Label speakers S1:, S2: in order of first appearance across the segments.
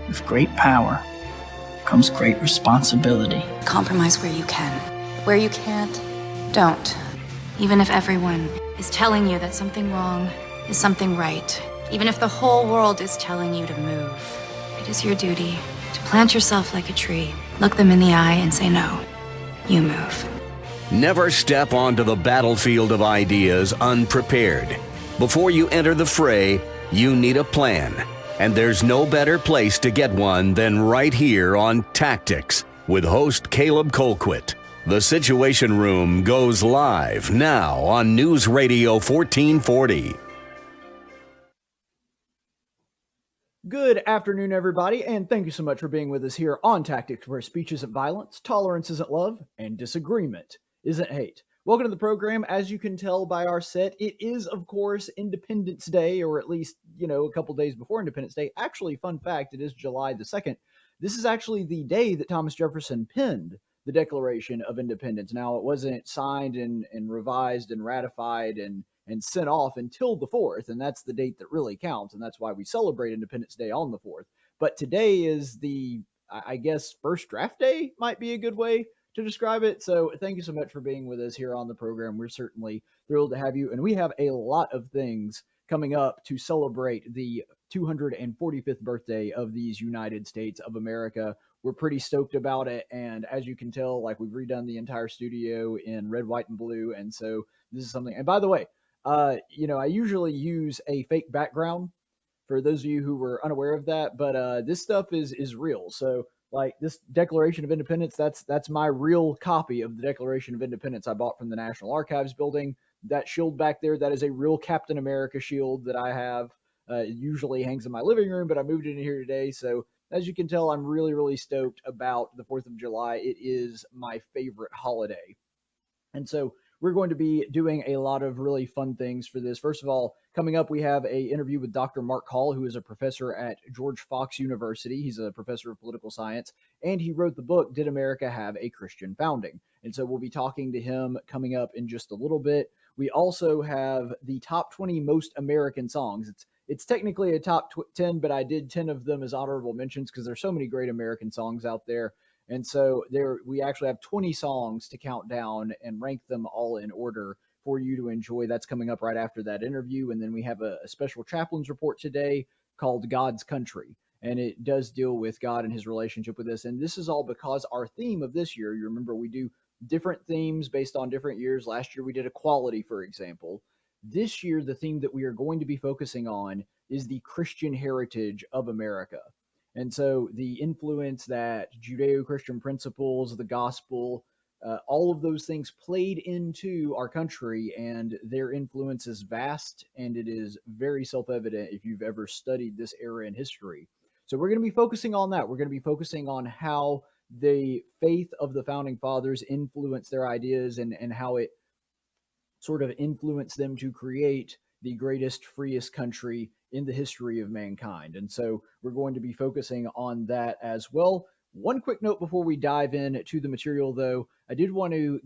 S1: With great power comes great responsibility.
S2: Compromise where you can. Where you can't, don't. Even if everyone is telling you that something wrong is something right. Even if the whole world is telling you to move. It is your duty to plant yourself like a tree, look them in the eye and say no. You move.
S3: Never step onto the battlefield of ideas unprepared. Before you enter the fray, you need a plan. And there's no better place to get one than right here on Tactics with host Caleb Colquitt. The Situation Room goes live now on News Radio 1440.
S4: Good afternoon, everybody, and thank you so much for being with us here on Tactics, where speech isn't violence, tolerance isn't love, and disagreement isn't hate. Welcome to the program. As you can tell by our set, it is, of course, Independence Day, or at least, a couple days before Independence Day. Actually, fun fact, it is July the 2nd. This is actually the day that Thomas Jefferson penned the Declaration of Independence. Now, it wasn't signed and revised and ratified and sent off until the 4th, and that's the date that really counts, and that's why we celebrate Independence Day on the 4th. But today is the, I guess, first draft day might be a good way to describe it. So thank you so much for being with us here on the program. We're certainly thrilled to have you, and we have a lot of things coming up to celebrate the 245th birthday of these United States of America. We're pretty stoked about it, and as you can tell, like, we've redone the entire studio in red, white, and blue, and so this is something. And by the way, I usually use a fake background for those of you who were unaware of that, but this stuff is real. So, like, this Declaration of Independence, that's my real copy of the Declaration of Independence I bought from the National Archives building. That shield back there, that is a real Captain America shield that I have. It usually hangs in my living room, but I moved it in here today. So as you can tell, I'm really, really stoked about the 4th of July. It is my favorite holiday. And so we're going to be doing a lot of really fun things for this. First of all, coming up, we have an interview with Dr. Mark Hall, who is a professor at George Fox University. He's a professor of political science, and he wrote the book, Did America Have a Christian Founding? And so we'll be talking to him coming up in just a little bit. We also have the top 20 most American songs. It's technically a top 10, but I did 10 of them as honorable mentions because there's so many great American songs out there. And so we actually have 20 songs to count down and rank them all in order for you to enjoy. That's coming up right after that interview. And then we have a special chaplain's report today called God's Country. And it does deal with God and his relationship with us. And this is all because our theme of this year, you remember we do different themes based on different years. Last year we did equality, for example. This year, the theme that we are going to be focusing on is the Christian heritage of America. And so the influence that Judeo-Christian principles, the gospel, all of those things played into our country, and their influence is vast, and it is very self-evident if you've ever studied this era in history. So we're going to be focusing on that. We're going to be focusing on how the faith of the founding fathers influenced their ideas and how it sort of influenced them to create the greatest, freest country in the history of mankind. And so we're going to be focusing on that as well. One quick note before we dive in to the material, though, I did want to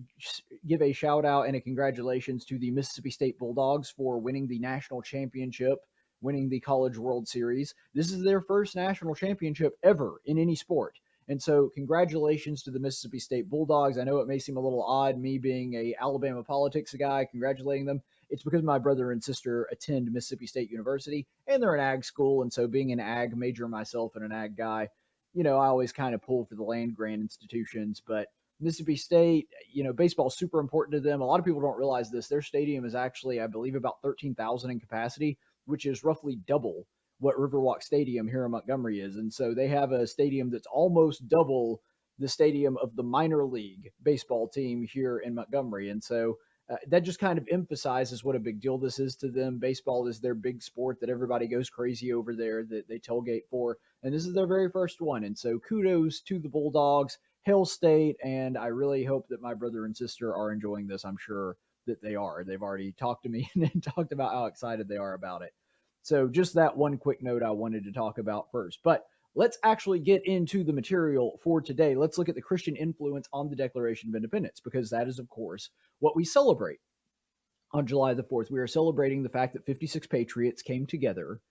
S4: give a shout out and a congratulations to the Mississippi State Bulldogs for winning the national championship, winning the College World Series. This is their first national championship ever in any sport. And so congratulations to the Mississippi State Bulldogs. I know it may seem a little odd, me being a Alabama politics guy, congratulating them. It's because my brother and sister attend Mississippi State University, and they're an ag school. And so being an ag major myself and an ag guy, I always kind of pull for the land-grant institutions. But Mississippi State, baseball is super important to them. A lot of people don't realize this. Their stadium is actually, I believe, about 13,000 in capacity, which is roughly double what Riverwalk Stadium here in Montgomery is. And so they have a stadium that's almost double the stadium of the minor league baseball team here in Montgomery. And so that just kind of emphasizes what a big deal this is to them. Baseball is their big sport that everybody goes crazy over there, that they tailgate for. And this is their very first one. And so kudos to the Bulldogs, Hail State. And I really hope that my brother and sister are enjoying this. I'm sure that they are. They've already talked to me and talked about how excited they are about it. So just that one quick note I wanted to talk about first. But let's actually get into the material for today. Let's look at the Christian influence on the Declaration of Independence, because that is, of course, what we celebrate on July the 4th. We are celebrating the fact that 56 patriots came together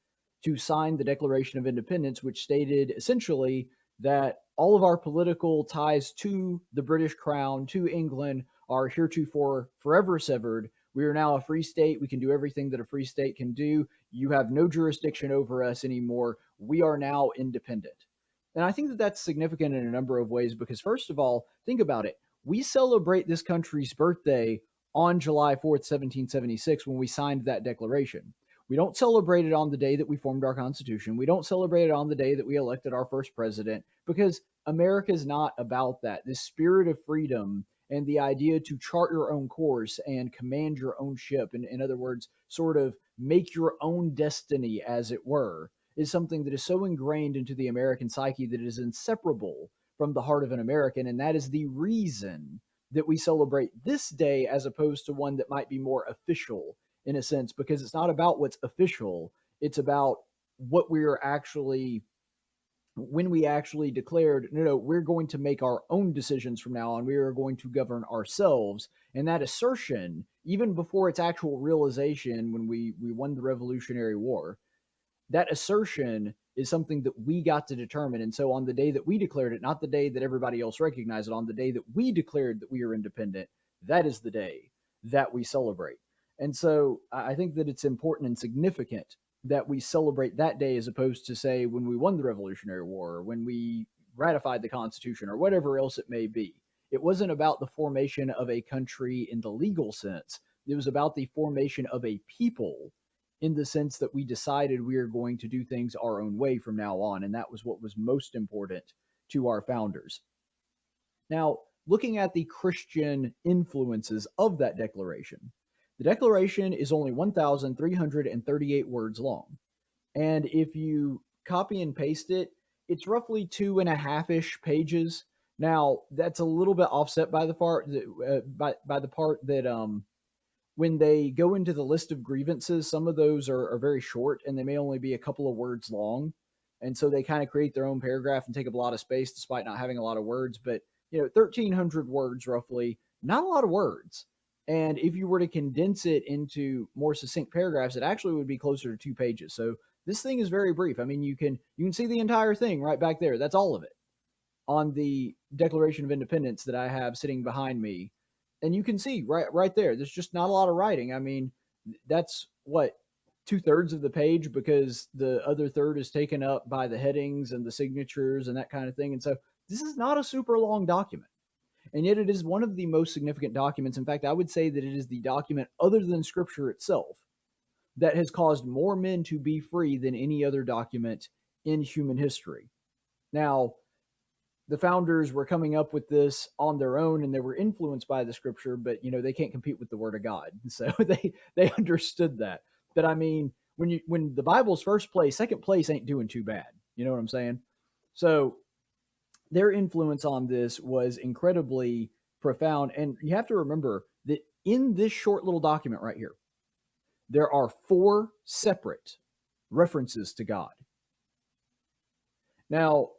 S4: to sign the Declaration of Independence, which stated essentially that all of our political ties to the British Crown, to England, are heretofore forever severed. We are now a free state. We can do everything that a free state can do. You have no jurisdiction over us anymore. We are now independent. And I think that that's significant in a number of ways because, first of all, think about it. We celebrate this country's birthday on July 4th, 1776, when we signed that declaration. We don't celebrate it on the day that we formed our Constitution. We don't celebrate it on the day that we elected our first president because America is not about that. This spirit of freedom and the idea to chart your own course and command your own ship, in other words, sort of make your own destiny, as it were, is something that is so ingrained into the American psyche that it is inseparable from the heart of an American. And that is the reason that we celebrate this day as opposed to one that might be more official in a sense, because it's not about what's official. It's about what we are actually, when we actually declared, no, we're going to make our own decisions from now on. We are going to govern ourselves. And that assertion, even before its actual realization when we won the Revolutionary War, that assertion is something that we got to determine. And so on the day that we declared it, not the day that everybody else recognized it, on the day that we declared that we are independent, that is the day that we celebrate. And so I think that it's important and significant that we celebrate that day as opposed to, say, when we won the Revolutionary War, or when we ratified the Constitution, or whatever else it may be. It wasn't about the formation of a country in the legal sense. It was about the formation of a people in the sense that we decided we are going to do things our own way from now on. And that was what was most important to our founders. Now, looking at the Christian influences of that declaration, the Declaration is only 1,338 words long. And if you copy and paste it, it's roughly 2.5-ish pages. Now, that's a little bit offset by the part that when they go into the list of grievances, some of those are very short and they may only be a couple of words long. And so they kind of create their own paragraph and take up a lot of space despite not having a lot of words. But, 1,300 words roughly, not a lot of words. And if you were to condense it into more succinct paragraphs, it actually would be closer to 2 pages. So this thing is very brief. I mean, you can see the entire thing right back there. That's all of it on the Declaration of Independence that I have sitting behind me. And you can see right there, there's just not a lot of writing. I mean, that's what, 2/3 of the page, because the other third is taken up by the headings and the signatures and that kind of thing. And so this is not a super long document. And yet it is one of the most significant documents. In fact, I would say that it is the document, other than Scripture itself, that has caused more men to be free than any other document in human history. Now, the founders were coming up with this on their own, and they were influenced by the Scripture, but they can't compete with the Word of God. So they understood that. But I mean, when the Bible's first place, second place ain't doing too bad. You know what I'm saying? So their influence on this was incredibly profound. And you have to remember that in this short little document right here, there are 4 separate references to God. Now,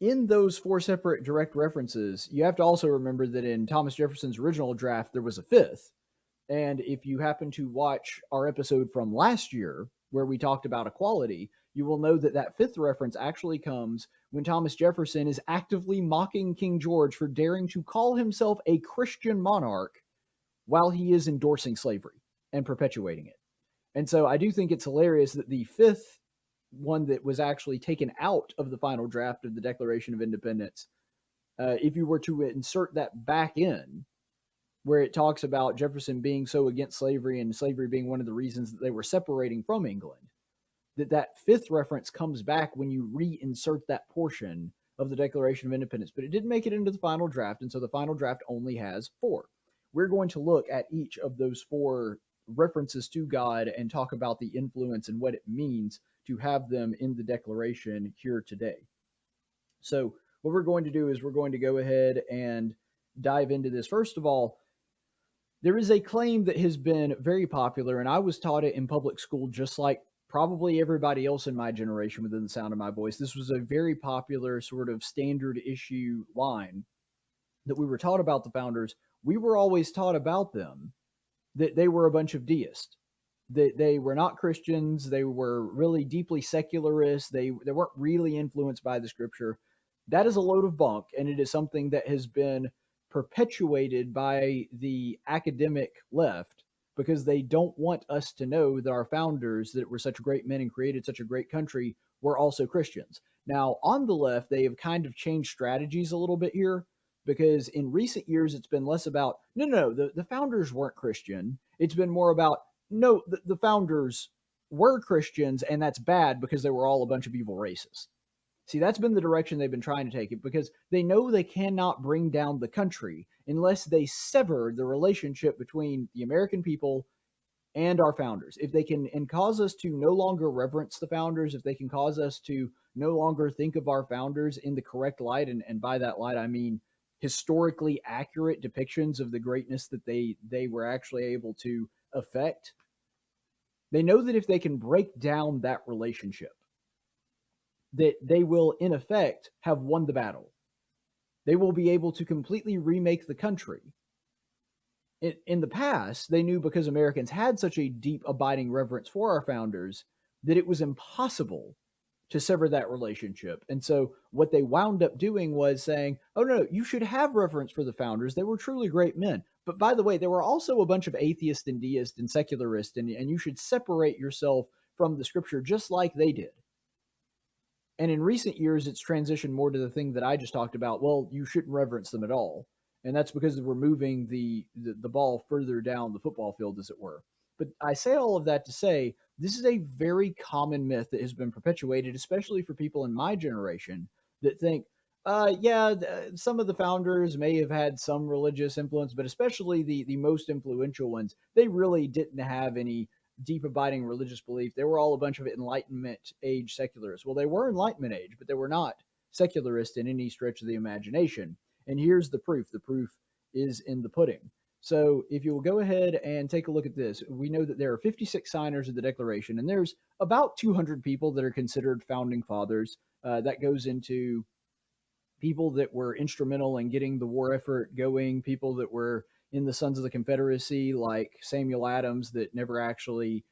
S4: in those 4 separate direct references, you have to also remember that in Thomas Jefferson's original draft, there was a 5th. And if you happen to watch our episode from last year, where we talked about equality, you will know that that 5th reference actually comes when Thomas Jefferson is actively mocking King George for daring to call himself a Christian monarch while he is endorsing slavery and perpetuating it. And so I do think it's hilarious that the 5th one that was actually taken out of the final draft of the Declaration of Independence, if you were to insert that back in, where it talks about Jefferson being so against slavery and slavery being one of the reasons that they were separating from England, that 5th reference comes back when you reinsert that portion of the Declaration of Independence. But it didn't make it into the final draft, and so the final draft only has 4. We're going to look at each of those 4 references to God and talk about the influence and what it means to have them in the Declaration here today. So what we're going to do is we're going to go ahead and dive into this. First of all, there is a claim that has been very popular, and I was taught it in public school just like probably everybody else in my generation within the sound of my voice. This was a very popular sort of standard issue line that we were taught about the founders. We were always taught about them that they were a bunch of deists. They were not Christians. They were really deeply secularist. They weren't really influenced by the scripture. That is a load of bunk, and it is something that has been perpetuated by the academic left because they don't want us to know that our founders, that were such great men and created such a great country, were also Christians. Now, on the left, they have kind of changed strategies a little bit here because in recent years, it's been less about, no, the founders weren't Christian. It's been more about, no, the founders were Christians, and that's bad because they were all a bunch of evil racists. See, that's been the direction they've been trying to take it because they know they cannot bring down the country unless they sever the relationship between the American people and our founders. If they can and cause us to no longer reverence the founders, if they can cause us to no longer think of our founders in the correct light, and by that light I mean historically accurate depictions of the greatness that they were actually able to affect, they know that if they can break down that relationship, that they will in effect have won the battle. They will be able to completely remake the country. In the past, they knew because Americans had such a deep, abiding reverence for our founders that it was impossible to sever that relationship. And so what they wound up doing was saying, oh, no, you should have reverence for the founders. They were truly great men. But by the way, there were also a bunch of atheists and deists and secularists, and you should separate yourself from the scripture just like they did. And in recent years, it's transitioned more to the thing that I just talked about. Well, you shouldn't reverence them at all. And that's because we're moving the ball further down the football field, as it were. But I say all of that to say this is a very common myth that has been perpetuated, especially for people in my generation that think, some of the founders may have had some religious influence, but especially the most influential ones, they really didn't have any deep abiding religious belief. They were all a bunch of Enlightenment age secularists. Well, they were Enlightenment age, but they were not secularist in any stretch of the imagination. And here's the proof. The proof is in the pudding. So if you will go ahead and take a look at this, we know that there are 56 signers of the Declaration, and there's about 200 people that are considered founding fathers. That goes into people that were instrumental in getting the war effort going, people that were in the Sons of the Confederacy, like Samuel Adams, that never actually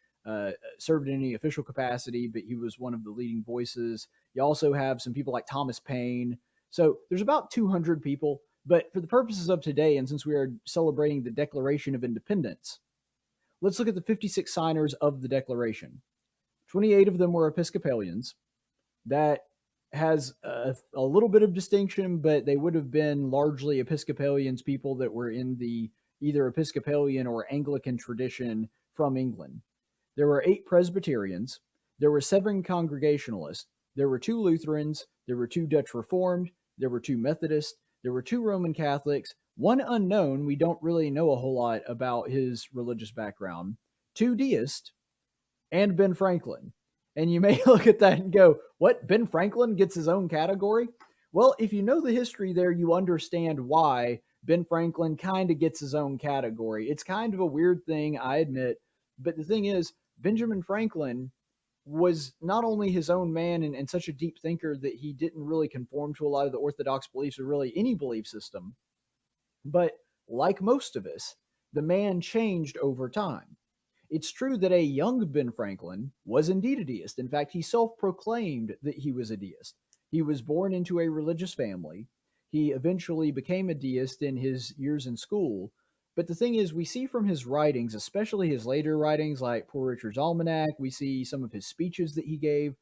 S4: served in any official capacity, but he was one of the leading voices. You also have some people like Thomas Paine. So there's about 200 people, but for the purposes of today, and since we are celebrating the Declaration of Independence, let's look at the 56 signers of the Declaration. 28 of them were Episcopalians. That has a little bit of distinction, but they would have been largely Episcopalians, people that were in the either Episcopalian or Anglican tradition from England. There were 8 Presbyterians. There were 7 Congregationalists. There were 2 Lutherans. There were 2 Dutch Reformed. There were 2 Methodists. There were 2 Roman Catholics. 1 unknown. We don't really know a whole lot about his religious background. 2 deists. And Ben Franklin. And you may look at that and go, what? Ben Franklin gets his own category? Well, if you know the history there, you understand why Ben Franklin kind of gets his own category. It's kind of a weird thing, I admit. But the thing is, Benjamin Franklin was not only his own man and such a deep thinker that he didn't really conform to a lot of the orthodox beliefs or really any belief system, but like most of us, the man changed over time. It's true that a young Ben Franklin was indeed a deist. In fact, he self-proclaimed that he was a deist. He was born into a religious family. He eventually became a deist in his years in school. But the thing is, we see from his writings, especially his later writings like Poor Richard's Almanac, we see some of his speeches that he gave.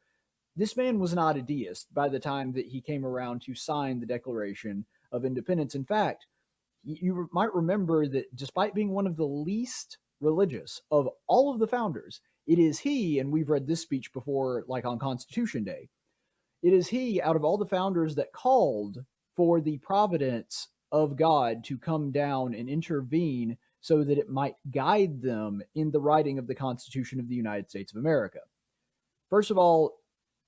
S4: This man was not a deist by the time that he came around to sign the Declaration of Independence. In fact, you might remember that despite being one of the least religious of all of the founders, it is he, and we've read this speech before, like on Constitution Day, it is he out of all the founders that called for the providence of God to come down and intervene so that it might guide them in the writing of the Constitution of the United States of America. First of all,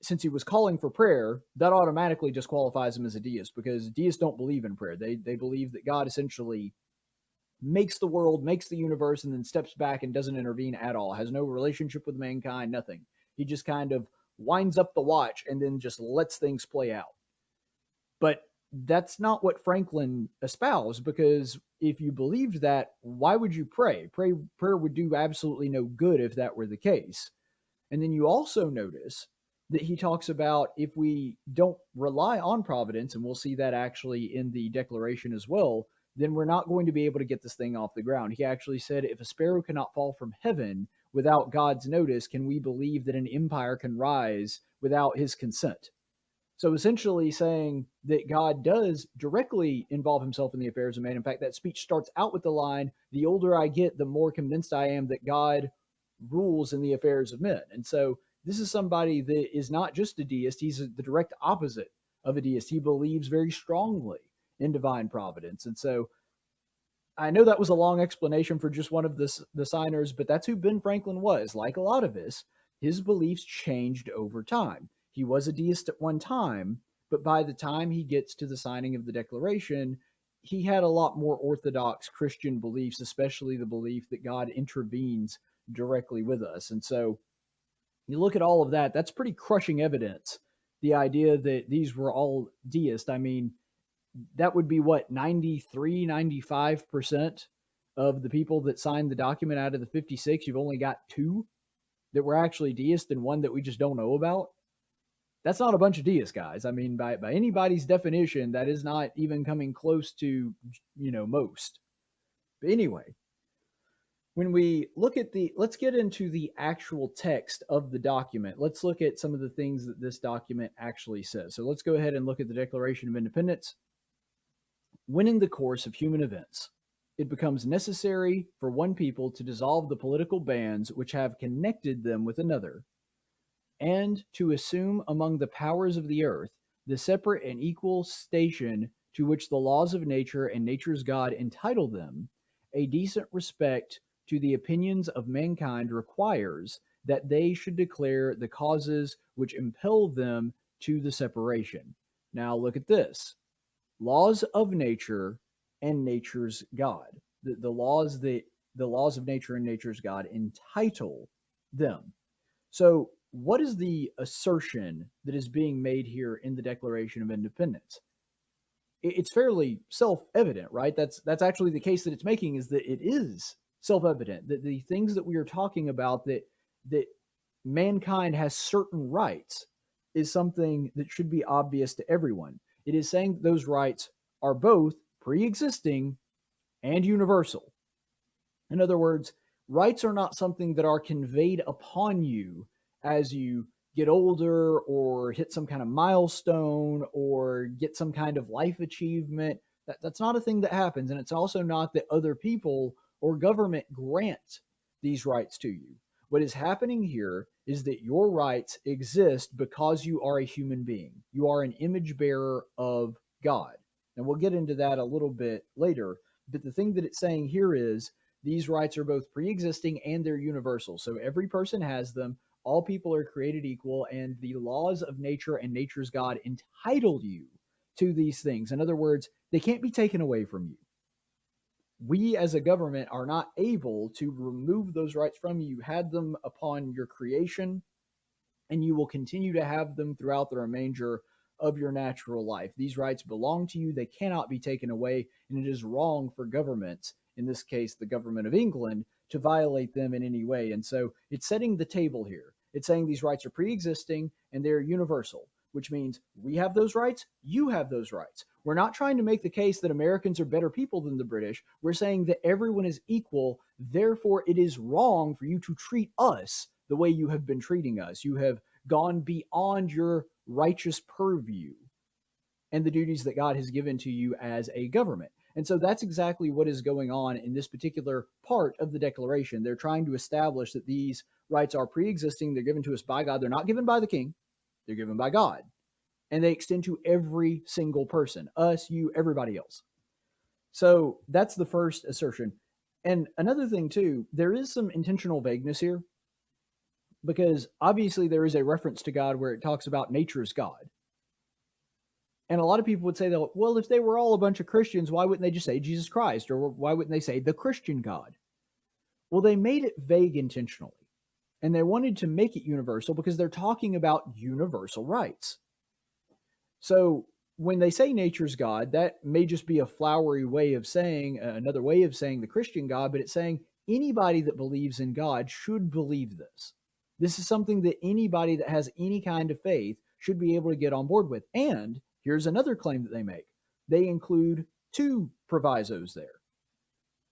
S4: since he was calling for prayer, that automatically disqualifies him as a deist, because deists don't believe in prayer. They believe that God essentially makes the world, makes the universe, and then steps back and doesn't intervene at all, has no relationship with mankind, nothing. He just kind of winds up the watch and then just lets things play out. But that's not what Franklin espoused, because if you believed that, why would you pray? Prayer would do absolutely no good if that were the case. And then you also notice that he talks about if we don't rely on providence, and we'll see that actually in the Declaration as well, then we're not going to be able to get this thing off the ground. He actually said, if a sparrow cannot fall from heaven without God's notice, can we believe that an empire can rise without his consent? So essentially saying that God does directly involve himself in the affairs of man. In fact, that speech starts out with the line, the older I get, the more convinced I am that God rules in the affairs of men. And so this is somebody that is not just a deist, he's the direct opposite of a deist. He believes very strongly in divine providence. And so I know that was a long explanation for just one of the signers, but that's who Ben Franklin was. Like a lot of us, his beliefs changed over time. He was a deist at one time, but by the time he gets to the signing of the Declaration, he had a lot more orthodox Christian beliefs, especially the belief that God intervenes directly with us. And so you look at all of that, that's pretty crushing evidence. The idea that these were all deists, I mean, that would be what, 93, 95% of the people that signed the document out of the 56. You've only got 2 that were actually deists and 1 that we just don't know about. That's not a bunch of deists, guys. I mean, by anybody's definition, that is not even coming close to, most. But anyway, when we look at let's get into the actual text of the document. Let's look at some of the things that this document actually says. So let's go ahead and look at the Declaration of Independence. When in the course of human events, it becomes necessary for one people to dissolve the political bands which have connected them with another, and to assume among the powers of the earth the separate and equal station to which the laws of nature and nature's God entitle them, a decent respect to the opinions of mankind requires that they should declare the causes which impel them to the separation. Now look at this. Laws of nature and nature's God. The laws of nature and nature's God entitle them. So what is the assertion that is being made here in the Declaration of Independence? It's fairly self-evident, right? That's actually the case that it's making, is that it is self-evident that the things that we are talking about, that mankind has certain rights, is something that should be obvious to everyone. It is saying that those rights are both pre-existing and universal. In other words, rights are not something that are conveyed upon you as you get older or hit some kind of milestone or get some kind of life achievement. That's not a thing that happens. And it's also not that other people or government grant these rights to you. What is happening here is that your rights exist because you are a human being. You are an image bearer of God. And we'll get into that a little bit later. But the thing that it's saying here is these rights are both pre-existing and they're universal. So every person has them. All people are created equal, and the laws of nature and nature's God entitle you to these things. In other words, they can't be taken away from you. We as a government are not able to remove those rights from you. You had them upon your creation, and you will continue to have them throughout the remainder of your natural life. These rights belong to you. They cannot be taken away, and it is wrong for governments, in this case, the government of England, to violate them in any way. And so it's setting the table here. It's saying these rights are pre-existing and they're universal, which means we have those rights, you have those rights. We're not trying to make the case that Americans are better people than the British. We're saying that everyone is equal. Therefore, it is wrong for you to treat us the way you have been treating us. You have gone beyond your righteous purview and the duties that God has given to you as a government. And so that's exactly what is going on in this particular part of the Declaration. They're trying to establish that these rights are pre-existing. They're given to us by God. They're not given by the king. They're given by God. And they extend to every single person, us, you, everybody else. So that's the first assertion. And another thing, too, there is some intentional vagueness here, because obviously there is a reference to God where it talks about nature's God. And a lot of people would say, that, well, if they were all a bunch of Christians, why wouldn't they just say Jesus Christ? Or why wouldn't they say the Christian God? Well, they made it vague intentionally. And they wanted to make it universal because they're talking about universal rights. So when they say nature's God, that may just be a flowery way of saying, another way of saying the Christian God, but it's saying anybody that believes in God should believe this. This is something that anybody that has any kind of faith should be able to get on board with. And here's another claim that they make. They include two provisos there.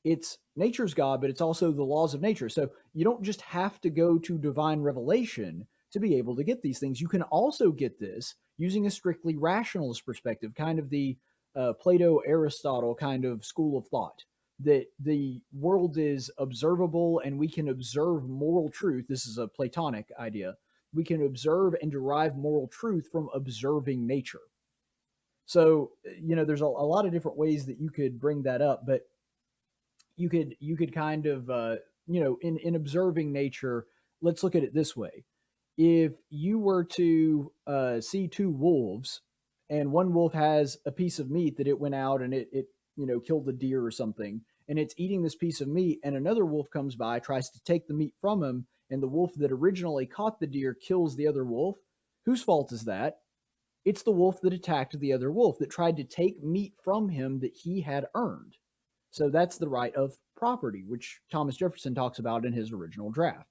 S4: It's nature's God, but it's also the laws of nature. So you don't just have to go to divine revelation to be able to get these things. You can also get this using a strictly rationalist perspective, kind of the Plato Aristotle kind of school of thought, that the world is observable and we can observe moral truth. This is a Platonic idea. We can observe and derive moral truth from observing nature. So, there's a lot of different ways that you could bring that up, but you could kind of, in observing nature, let's look at it this way. If you were to see two wolves, and one wolf has a piece of meat that it went out and it killed a deer or something, and it's eating this piece of meat, and another wolf comes by, tries to take the meat from him, and the wolf that originally caught the deer kills the other wolf, whose fault is that? It's the wolf that attacked the other wolf, that tried to take meat from him that he had earned. So that's the right of property, which Thomas Jefferson talks about in his original draft.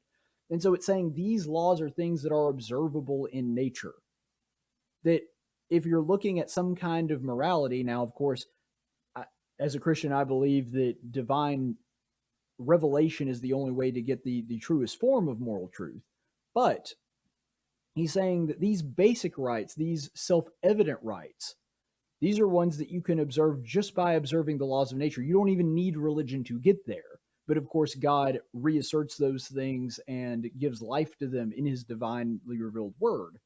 S4: And so it's saying these laws are things that are observable in nature. That if you're looking at some kind of morality, now, of course, as a Christian, I believe that divine revelation is the only way to get the truest form of moral truth. But he's saying that these basic rights, these self-evident rights, these are ones that you can observe just by observing the laws of nature. You don't even need religion to get there. But of course, God reasserts those things and gives life to them in his divinely revealed word.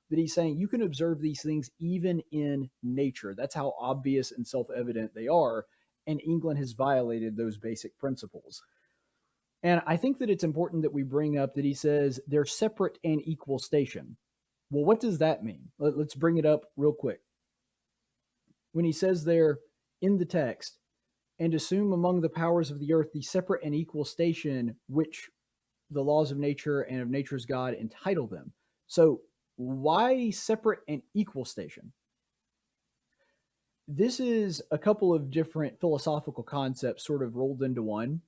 S4: But he's saying you can observe these things even in nature. That's how obvious and self-evident they are. And England has violated those basic principles. And I think that it's important that we bring up that he says they're separate and equal station. Well, what does that mean? Let's bring it up real quick. When he says there in the text, and assume among the powers of the earth the separate and equal station which the laws of nature and of nature's God entitle them. So why separate and equal station? This is a couple of different philosophical concepts sort of rolled into one.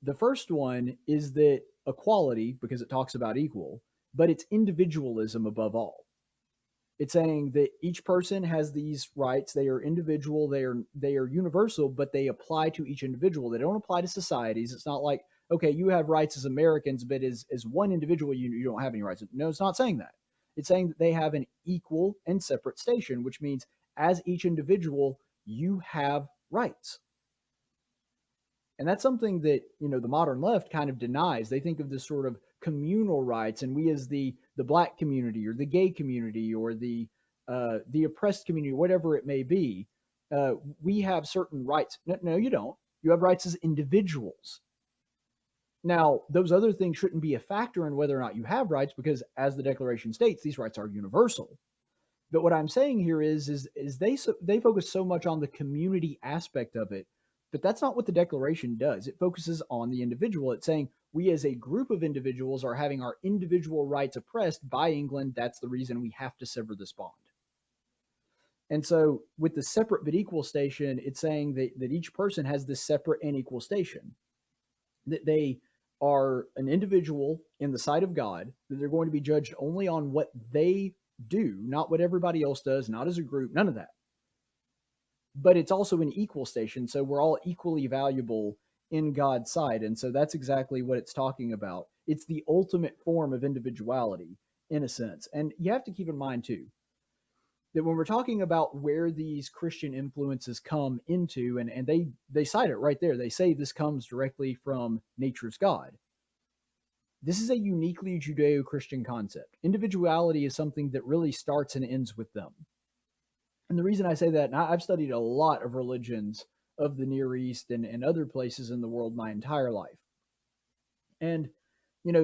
S4: The first one is that equality, because it talks about equal, but it's individualism above all. It's saying that each person has these rights. They are individual. They are universal, but they apply to each individual. They don't apply to societies. It's not like, okay, you have rights as Americans, but as one individual, you don't have any rights. No, it's not saying that. It's saying that they have an equal and separate station, which means as each individual, you have rights. And that's something that, the modern left kind of denies. They think of this sort of communal rights, and we as the black community or the gay community or the oppressed community, whatever it may be, we have certain rights. No, you don't. You have rights as individuals. Now, those other things shouldn't be a factor in whether or not you have rights, because as the Declaration states, these rights are universal. But what I'm saying here is they focus so much on the community aspect of it, but that's not what the Declaration does. It focuses on the individual. It's saying we as a group of individuals are having our individual rights oppressed by England. That's the reason we have to sever this bond. And so with the separate but equal station, it's saying that each person has this separate and equal station, that they are an individual in the sight of God, that they're going to be judged only on what they do, not what everybody else does, not as a group, none of that. But it's also an equal station, so we're all equally valuable in God's sight. And so that's exactly what it's talking about. It's the ultimate form of individuality, in a sense. And you have to keep in mind, too, that when we're talking about where these Christian influences come into, and they cite it right there, they say this comes directly from nature's God. This is a uniquely Judeo-Christian concept. Individuality is something that really starts and ends with them. And the reason I say that, and I've studied a lot of religions of the Near East and other places in the world my entire life. And,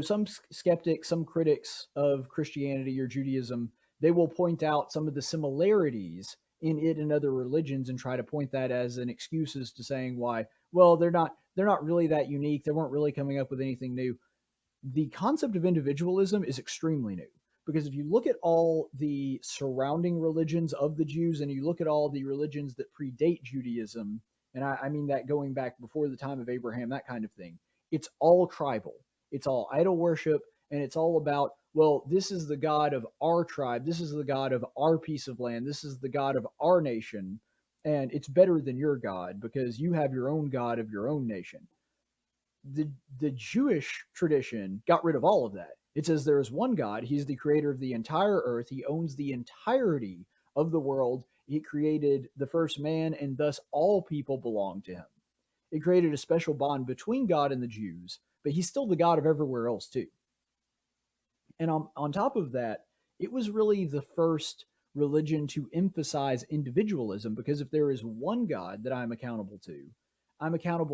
S4: some skeptics, some critics of Christianity or Judaism, they will point out some of the similarities in it and other religions and try to point that as an excuses to saying why, well, they're not really that unique. They weren't really coming up with anything new. The concept of individualism is extremely new. Because if you look at all the surrounding religions of the Jews and you look at all the religions that predate Judaism, and I mean that going back before the time of Abraham, that kind of thing, it's all tribal. It's all idol worship, and it's all about, well, this is the God of our tribe. This is the God of our piece of land. This is the God of our nation. And it's better than your God because you have your own God of your own nation. The Jewish tradition got rid of all of that. It says there is one God. He's the creator of the entire earth. He owns the entirety of the world. He created the first man, and thus all people belong to him. It created a special bond between God and the Jews, but he's still the God of everywhere else too. And on top of that, it was really the first religion to emphasize individualism, because if there is one God that I'm accountable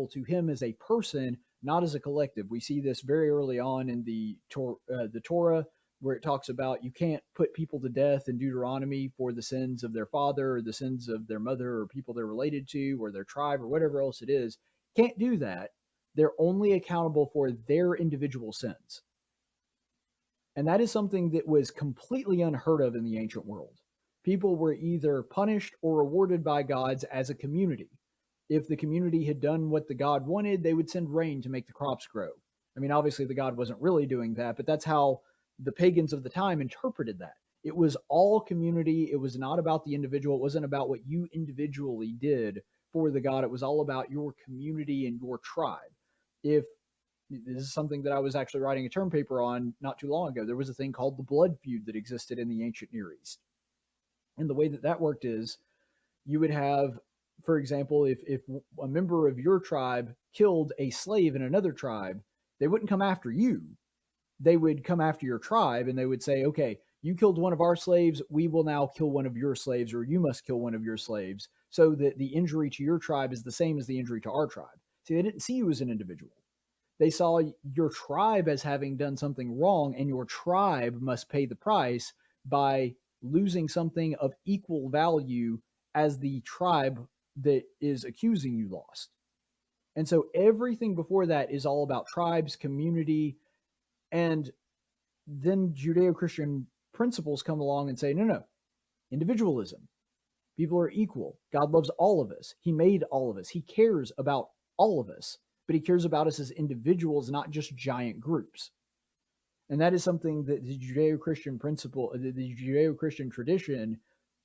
S4: to him as a person, not as a collective. We see this very early on in the Torah, where it talks about you can't put people to death in Deuteronomy for the sins of their father or the sins of their mother or people they're related to or their tribe or whatever else it is. Can't do that. They're only accountable for their individual sins. And that is something that was completely unheard of in the ancient world. People were either punished or rewarded by gods as a community. If the community had done what the god wanted, they would send rain to make the crops grow. I mean, obviously the god wasn't really doing that, but that's how the pagans of the time interpreted that. It was all community. It was not about the individual. It wasn't about what you individually did for the god. It was all about your community and your tribe. If this is something that I was actually writing a term paper on not too long ago, there was a thing called the blood feud that existed in the ancient Near East. And the way that worked is you would have, for example, if a member of your tribe killed a slave in another tribe, they wouldn't come after you. They would come after your tribe, and they would say, okay, you killed one of our slaves, we will now kill one of your slaves, or you must kill one of your slaves, so that the injury to your tribe is the same as the injury to our tribe. See, they didn't see you as an individual. They saw your tribe as having done something wrong, and your tribe must pay the price by losing something of equal value as the tribe that is accusing you lost. And so everything before that is all about tribes, community, and then Judeo-Christian principles come along and say, no, individualism. People are equal. God loves all of us. He made all of us. He cares about all of us, but he cares about us as individuals, not just giant groups. And that is something that the Judeo-Christian principle, the Judeo-Christian tradition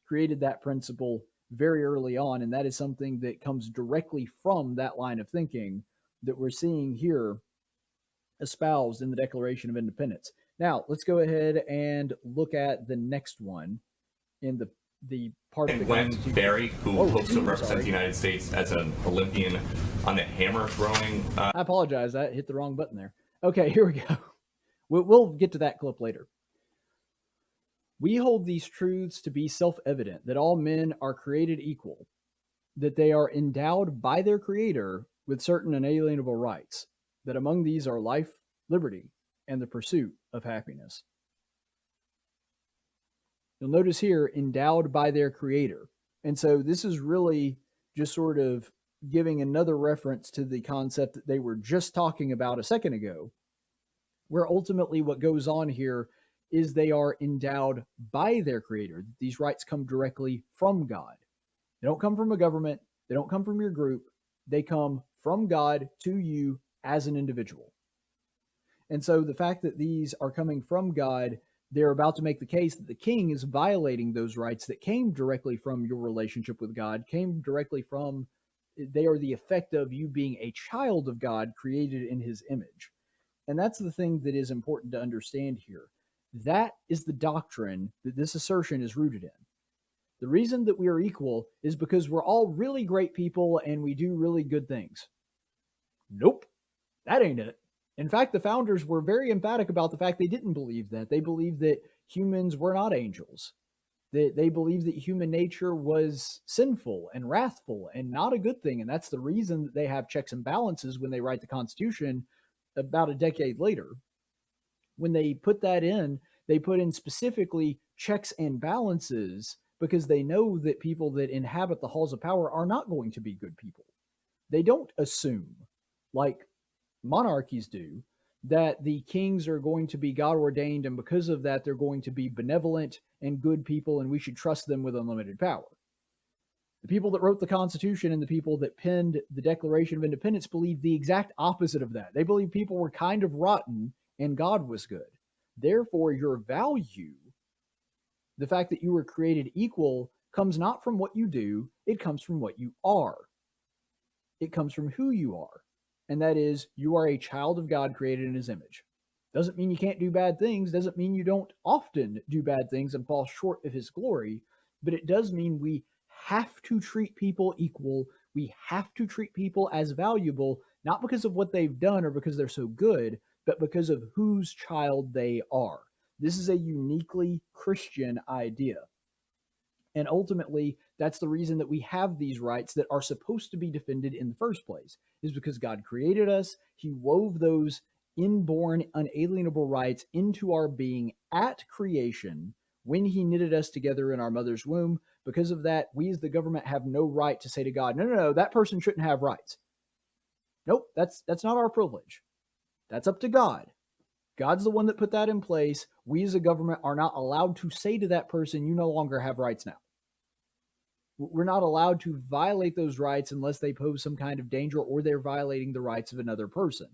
S4: created that principle very early on. And that is something that comes directly from that line of thinking that we're seeing here espoused in the Declaration of Independence. Now, let's go ahead and look at the next one in the part of the
S5: Gwen Berry, who hopes to represent the United States as an Olympian on the hammer throwing.
S4: I apologize. I hit the wrong button there. Okay, here we go. We'll get to that clip later. We hold these truths to be self-evident, that all men are created equal, that they are endowed by their Creator with certain inalienable rights, that among these are life, liberty, and the pursuit of happiness. You'll notice here, endowed by their Creator. And so this is really just sort of giving another reference to the concept that they were just talking about a second ago, where ultimately what goes on here is they are endowed by their Creator. These rights come directly from God. They don't come from a government. They don't come from your group. They come from God to you as an individual. And so the fact that these are coming from God, they're about to make the case that the king is violating those rights that came directly from your relationship with God, came directly from, they are the effect of you being a child of God created in his image. And that's the thing that is important to understand here. That is the doctrine that this assertion is rooted in. The reason that we are equal is because we're all really great people and we do really good things. Nope, that ain't it. In fact, the founders were very emphatic about the fact they didn't believe that. They believed that humans were not angels. They believed that human nature was sinful and wrathful and not a good thing. And that's the reason that they have checks and balances when they write the Constitution about a decade later. When they put that in, they put in specifically checks and balances because they know that people that inhabit the halls of power are not going to be good people. They don't assume, like monarchies do, that the kings are going to be God ordained, and because of that, they're going to be benevolent and good people, and we should trust them with unlimited power. The people that wrote the Constitution and the people that penned the Declaration of Independence believed the exact opposite of that. They believed people were kind of rotten and God was good. Therefore, your value, the fact that you were created equal, comes not from what you do, it comes from what you are. It comes from who you are. And that is, you are a child of God created in his image. Doesn't mean you can't do bad things, doesn't mean you don't often do bad things and fall short of his glory, but it does mean we have to treat people equal. We have to treat people as valuable, not because of what they've done or because they're so good, but because of whose child they are. This is a uniquely Christian idea. And ultimately, that's the reason that we have these rights that are supposed to be defended in the first place, is because God created us. He wove those inborn, unalienable rights into our being at creation when he knitted us together in our mother's womb. Because of that, we as the government have no right to say to God, no, that person shouldn't have rights. Nope, that's not our privilege. That's up to God. God's the one that put that in place. We as a government are not allowed to say to that person, you no longer have rights now. We're not allowed to violate those rights unless they pose some kind of danger or they're violating the rights of another person.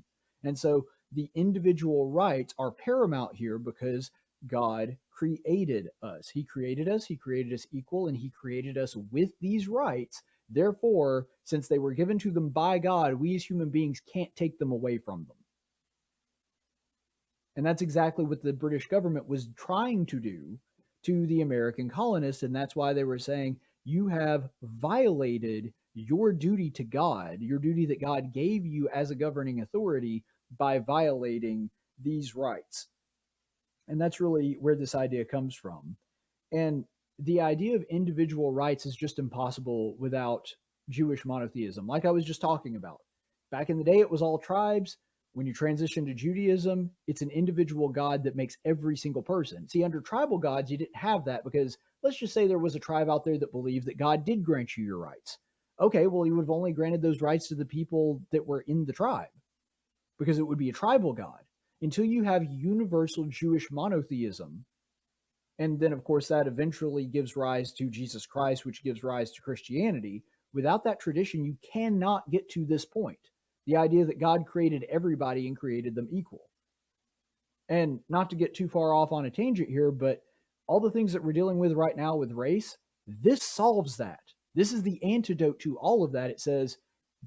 S4: And so the individual rights are paramount here because God created us. He created us equal, and he created us with these rights. Therefore, since they were given to them by God, we as human beings can't take them away from them. And that's exactly what the British government was trying to do to the American colonists. And that's why they were saying, you have violated your duty to God, your duty that God gave you as a governing authority by violating these rights. And that's really where this idea comes from. And the idea of individual rights is just impossible without Jewish monotheism, like I was just talking about. Back in the day, it was all tribes. When you transition to Judaism, it's an individual God that makes every single person. See, under tribal gods, you didn't have that because let's just say there was a tribe out there that believed that God did grant you your rights. Okay, well, he would have only granted those rights to the people that were in the tribe because it would be a tribal God. Until you have universal Jewish monotheism, and then, of course, that eventually gives rise to Jesus Christ, which gives rise to Christianity. Without that tradition, you cannot get to this point. The idea that God created everybody and created them equal. And not to get too far off on a tangent here, but all the things that we're dealing with right now with race, this solves that. This is the antidote to all of that. It says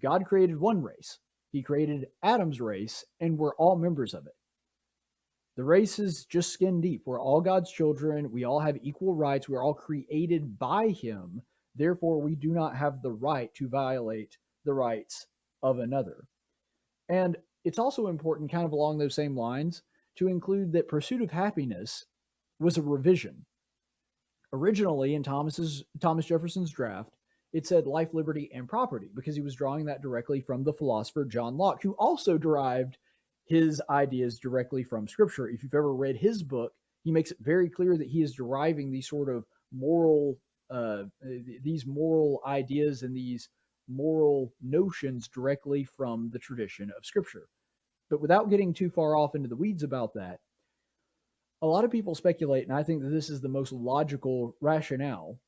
S4: God created one race. He created Adam's race, and we're all members of it. The race is just skin deep. We're all God's children. We all have equal rights. We're all created by him. Therefore, we do not have the right to violate the rights of another. And it's also important, kind of along those same lines, to include that pursuit of happiness was a revision. Originally, in Thomas Jefferson's draft, it said life, liberty, and property, because he was drawing that directly from the philosopher John Locke, who also derived his ideas directly from Scripture. If you've ever read his book, he makes it very clear that he is deriving these sort of moral ideas and these moral notions directly from the tradition of Scripture. But without getting too far off into the weeds about that, a lot of people speculate, and I think that this is the most logical rationale.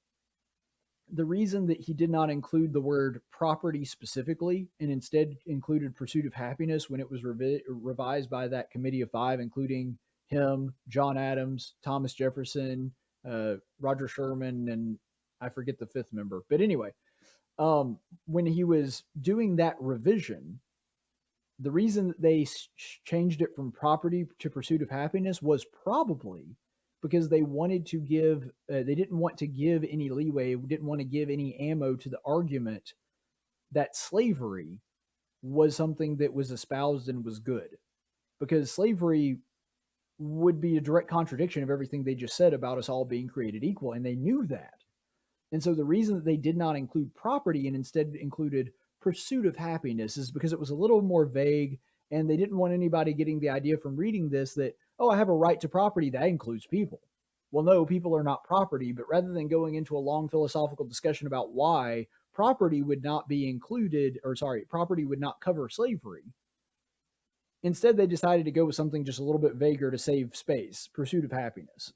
S4: The reason that he did not include the word property specifically and instead included pursuit of happiness when it was revised by that committee of five, including him, John Adams, Thomas Jefferson, Roger Sherman, and I forget the fifth member. But anyway, when he was doing that revision, the reason that they changed it from property to pursuit of happiness was probably because they wanted to give, they didn't want to give any leeway, didn't want to give any ammo to the argument that slavery was something that was espoused and was good. Because slavery would be a direct contradiction of everything they just said about us all being created equal, and they knew that. And so the reason that they did not include property and instead included pursuit of happiness is because it was a little more vague, and they didn't want anybody getting the idea from reading this that, oh, I have a right to property, that includes people. Well, no, people are not property, but rather than going into a long philosophical discussion about why property would not be included, or sorry, property would not cover slavery, Instead, they decided to go with something just a little bit vaguer to save space, pursuit of happiness.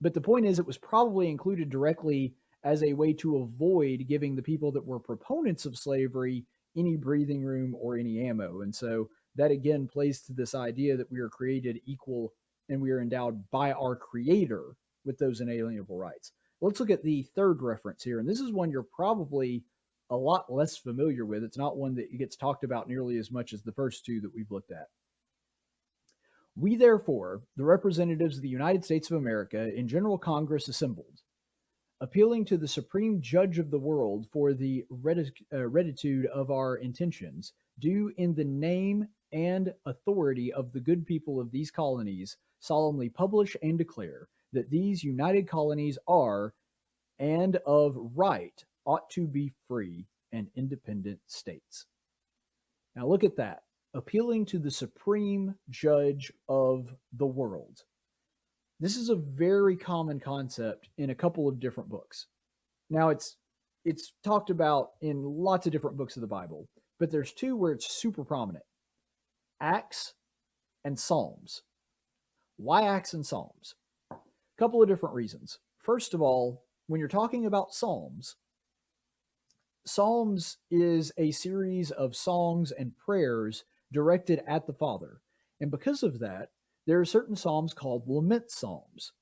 S4: But the point is, it was probably included directly as a way to avoid giving the people that were proponents of slavery any breathing room or any ammo. And so that again plays to this idea that we are created equal and we are endowed by our Creator with those inalienable rights. Let's look at the third reference here. And this is one you're probably a lot less familiar with. It's not one that gets talked about nearly as much as the first two that we've looked at. We, therefore, the representatives of the United States of America in General Congress assembled, appealing to the Supreme Judge of the world for the rectitude of our intentions, do in the name and authority of the good people of these colonies solemnly publish and declare that these united colonies are, and of right, ought to be free and independent states. Now look at that. Appealing to the Supreme Judge of the world. This is a very common concept in a couple of different books. Now it's talked about in lots of different books of the Bible, but there's two where it's super prominent. Acts and Psalms. Why Acts and Psalms? A couple of different reasons. First of all, when you're talking about Psalms is a series of songs and prayers directed at the Father. And because of that, there are certain psalms called lament psalms.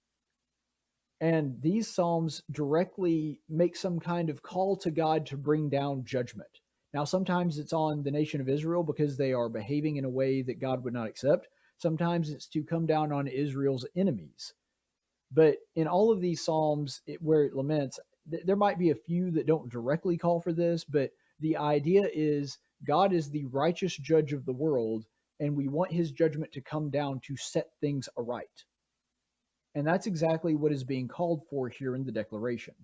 S4: And these psalms directly make some kind of call to God to bring down judgment. Now, sometimes it's on the nation of Israel because they are behaving in a way that God would not accept. Sometimes it's to come down on Israel's enemies. But in all of these psalms where it laments, there might be a few that don't directly call for this, but the idea is God is the righteous judge of the world, and we want his judgment to come down to set things aright. And that's exactly what is being called for here in the Declaration.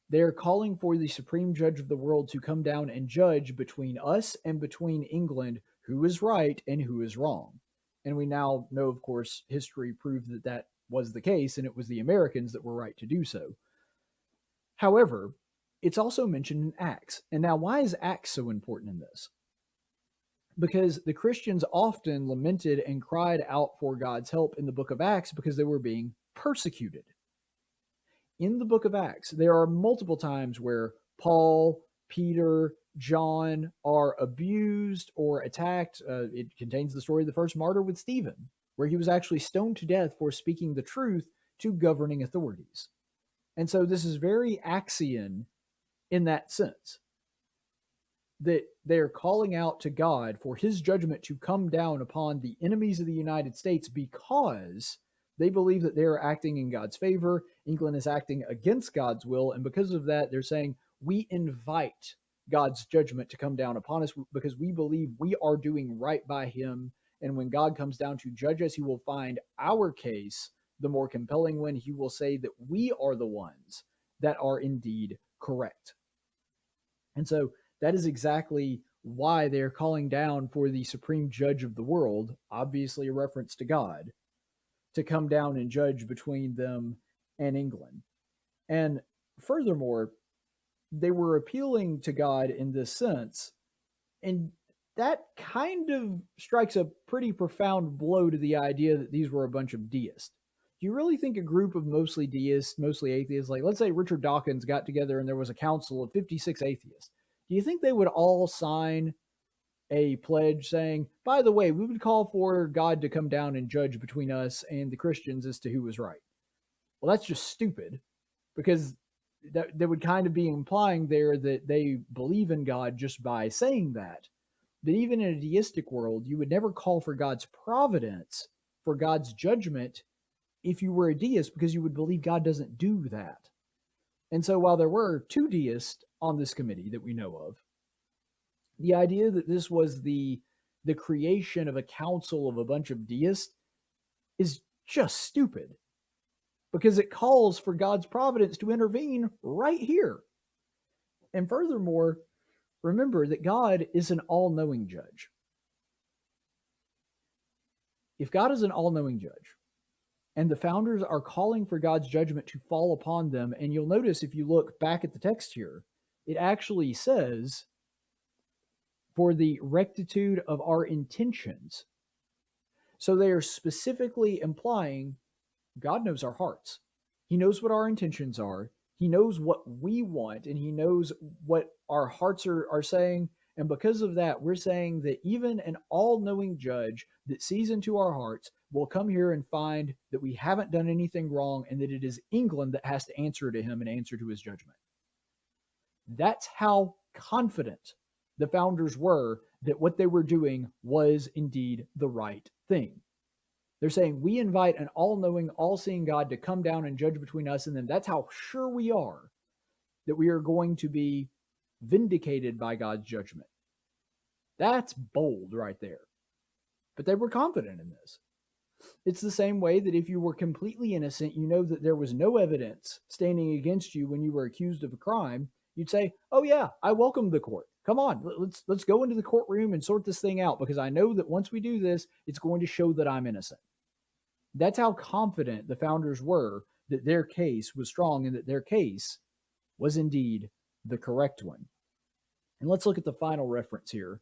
S4: They are calling for the Supreme Judge of the world to come down and judge between us and between England who is right and who is wrong. And we now know, of course, history proved that that was the case, and it was the Americans that were right to do so. However, it's also mentioned in Acts. And now, why is Acts so important in this? Because the Christians often lamented and cried out for God's help in the book of Acts because they were being persecuted. In the book of Acts, there are multiple times where Paul, Peter, John are abused or attacked. It contains the story of the first martyr with Stephen, where he was actually stoned to death for speaking the truth to governing authorities. And so this is very Actsian in that sense, that they're calling out to God for his judgment to come down upon the enemies of the United States because they believe that they're acting in God's favor. England is acting against God's will. And because of that, they're saying, we invite God's judgment to come down upon us because we believe we are doing right by him. And when God comes down to judge us, he will find our case the more compelling one. He will say that we are the ones that are indeed correct. And so that is exactly why they're calling down for the Supreme Judge of the world, obviously a reference to God, to come down and judge between them and England. And furthermore, they were appealing to God in this sense, and that kind of strikes a pretty profound blow to the idea that these were a bunch of deists. Do you really think a group of mostly deists, mostly atheists, like let's say Richard Dawkins got together and there was a council of 56 atheists, do you think they would all sign a pledge saying, by the way, we would call for God to come down and judge between us and the Christians as to who was right? Well, that's just stupid, because that would kind of be implying there that they believe in God just by saying that. But even in a deistic world, you would never call for God's providence, for God's judgment, if you were a deist, because you would believe God doesn't do that. And so while there were two deists on this committee that we know of, the idea that this was the creation of a council of a bunch of deists is just stupid, because it calls for God's providence to intervene right here. And furthermore, remember that God is an all-knowing judge. If God is an all-knowing judge, and the founders are calling for God's judgment to fall upon them, and you'll notice if you look back at the text here, it actually says for the rectitude of our intentions. So they are specifically implying God knows our hearts. He knows what our intentions are. He knows what we want, and he knows what our hearts are saying. And because of that, we're saying that even an all-knowing judge that sees into our hearts will come here and find that we haven't done anything wrong, and that it is England that has to answer to him and answer to his judgment. That's how confident the founders were that what they were doing was indeed the right thing. They're saying we invite an all-knowing, all-seeing God to come down and judge between us and them. That's how sure we are that we are going to be vindicated by God's judgment. That's bold right there. But they were confident in this. It's the same way that if you were completely innocent, you know that there was no evidence standing against you when you were accused of a crime, you'd say, oh yeah, I welcome the court. Come on, let's go into the courtroom and sort this thing out, because I know that once we do this, it's going to show that I'm innocent. That's how confident the founders were that their case was strong and that their case was indeed the correct one. And let's look at the final reference here.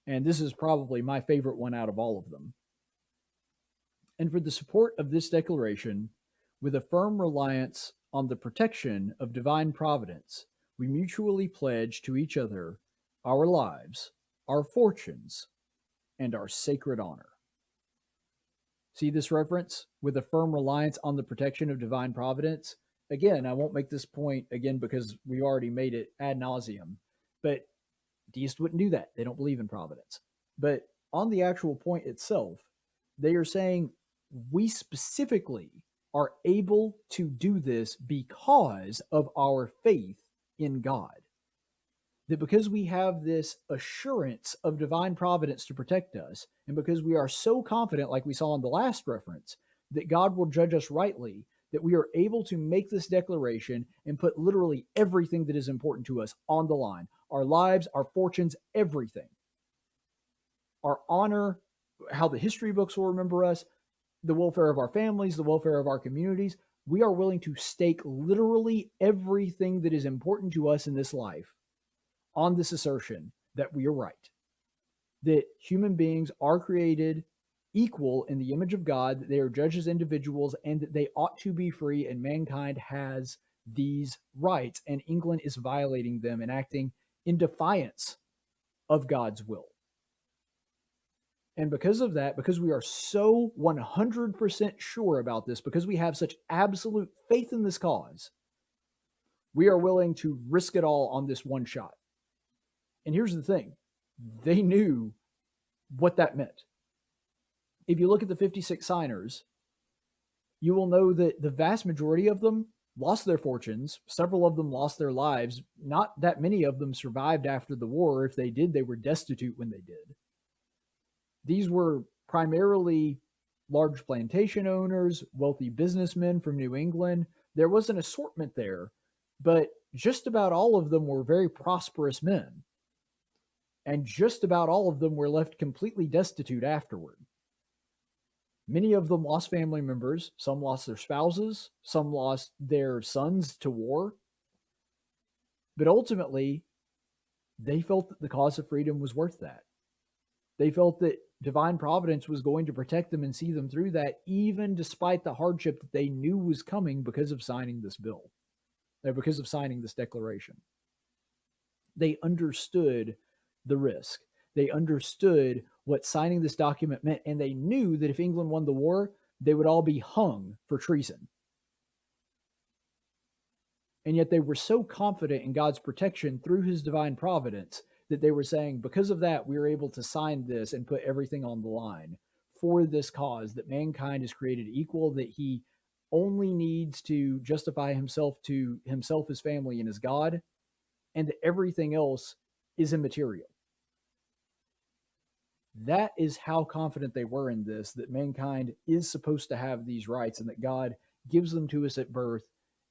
S4: And this is probably my favorite one out of all of them. And for the support of this declaration, with a firm reliance on the protection of divine providence, we mutually pledge to each other our lives, our fortunes, and our sacred honor. See this reference? With a firm reliance on the protection of divine providence. Again, I won't make this point again because we already made it ad nauseum, but deists wouldn't do that. They don't believe in providence. But on the actual point itself, they are saying we specifically are able to do this because of our faith in God. That because we have this assurance of divine providence to protect us, and because we are so confident, like we saw in the last reference, that God will judge us rightly, that we are able to make this declaration and put literally everything that is important to us on the line. Our lives, our fortunes, everything. Our honor, how the history books will remember us, the welfare of our families, the welfare of our communities. We are willing to stake literally everything that is important to us in this life on this assertion that we are right, that human beings are created equal in the image of God, that they are judged as individuals, and that they ought to be free, and mankind has these rights, and England is violating them and acting in defiance of God's will. And because of that, because we are so 100% sure about this, because we have such absolute faith in this cause, we are willing to risk it all on this one shot. And here's the thing. They knew what that meant. If you look at the 56 signers, you will know that the vast majority of them lost their fortunes. Several of them lost their lives. Not that many of them survived after the war. If they did, they were destitute when they did. These were primarily large plantation owners, wealthy businessmen from New England. There was an assortment there, but just about all of them were very prosperous men. And just about all of them were left completely destitute afterward. Many of them lost family members. Some lost their spouses. Some lost their sons to war. But ultimately, they felt that the cause of freedom was worth that. They felt that divine providence was going to protect them and see them through that, even despite the hardship that they knew was coming because of signing this bill, or because of signing this declaration. They understood the risk. They understood what signing this document meant, and they knew that if England won the war, they would all be hung for treason. And yet they were so confident in God's protection through his divine providence that they were saying, because of that, we are able to sign this and put everything on the line for this cause, that mankind is created equal, that he only needs to justify himself to himself, his family, and his God, and that everything else is immaterial. That is how confident they were in this, that mankind is supposed to have these rights and that God gives them to us at birth,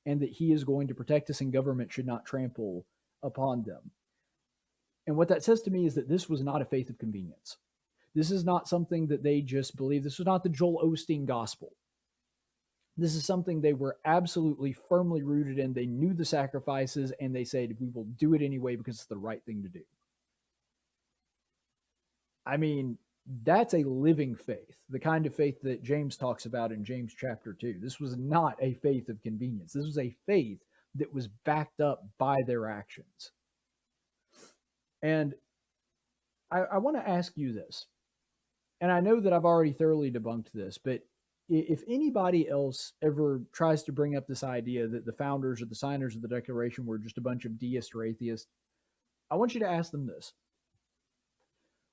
S4: and that he is going to protect us and government should not trample upon them. And what that says to me is that this was not a faith of convenience. This is not something that they just believed. This was not the Joel Osteen gospel. This is something they were absolutely firmly rooted in. They knew the sacrifices, and they said, we will do it anyway because it's the right thing to do. I mean, that's a living faith, the kind of faith that James talks about in James chapter 2. This was not a faith of convenience. This was a faith that was backed up by their actions. And I want to ask you this, and I know that I've already thoroughly debunked this, but if anybody else ever tries to bring up this idea that the founders or the signers of the Declaration were just a bunch of deists or atheists, I want you to ask them this.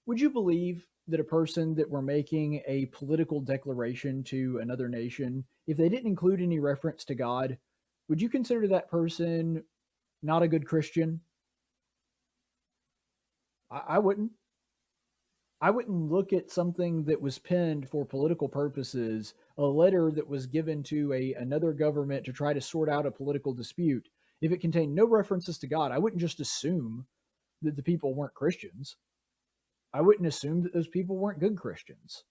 S4: Would you believe that a person that were making a political declaration to another nation, if they didn't include any reference to God, would you consider that person not a good Christian? I wouldn't. I wouldn't look at something that was penned for political purposes, a letter that was given to another government to try to sort out a political dispute. If it contained no references to God, I wouldn't just assume that the people weren't Christians. I wouldn't assume that those people weren't good Christians.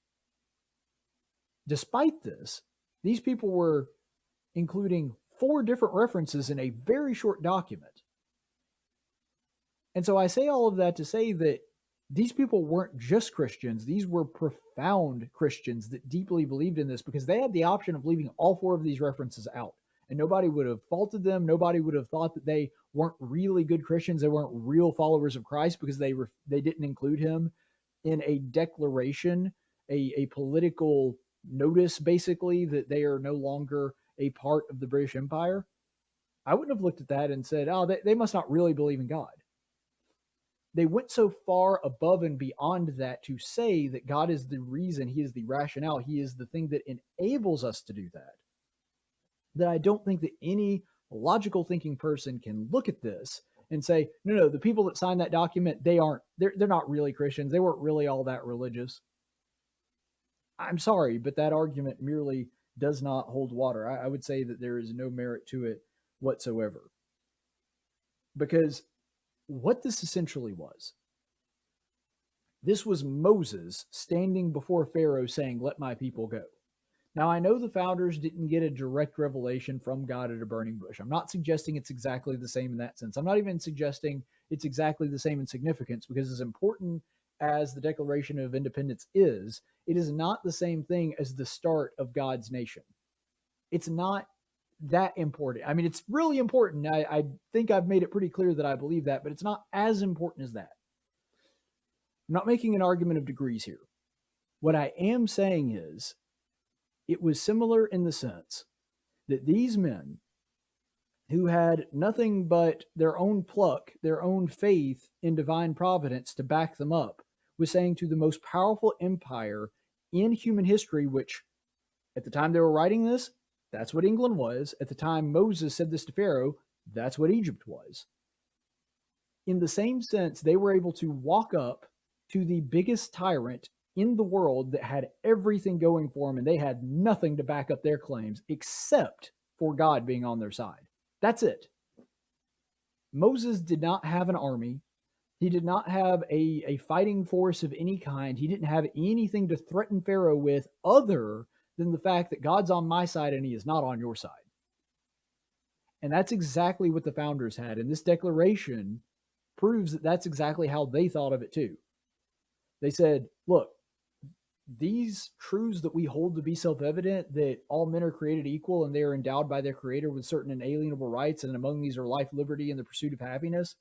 S4: Despite this, these people were including 4 different references in a very short document. And so I say all of that to say that these people weren't just Christians. These were profound Christians that deeply believed in this, because they had the option of leaving all 4 of these references out. And nobody would have faulted them. Nobody would have thought that they weren't really good Christians. They weren't real followers of Christ because they didn't include him in a declaration, a political notice, basically, that they are no longer a part of the British Empire. I wouldn't have looked at that and said, oh, they must not really believe in God. They went so far above and beyond that to say that God is the reason, he is the rationale, he is the thing that enables us to do that, that I don't think that any logical thinking person can look at this and say, no, the people that signed that document, they're not really Christians. They weren't really all that religious. I'm sorry, but that argument merely does not hold water. I would say that there is no merit to it whatsoever. Because what this essentially was, this was Moses standing before Pharaoh saying, let my people go. Now, I know the founders didn't get a direct revelation from God at a burning bush. I'm not suggesting it's exactly the same in that sense. I'm not even suggesting it's exactly the same in significance, because as important as the Declaration of Independence is, it is not the same thing as the start of God's nation. It's not that important. I mean, it's really important. I think I've made it pretty clear that I believe that, but it's not as important as that. I'm not making an argument of degrees here. What I am saying is, it was similar in the sense that these men who had nothing but their own pluck, their own faith in divine providence to back them up, was saying to the most powerful empire in human history, which at the time they were writing this, that's what England was. At the time Moses said this to Pharaoh, that's what Egypt was. In the same sense, they were able to walk up to the biggest tyrant in the world that had everything going for them, and they had nothing to back up their claims except for God being on their side. That's it. Moses did not have an army. He did not have a fighting force of any kind. He didn't have anything to threaten Pharaoh with other than the fact that God's on my side and he is not on your side. And that's exactly what the founders had. And this declaration proves that that's exactly how they thought of it too. They said, look, these truths that we hold to be self-evident, that all men are created equal and they are endowed by their creator with certain inalienable rights, and among these are life, liberty, and the pursuit of happiness.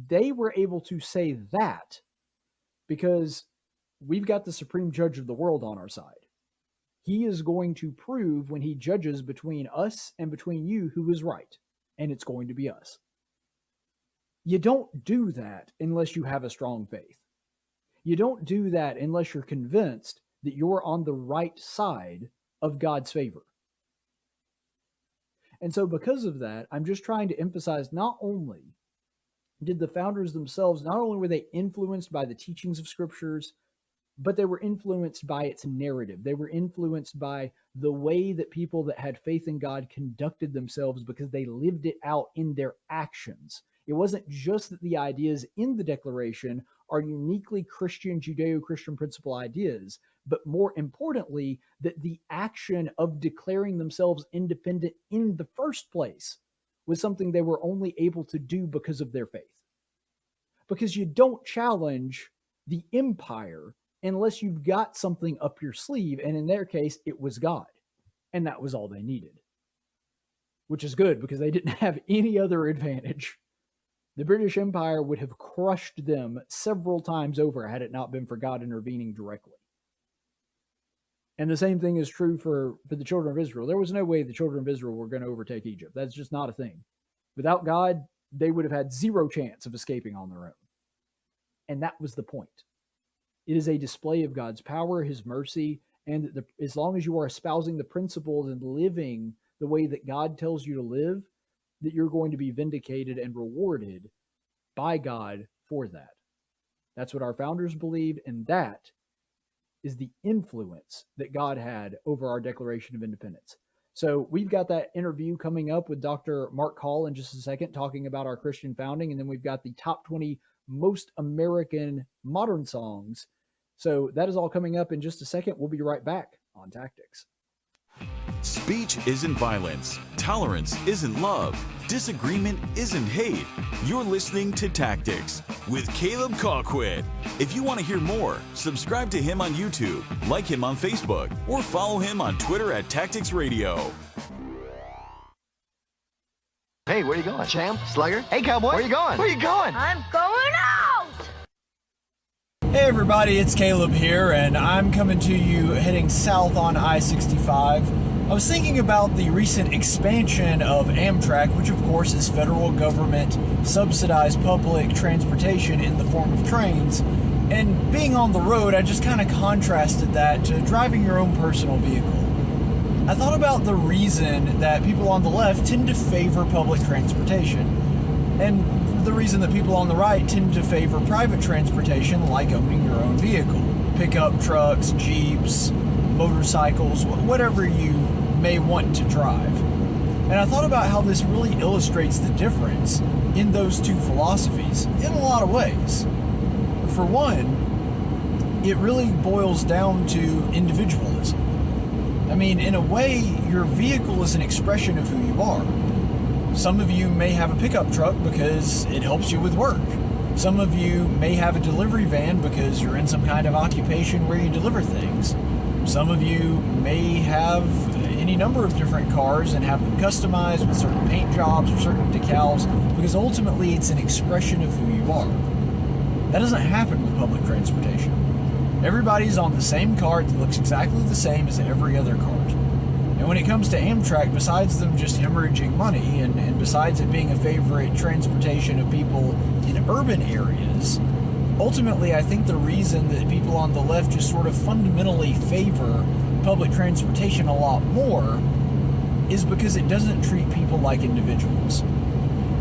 S4: They were able to say that because we've got the supreme judge of the world on our side. He is going to prove when he judges between us and between you who is right, and it's going to be us. You don't do that unless you have a strong faith. You don't do that unless you're convinced that you're on the right side of God's favor. And so because of that, I'm just trying to emphasize, not only did the founders themselves, not only were they influenced by the teachings of scriptures, but they were influenced by its narrative. They were influenced by the way that people that had faith in God conducted themselves, because they lived it out in their actions. It wasn't just that the ideas in the Declaration are uniquely Christian, Judeo-Christian principle ideas, but more importantly, that the action of declaring themselves independent in the first place was something they were only able to do because of their faith. Because you don't challenge the empire unless you've got something up your sleeve. And in their case, it was God. And that was all they needed, which is good because they didn't have any other advantage. The British Empire would have crushed them several times over had it not been for God intervening directly. And the same thing is true for the children of Israel. There was no way the children of Israel were going to overtake Egypt. That's just not a thing. Without God, they would have had zero chance of escaping on their own. And that was the point. It is a display of God's power, his mercy, and as long as you are espousing the principles and living the way that God tells you to live, that you're going to be vindicated and rewarded by God for that. That's what our founders believed, and that is the influence that God had over our Declaration of Independence. So we've got that interview coming up with Dr. Mark Hall in just a second, talking about our Christian founding, and then we've got the top 20 most American modern songs. So that is all coming up in just a second. We'll be right back on Tactics.
S6: Speech isn't violence. Tolerance isn't love. Disagreement isn't hate. You're listening to Tactics with Caleb Colquitt. If you want to hear more, subscribe to him on YouTube, like him on Facebook, or follow him on Twitter at Tactics Radio.
S7: Hey, where you going? Champ? Slugger? Hey, cowboy. Where you going? Where you going?
S8: I'm going out!
S4: Hey everybody, it's Caleb here, and I'm coming to you heading south on I-65. I was thinking about the recent expansion of Amtrak, which of course is federal government subsidized public transportation in the form of trains. And being on the road, I just kind of contrasted that to driving your own personal vehicle. I thought about the reason that people on the left tend to favor public transportation, and the reason that people on the right tend to favor private transportation, like owning your own vehicle. Pickup trucks, Jeeps, motorcycles, whatever you may want to drive. And I thought about how this really illustrates the difference in those two philosophies in a lot of ways. For one, it really boils down to individualism. I mean, in a way, your vehicle is an expression of who you are. Some of you may have a pickup truck because it helps you with work. Some of you may have a delivery van because you're in some kind of occupation where you deliver things. Some of you may have any number of different cars and have them customized with certain paint jobs or certain decals because ultimately it's an expression of who you are. That doesn't happen with public transportation. Everybody's on the same cart that looks exactly the same as every other cart. And when it comes to Amtrak, besides them just hemorrhaging money and besides it being a favorite transportation of people in urban areas, ultimately I think the reason that people on the left just sort of fundamentally favor public transportation a lot more is because it doesn't treat people like individuals.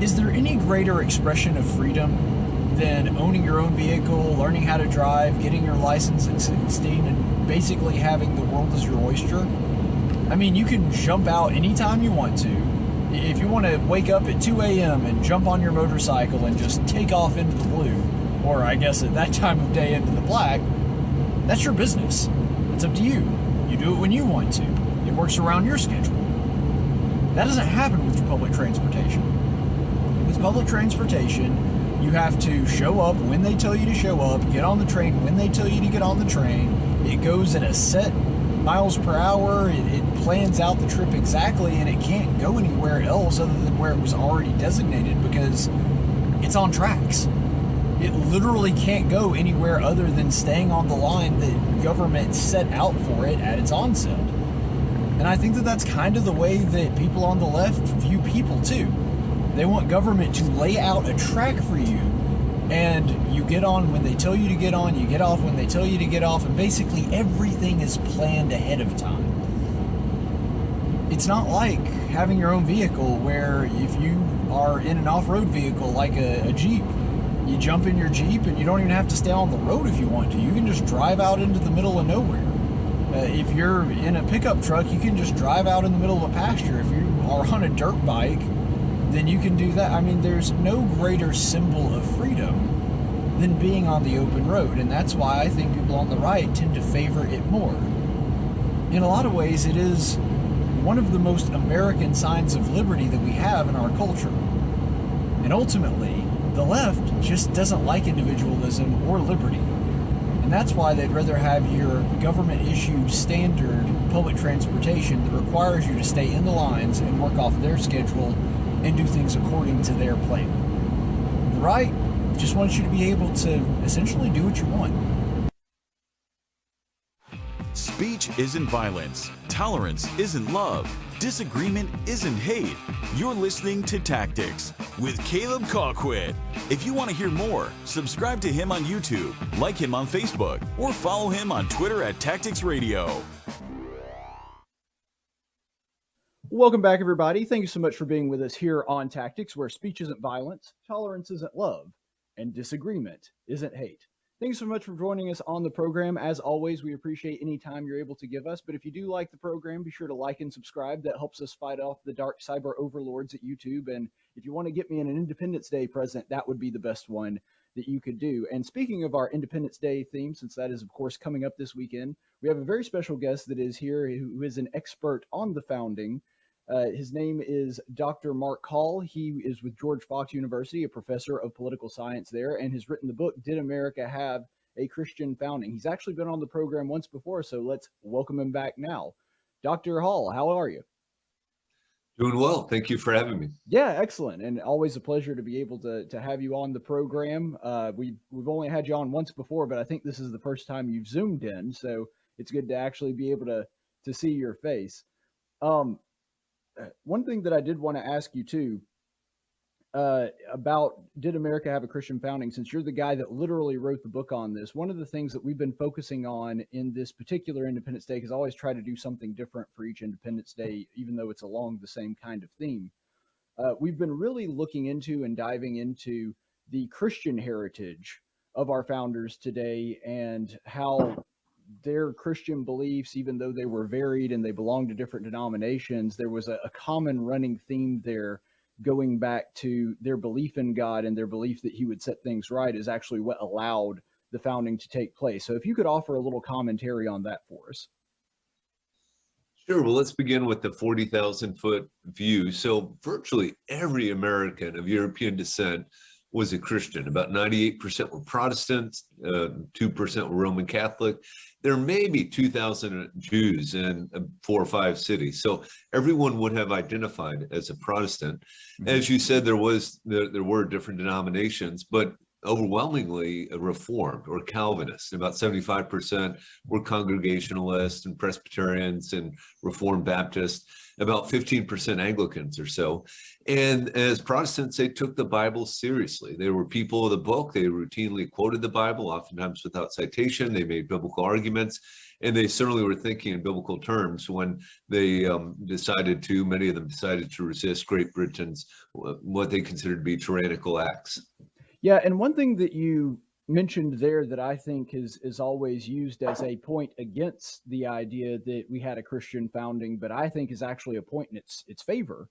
S4: Is there any greater expression of freedom than owning your own vehicle, learning how to drive, getting your license at 16, and basically having the world as your oyster? I mean, you can jump out anytime you want to. If you want to wake up at 2 a.m. and jump on your motorcycle and just take off into the blue, or I guess at that time of day into the black, that's your business. It's up to you. You do it when you want to. It works around your schedule. That doesn't happen with public transportation. With public transportation, you have to show up when they tell you to show up, get on the train when they tell you to get on the train. It goes at a set miles per hour. It plans out the trip exactly, and it can't go anywhere else other than where it was already designated because it's on tracks. It literally can't go anywhere other than staying on the line that government set out for it at its onset. And I think that that's kind of the way that people on the left view people too. They want government to lay out a track for you, and you get on when they tell you to get on, you get off when they tell you to get off, and basically everything is planned ahead of time. It's not like having your own vehicle where if you are in an off-road vehicle like a Jeep, you jump in your Jeep and you don't even have to stay on the road if you want to. You can just drive out into the middle of nowhere. If you're in a pickup truck, you can just drive out in the middle of a pasture. If you are on a dirt bike, then you can do that. I mean, there's no greater symbol of freedom than being on the open road, and that's why I think people on the right tend to favor it more. In a lot of ways, it is one of the most American signs of liberty that we have in our culture. And ultimately, the left just doesn't like individualism or liberty. And that's why they'd rather have your government-issued standard public transportation that requires you to stay in the lines and work off their schedule and do things according to their plan. The right just wants you to be able to essentially do what you want.
S6: Speech isn't violence. Tolerance isn't love. Disagreement isn't hate. You're listening to Tactics with Caleb Colquitt. If you want to hear more, subscribe to him on YouTube, like him on Facebook, or follow him on Twitter at Tactics Radio.
S4: Welcome back, everybody. Thank you so much for being with us here on Tactics, where speech isn't violence, tolerance isn't love, and disagreement isn't hate. Thanks so much for joining us on the program. As always, we appreciate any time you're able to give us. But if you do like the program, be sure to like and subscribe. That helps us fight off the dark cyber overlords at YouTube. And if you want to get me an Independence Day present, that would be the best one that you could do. And speaking of our Independence Day theme, since that is, of course, coming up this weekend, we have a very special guest that is here who is an expert on the founding. His name is Dr. Mark Hall. He is with George Fox University, a professor of political science there, and has written the book, Did America Have a Christian Founding? He's actually been on the program once before, so let's welcome him back now. Dr. Hall, how are you?
S8: Doing well. Thank you for having me.
S4: Yeah, excellent. And always a pleasure to be able to have you on the program. We've only had you on once before, but I think this is the first time you've Zoomed in, so it's good to actually be able to see your face. One thing that I did want to ask you too, about Did America Have a Christian Founding? Since you're the guy that literally wrote the book on this, one of the things that we've been focusing on in this particular Independence Day, because I always try to do something different for each Independence Day, even though it's along the same kind of theme. We've been really looking into and diving into the Christian heritage of our founders today and how their Christian beliefs, even though they were varied and they belonged to different denominations, there was a common running theme there going back to their belief in God and their belief that he would set things right is actually what allowed the founding to take place. So if you could offer a little commentary on that for us.
S8: Sure. Well, let's begin with the 40,000 foot view. So virtually every American of European descent was a Christian. About 98% were Protestants, 2% were Roman Catholic. There may be 2,000 Jews in 4 or 5 cities. So everyone would have identified as a Protestant. As you said, there were different denominations, but overwhelmingly Reformed or Calvinist. About 75% were Congregationalists and Presbyterians and Reformed Baptists, about 15% Anglicans or so. And as Protestants, they took the Bible seriously. They were people of the book. They routinely quoted the Bible, oftentimes without citation. They made biblical arguments, and they certainly were thinking in biblical terms when they many of them decided to resist Great Britain's, what they considered to be tyrannical acts.
S4: Yeah, and one thing that you mentioned there that I think is always used as a point against the idea that we had a Christian founding, but I think is actually a point in its favor,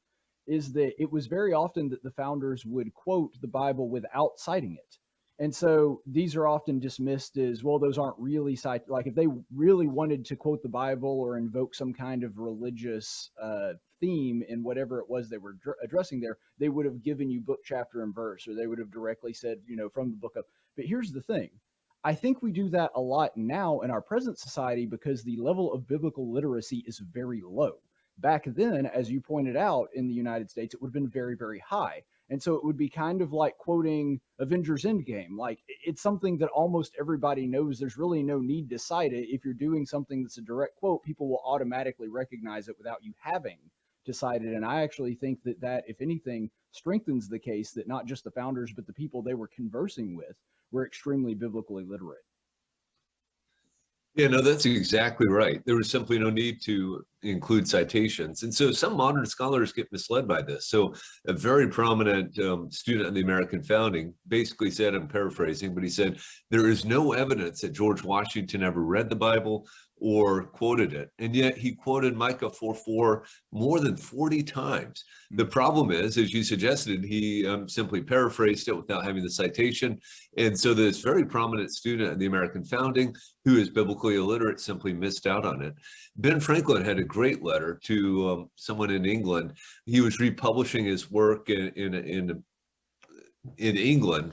S4: is that it was very often that the founders would quote the Bible without citing it. And so these are often dismissed as, well, those aren't really like if they really wanted to quote the Bible or invoke some kind of religious theme in whatever it was they were addressing there, they would have given you book, chapter, and verse, or they would have directly said, from the book of. But here's the thing. I think we do that a lot now in our present society because the level of biblical literacy is very low. Back then, as you pointed out, in the United States, it would have been very, very high. And so it would be kind of like quoting Avengers Endgame. Like, it's something that almost everybody knows. There's really no need to cite it. If you're doing something that's a direct quote, people will automatically recognize it without you having to cite it. And I actually think that, if anything, strengthens the case that not just the founders, but the people they were conversing with were extremely biblically literate.
S8: Yeah, no, that's exactly right. There was simply no need to include citations. And so some modern scholars get misled by this. So a very prominent student of the American founding basically said, I'm paraphrasing, but he said, there is no evidence that George Washington ever read the Bible or quoted it. And yet he quoted Micah 4:4 more than 40 times. The problem is, as you suggested, he simply paraphrased it without having the citation. And so this very prominent student of the American founding who is biblically illiterate simply missed out on it. Ben Franklin had a great letter to someone in England. He was republishing his work in in England,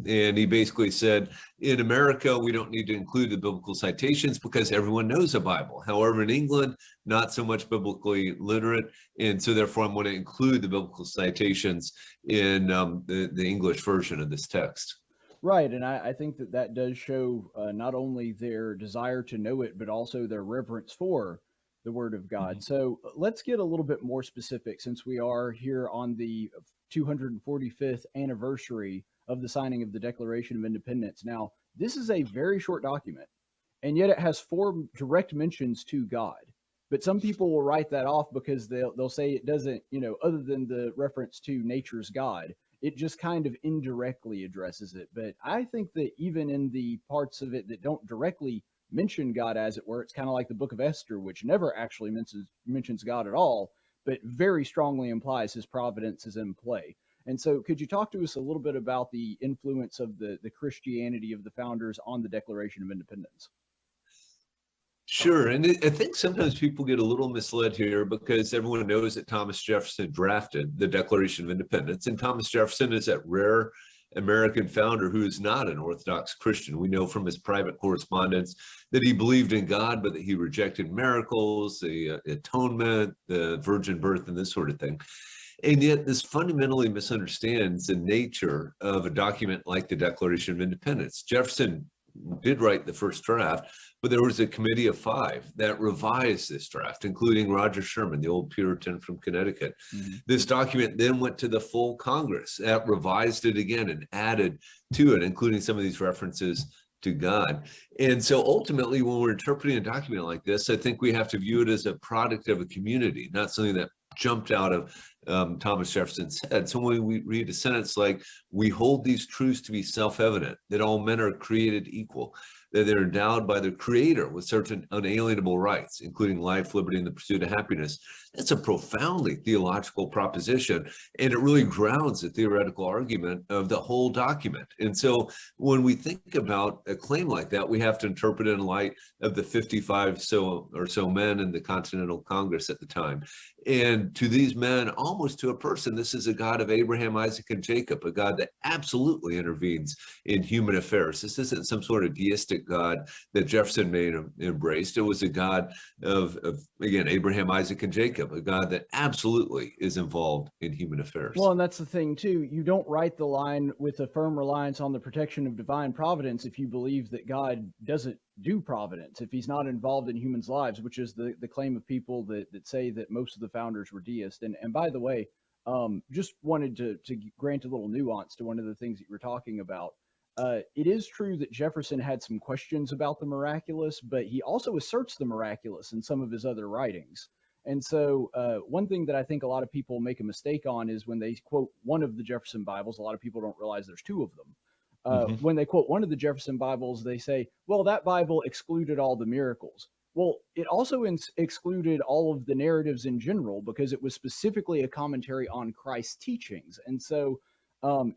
S8: and he basically said, in America, we don't need to include the biblical citations because everyone knows the Bible. However, in England, not so much biblically literate, and so therefore I'm going to include the biblical citations in the English version of this text.
S4: Right, and I think that that does show not only their desire to know it, but also their reverence for the Word of God. So let's get a little bit more specific, since we are here on the 245th anniversary of the signing of the Declaration of Independence. Now, this is a very short document, and yet it has 4 direct mentions to God. But some people will write that off because they'll say it doesn't, other than the reference to nature's God, it just kind of indirectly addresses it. But I think that even in the parts of it that don't directly mention God, as it were, it's kind of like the book of Esther, which never actually mentions God at all, but very strongly implies his providence is in play. And so could you talk to us a little bit about the influence of the Christianity of the founders on the Declaration of Independence?
S8: Sure. And I think sometimes people get a little misled here because everyone knows that Thomas Jefferson drafted the Declaration of Independence. And Thomas Jefferson is that rare American founder who is not an Orthodox Christian. We know from his private correspondence that he believed in God, but that he rejected miracles, the atonement, the virgin birth, and this sort of thing. And yet this fundamentally misunderstands the nature of a document like the Declaration of Independence. Jefferson did write the first draft, but there was a committee of 5 that revised this draft, including Roger Sherman, the old Puritan from Connecticut. This document then went to the full Congress that revised it again and added to it, including some of these references to God. And so ultimately, when we're interpreting a document like this, I think we have to view it as a product of a community, not something that jumped out of Thomas Jefferson's head. So when we read a sentence like, we hold these truths to be self-evident, that all men are created equal, that they're endowed by their creator with certain unalienable rights, including life, liberty, and the pursuit of happiness. That's a profoundly theological proposition, and it really grounds the theoretical argument of the whole document. And so when we think about a claim like that, we have to interpret it in light of the 55 or so men in the Continental Congress at the time. And to these men, almost to a person, this is a God of Abraham, Isaac, and Jacob, a God that absolutely intervenes in human affairs. This isn't some sort of deistic God that Jefferson may have embraced. It was a God of again, Abraham, Isaac, and Jacob, a God that absolutely is involved in human affairs.
S4: Well, and that's the thing, too. You don't write the line with a firm reliance on the protection of divine providence if you believe that God doesn't do providence, if he's not involved in humans' lives, which is the claim of people that say that most of the founders were deists. And by the way, just wanted to grant a little nuance to one of the things that you were talking about. It is true that Jefferson had some questions about the miraculous, but he also asserts the miraculous in some of his other writings. And so one thing that I think a lot of people make a mistake on is when they quote one of the Jefferson Bibles, a lot of people don't realize there's 2 of them. When they quote one of the Jefferson Bibles, they say, well, that Bible excluded all the miracles. Well, it also excluded all of the narratives in general because it was specifically a commentary on Christ's teachings. And so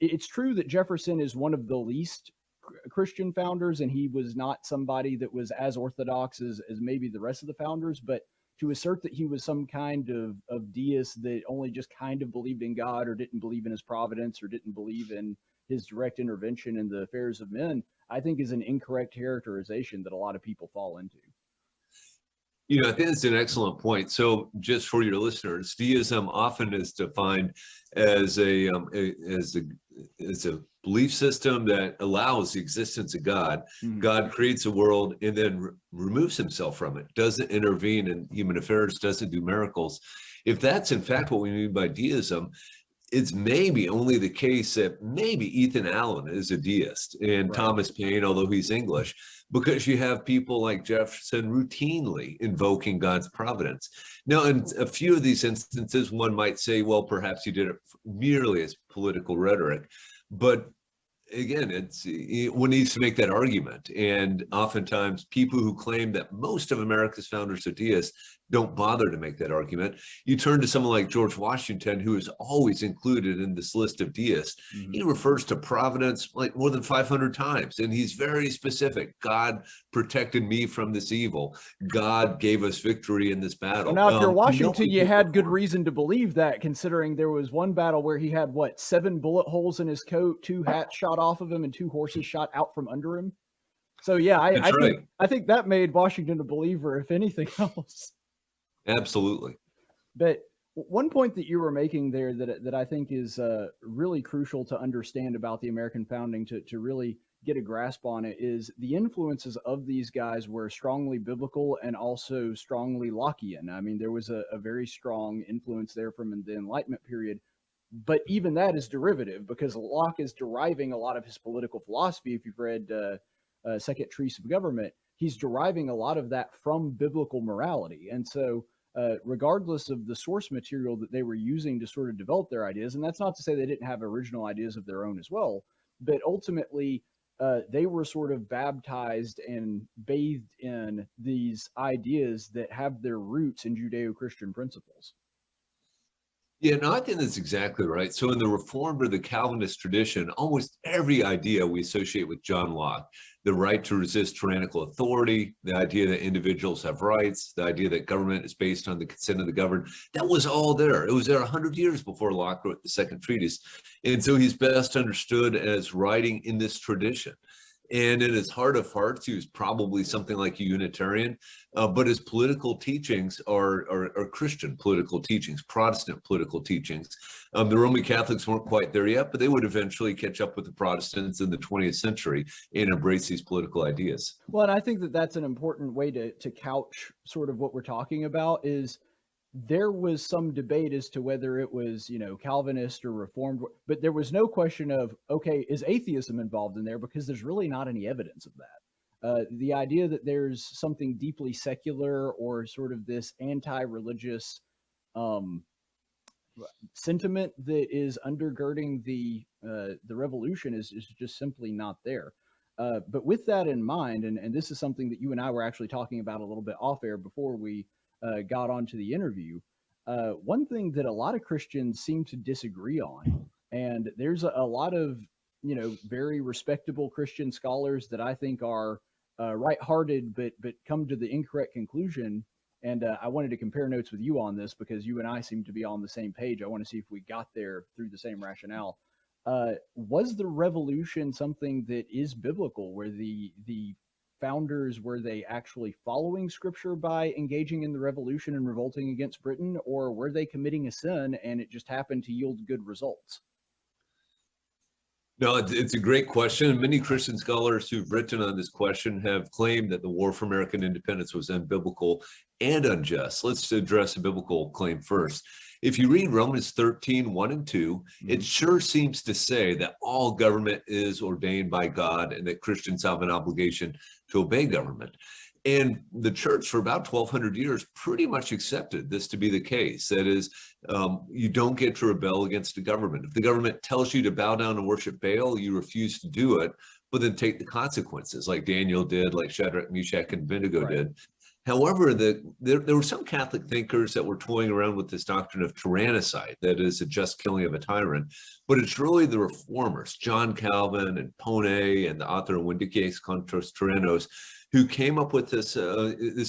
S4: it's true that Jefferson is one of the least Christian founders, and he was not somebody that was as orthodox as maybe the rest of the founders, but to assert that he was some kind of deist that only just kind of believed in God or didn't believe in his providence or didn't believe in his direct intervention in the affairs of men, I think is an incorrect characterization that a lot of people fall into.
S8: You know, I think it's an excellent point. So just for your listeners, deism often is defined as a belief system that allows the existence of God. God creates a world and then removes himself from it, doesn't intervene in human affairs, doesn't do miracles. If that's in fact what we mean by deism, it's maybe only the case that maybe Ethan Allen is a deist and Thomas Paine, although he's English, because you have people like Jefferson routinely invoking God's providence. Now, in a few of these instances, one might say, well, perhaps he did it merely as political rhetoric. But again, one needs to make that argument. And oftentimes people who claim that most of America's founders are deists don't bother to make that argument. You turn to someone like George Washington, who is always included in this list of deists. He refers to providence like more than 500 times, and he's very specific. God protected me from this evil. God gave us victory in this battle.
S4: Well, now, if you're Washington, you had good reason to believe that, considering there was one battle where he had, 7 bullet holes in his coat, 2 hats shot off of him, and 2 horses shot out from under him. So, yeah, I think that made Washington a believer, if anything else.
S8: Absolutely.
S4: But one point that you were making there that I think is really crucial to understand about the American founding to really get a grasp on it is the influences of these guys were strongly biblical and also strongly Lockean. I mean, there was a very strong influence there from the Enlightenment period, but even that is derivative because Locke is deriving a lot of his political philosophy. If you've read Second Treatise of Government, he's deriving a lot of that from biblical morality. And so regardless of the source material that they were using to sort of develop their ideas, and that's not to say they didn't have original ideas of their own as well, but ultimately they were sort of baptized and bathed in these ideas that have their roots in Judeo-Christian principles.
S8: Yeah, no, I think that's exactly right. So in the Reformed or the Calvinist tradition, almost every idea we associate with John Locke, the right to resist tyrannical authority, the idea that individuals have rights, the idea that government is based on the consent of the governed, that was all there. It was there 100 years before Locke wrote the Second Treatise. And so he's best understood as writing in this tradition. And in his heart of hearts, he was probably something like a Unitarian, but his political teachings are Christian political teachings, Protestant political teachings. The Roman Catholics weren't quite there yet, but they would eventually catch up with the Protestants in the 20th century and embrace these political ideas.
S4: Well, and I think that that's an important way to couch sort of what we're talking about is there was some debate as to whether it was, Calvinist or Reformed, but there was no question of, okay, is atheism involved in there? Because there's really not any evidence of that. The idea that there's something deeply secular or sort of this anti-religious sentiment that is undergirding the revolution is just simply not there. But with that in mind, and this is something that you and I were actually talking about a little bit off air before we got onto the interview, one thing that a lot of Christians seem to disagree on, and there's a lot of, very respectable Christian scholars that I think are right-hearted, but come to the incorrect conclusion. And I wanted to compare notes with you on this because you and I seem to be on the same page. I want to see if we got there through the same rationale. Was the revolution something that is biblical, where the founders, were they actually following scripture by engaging in the revolution and revolting against Britain, or were they committing a sin and it just happened to yield good results?
S8: No, it's a great question. Many Christian scholars who've written on this question have claimed that the War for American Independence was unbiblical and unjust. Let's address a biblical claim first. If you read Romans 13, 1 and 2, it sure seems to say that all government is ordained by God and that Christians have an obligation to obey government. And the church for about 1,200 years pretty much accepted this to be the case. That is, you don't get to rebel against the government. If the government tells you to bow down and worship Baal, you refuse to do it, but then take the consequences like Daniel did, like Shadrach, Meshach, and Abednego did. However, there were some Catholic thinkers that were toying around with this doctrine of tyrannicide, that is, a just killing of a tyrant. But it's really the reformers, John Calvin and Pone and the author of Vindices contra Tyrannos, who came up with this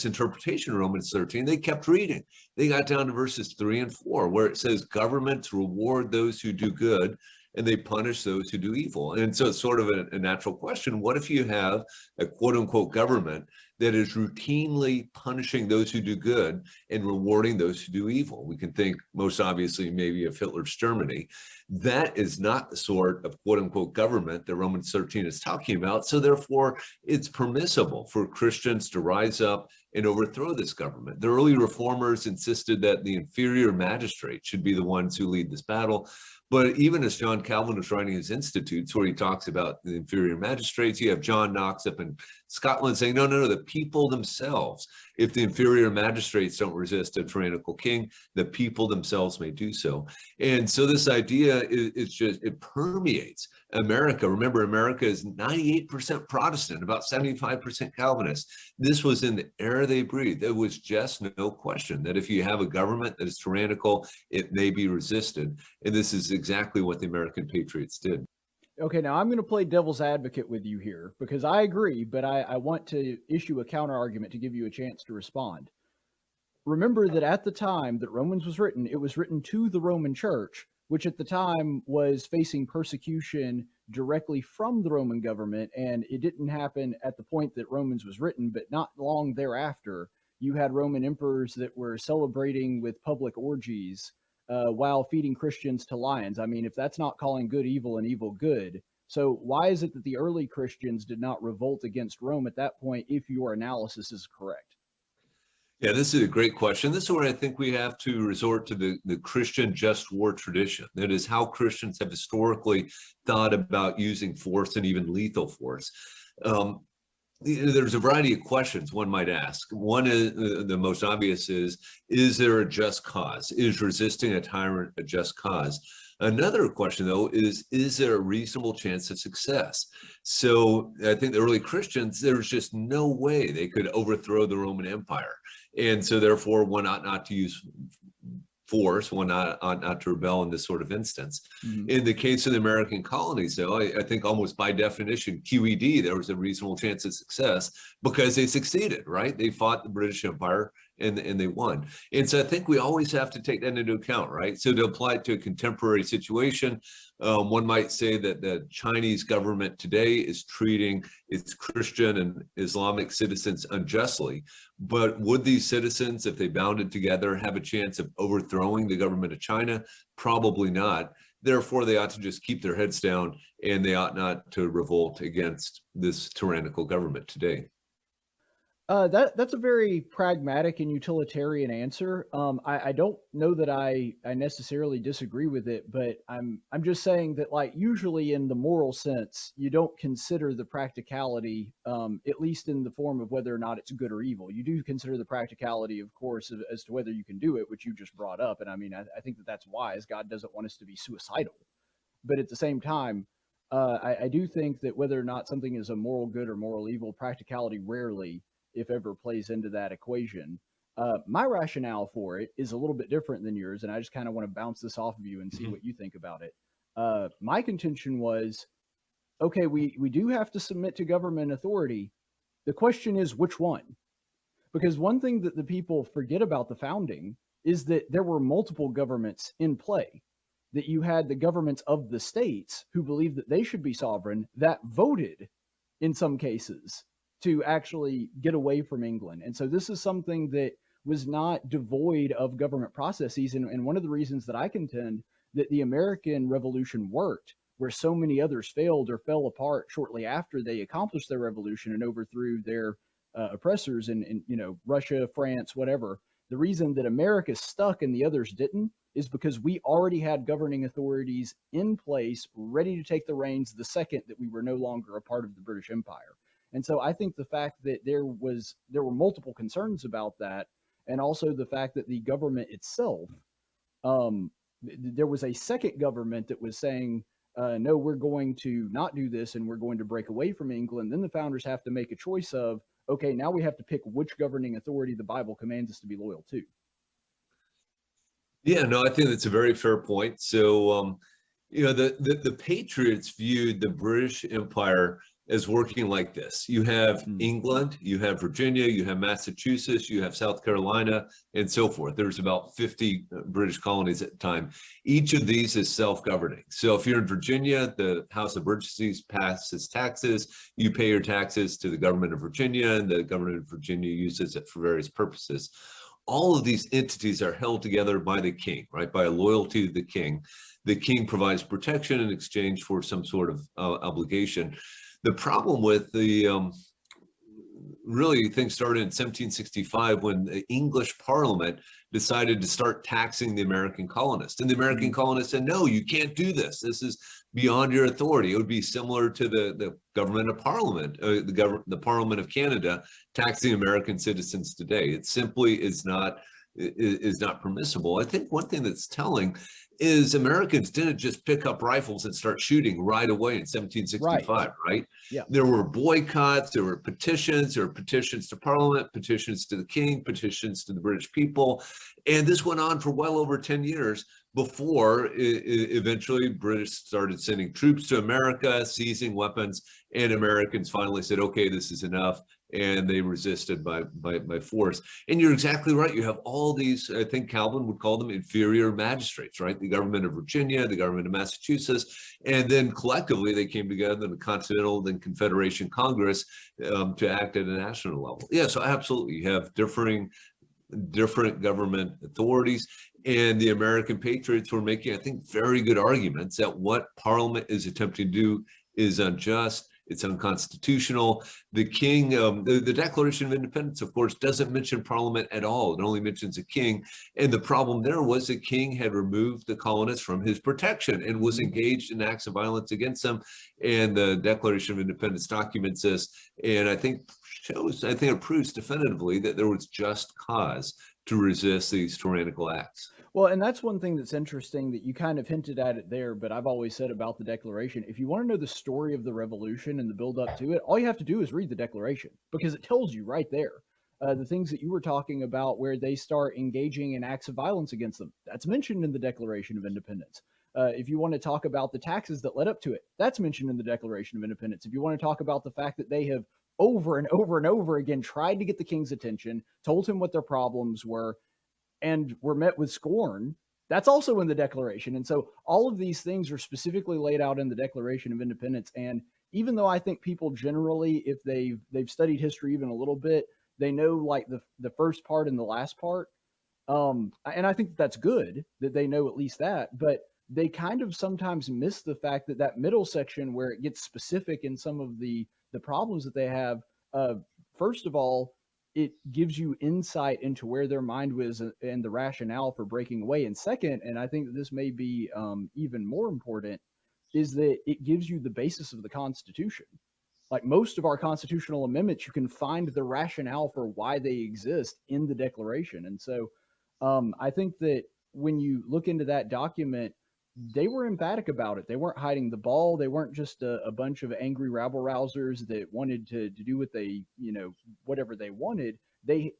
S8: interpretation of Romans 13. They kept reading. They got down to verses 3 and 4, where it says, governments reward those who do good, and they punish those who do evil. And so it's sort of a natural question. What if you have a quote unquote government that is routinely punishing those who do good and rewarding those who do evil? We can think most obviously maybe of Hitler's Germany. That is not the sort of quote unquote government that Romans 13 is talking about. So therefore, it's permissible for Christians to rise up and overthrow this government. The early reformers insisted that the inferior magistrates should be the ones who lead this battle. But even as John Calvin was writing his Institutes, where he talks about the inferior magistrates, you have John Knox up in Scotland saying, no, no, no, the people themselves. If the inferior magistrates don't resist a tyrannical king, the people themselves may do so. And so this idea is just, it permeates America. Remember, America is 98% Protestant, about 75% Calvinist. This was in the air they breathed. There was just no question that if you have a government that is tyrannical, it may be resisted. And this is exactly what the American patriots did.
S4: Okay, now I'm going to play devil's advocate with you here because I agree, but I want to issue a counter argument to give you a chance to respond. Remember that at the time that Romans was written, it was written to the Roman Church, which at the time was facing persecution directly from the Roman government. And it didn't happen at the point that Romans was written, but not long thereafter, you had Roman emperors that were celebrating with public orgies while feeding Christians to lions. I mean, if that's not calling good evil and evil good, so why is it that the early Christians did not revolt against Rome at that point if your analysis is correct?
S8: Yeah, this is a great question. This is where I think we have to resort to the Christian just war tradition. That is how Christians have historically thought about using force and even lethal force. There's a variety of questions one might ask. One is the most obvious is there a just cause? Is resisting a tyrant a just cause? Another question, though, is there a reasonable chance of success? So I think the early Christians, there was just no way they could overthrow the Roman Empire. And so therefore, one ought not to use force, one ought not to rebel in this sort of instance. Mm-hmm. In the case of the American colonies, though, I think almost by definition, QED, there was a reasonable chance of success because they succeeded, right? They fought the British Empire and they won. And so I think we always have to take that into account, right? So to apply it to a contemporary situation, one might say that the Chinese government today is treating its Christian and Islamic citizens unjustly. But would these citizens, if they bounded together, have a chance of overthrowing the government of China? Probably not. Therefore, they ought to just keep their heads down and they ought not to revolt against this tyrannical government today.
S4: That's a very pragmatic and utilitarian answer. I don't know that I necessarily disagree with it, but I'm just saying that, like, usually in the moral sense, you don't consider the practicality, at least in the form of whether or not it's good or evil. You do consider the practicality, of course, as to whether you can do it, which you just brought up. And I mean, I think that that's wise. God doesn't want us to be suicidal, but at the same time, I do think that whether or not something is a moral good or moral evil, practicality rarely, if ever, plays into that equation. My rationale for it is a little bit different than yours, and I just kind of want to bounce this off of you and see what you think about it. My contention was, okay, we do have to submit to government authority. The question is, which one? Because one thing that the people forget about the founding is that there were multiple governments in play, that you had the governments of the states who believed that they should be sovereign, that voted in some cases to actually get away from England. And so this is something that was not devoid of government processes. And one of the reasons that I contend that the American Revolution worked, where so many others failed or fell apart shortly after they accomplished their revolution and overthrew their oppressors in Russia, France, whatever. The reason that America stuck and the others didn't is because we already had governing authorities in place, ready to take the reins the second that we were no longer a part of the British Empire. And so I think the fact that there were multiple concerns about that, and also the fact that the government itself, there was a second government that was saying, no, we're going to not do this and we're going to break away from England. Then the founders have to make a choice of, okay, now we have to pick which governing authority the Bible commands us to be loyal to.
S8: Yeah, no, I think that's a very fair point. So, the Patriots viewed the British Empire as working like this. You have England, you have Virginia, you have Massachusetts, you have South Carolina, and so forth. There's about 50 British colonies at the time. Each of these is self-governing. So if you're in Virginia, the House of Burgesses passes taxes, you pay your taxes to the government of Virginia, and the government of Virginia uses it for various purposes. All of these entities are held together by the king, right? By a loyalty to the king. The king provides protection in exchange for some sort of obligation. The problem with the really things started in 1765 when the English Parliament decided to start taxing the American colonists. And the American colonists said, no, you can't do this. This is beyond your authority. It would be similar to the government of Parliament, the Parliament of Canada taxing American citizens today. It simply is not permissible. I think one thing that's telling is Americans didn't just pick up rifles and start shooting right away in 1765, right?
S4: Yeah.
S8: There were boycotts, there were petitions to Parliament, petitions to the King, petitions to the British people. And this went on for well over 10 years before eventually British started sending troops to America, seizing weapons, and Americans finally said, okay, this is enough. And they resisted by force. And you're exactly right. You have all these, I think Calvin would call them inferior magistrates, right? The government of Virginia, the government of Massachusetts, and then collectively they came together in the Continental, then Confederation Congress to act at a national level. Yeah, so absolutely. You have different government authorities, and the American patriots were making, I think, very good arguments that what Parliament is attempting to do is unjust. It's unconstitutional. The king, the Declaration of Independence, of course, doesn't mention Parliament at all. It only mentions a king. And the problem there was the king had removed the colonists from his protection and was engaged in acts of violence against them. And the Declaration of Independence documents this, and I think it proves definitively that there was just cause to resist these tyrannical acts.
S4: Well, and that's one thing that's interesting that you kind of hinted at it there, but I've always said about the Declaration, if you want to know the story of the revolution and the build up to it, all you have to do is read the Declaration, because it tells you right there. The things that you were talking about where they start engaging in acts of violence against them, that's mentioned in the Declaration of Independence. If you want to talk about the taxes that led up to it, that's mentioned in the Declaration of Independence. If you want to talk about the fact that they have over and over and over again tried to get the king's attention, told him what their problems were, and were met with scorn, that's also in the Declaration. And so all of these things are specifically laid out in the Declaration of Independence. And even though I think people generally, if they've studied history even a little bit, they know like the first part and the last part. And I think that's good that they know at least that, but they kind of sometimes miss the fact that that middle section where it gets specific in some of the problems that they have, first of all, it gives you insight into where their mind was and the rationale for breaking away. And second, and I think that this may be even more important, is that it gives you the basis of the Constitution. Like most of our constitutional amendments, you can find the rationale for why they exist in the Declaration. And so I think that when you look into that document, they were emphatic about it. They weren't hiding the ball. They weren't just a bunch of angry rabble rousers that wanted to do what they, whatever they wanted. They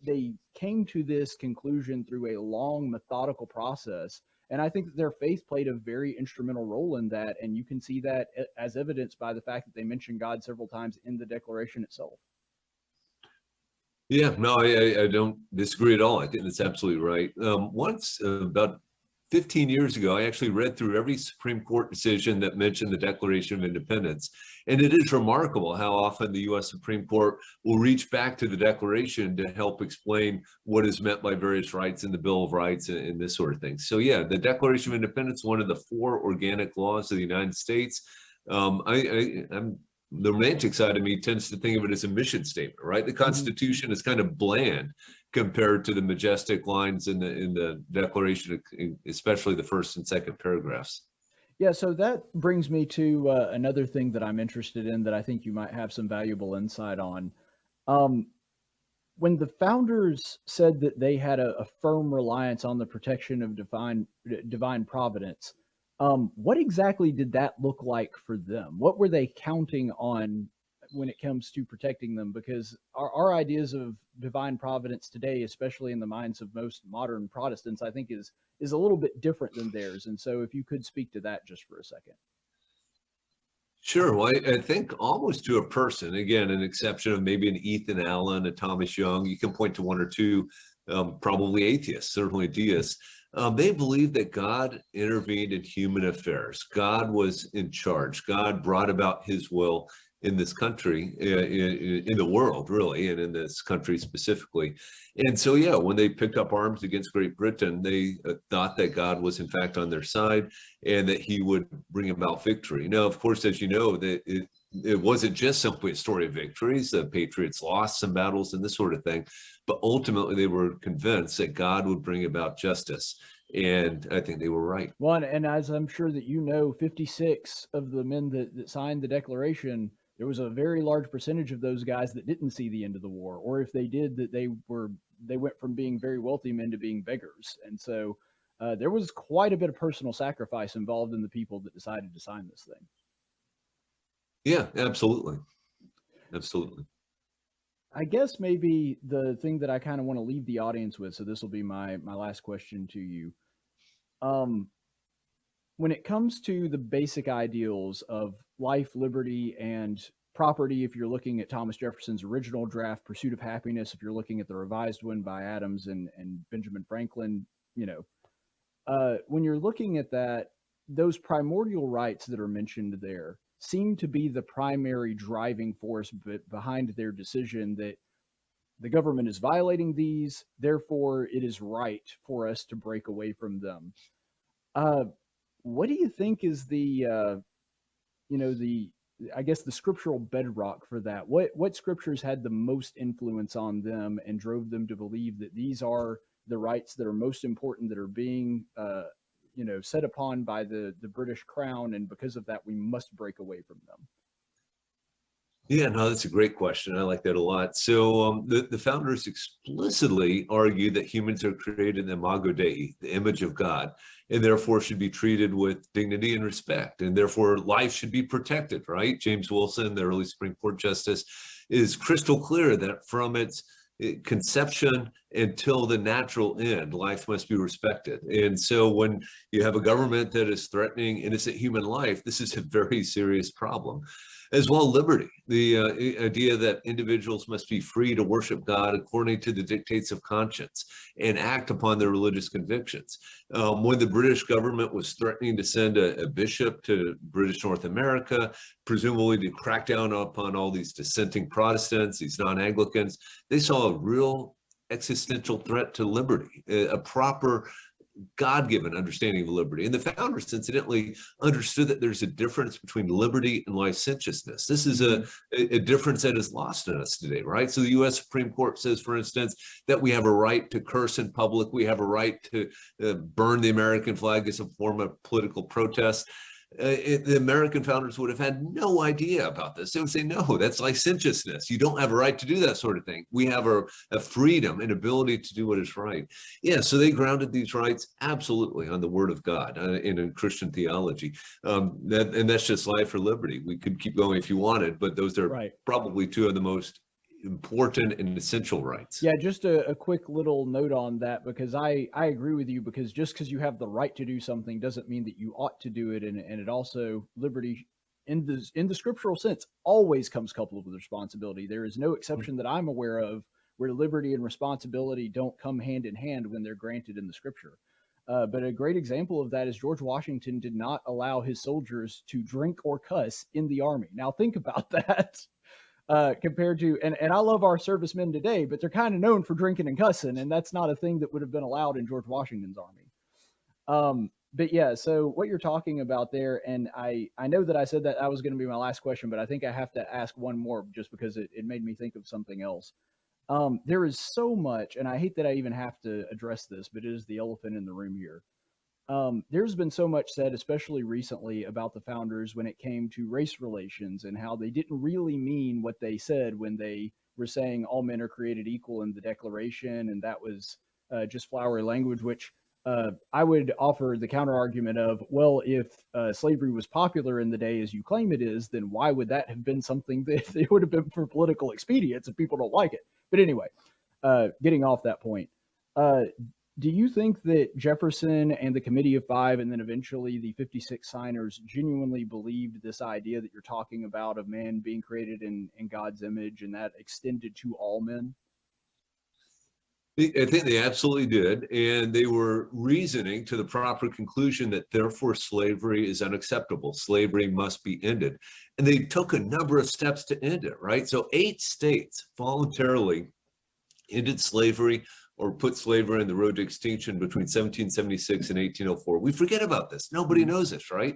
S4: came to this conclusion through a long, methodical process. And I think that their faith played a very instrumental role in that. And you can see that as evidenced by the fact that they mention God several times in the Declaration itself.
S8: Yeah, no, I don't disagree at all. I think that's absolutely right. Once, about 15 years ago, I actually read through every Supreme Court decision that mentioned the Declaration of Independence. And it is remarkable how often the U.S. Supreme Court will reach back to the Declaration to help explain what is meant by various rights in the Bill of Rights and this sort of thing. So yeah, the Declaration of Independence, one of the 4 organic laws of the United States. The romantic side of me tends to think of it as a mission statement, right? The Constitution is kind of bland compared to the majestic lines in the Declaration, especially the first and second paragraphs.
S4: Yeah, so that brings me to another thing that I'm interested in that I think you might have some valuable insight on. When the founders said that they had a firm reliance on the protection of divine providence, what exactly did that look like for them? What were they counting on when it comes to protecting them? Because our ideas of divine providence today, especially in the minds of most modern Protestants, I think is a little bit different than theirs. And so if you could speak to that just for a second.
S8: Sure. Well, I think almost to a person, again, an exception of maybe an Ethan Allen, a Thomas Young, you can point to one or two, probably atheists, certainly deists. They believed that God intervened in human affairs. God was in charge. God brought about his will in this country, in the world, really, and in this country specifically. And so, yeah, when they picked up arms against Great Britain, they thought that God was, in fact, on their side and that he would bring about victory. Now, of course, as you know, it wasn't just simply a story of victories. The Patriots lost some battles and this sort of thing, but ultimately they were convinced that God would bring about justice. And I think they were right.
S4: One, and as I'm sure that you know, 56 of the men that signed the Declaration, there was a very large percentage of those guys that didn't see the end of the war, or if they did, that they went from being very wealthy men to being beggars. And so there was quite a bit of personal sacrifice involved in the people that decided to sign this thing.
S8: Yeah, absolutely. Absolutely.
S4: I guess maybe the thing that I kind of want to leave the audience with, so this will be my last question to you. When it comes to the basic ideals of life, liberty, and property, if you're looking at Thomas Jefferson's original draft, Pursuit of Happiness, if you're looking at the revised one by Adams and Benjamin Franklin, when you're looking at that, those primordial rights that are mentioned there seem to be the primary driving force behind their decision that the government is violating these, therefore it is right for us to break away from them. What do you think is the scriptural bedrock for that? What scriptures had the most influence on them and drove them to believe that these are the rights that are most important, that are being set upon by the British crown, and because of that we must break away from them?
S8: Yeah, no, that's a great question. I like that a lot. So the founders explicitly argue that humans are created in the imago Dei, the image of God, and therefore should be treated with dignity and respect, and therefore life should be protected, right? James Wilson, the early Supreme Court justice, is crystal clear that from its conception until the natural end, life must be respected. And so when you have a government that is threatening innocent human life, this is a very serious problem. As well, liberty, the idea that individuals must be free to worship God according to the dictates of conscience and act upon their religious convictions. When the British government was threatening to send a bishop to British North America, presumably to crack down upon all these dissenting Protestants, these non-Anglicans, they saw a real existential threat to liberty, a proper God-given understanding of liberty. And the founders, incidentally, understood that there's a difference between liberty and licentiousness. This is a difference that is lost on us today, right? So the U.S. Supreme Court says, for instance, that we have a right to curse in public. We have a right to burn the American flag as a form of political protest. The American founders would have had no idea about this. They would say, no, that's licentiousness. You don't have a right to do that sort of thing. We have a freedom and ability to do what is right. Yeah, so they grounded these rights absolutely on the word of God in Christian theology. And that's just life or liberty. We could keep going if you wanted, but those are probably two of the most important and essential rights.
S4: Yeah, just a quick little note on that, because I agree with you, because just because you have the right to do something doesn't mean that you ought to do it. And it also, liberty in the scriptural sense always comes coupled with responsibility. There is no exception that I'm aware of where liberty and responsibility don't come hand in hand when they're granted in the scripture. But a great example of that is George Washington did not allow his soldiers to drink or cuss in the army. Now think about that. Compared to, and I love our servicemen today, but they're kind of known for drinking and cussing, and that's not a thing that would have been allowed in George Washington's army. But yeah, so what you're talking about there, and I know that I said that was going to be my last question, but I think I have to ask one more just because it made me think of something else. There is so much, and I hate that I even have to address this, but it is the elephant in the room here. There's been so much said, especially recently, about the founders when it came to race relations and how they didn't really mean what they said when they were saying all men are created equal in the Declaration, and that was just flowery language, which I would offer the counter argument of, well, if slavery was popular in the day as you claim it is, then why would that have been something that it would have been for political expedience if people don't like it? But anyway, getting off that point, do you think that Jefferson and the Committee of Five, and then eventually the 56 signers, genuinely believed this idea that you're talking about of man being created in God's image, and that extended to all men?
S8: I think they absolutely did. And they were reasoning to the proper conclusion that therefore slavery is unacceptable. Slavery must be ended. And they took a number of steps to end it, right? So 8 states voluntarily ended slavery or put slavery on the road to extinction between 1776 and 1804. We forget about this. Nobody knows this, right?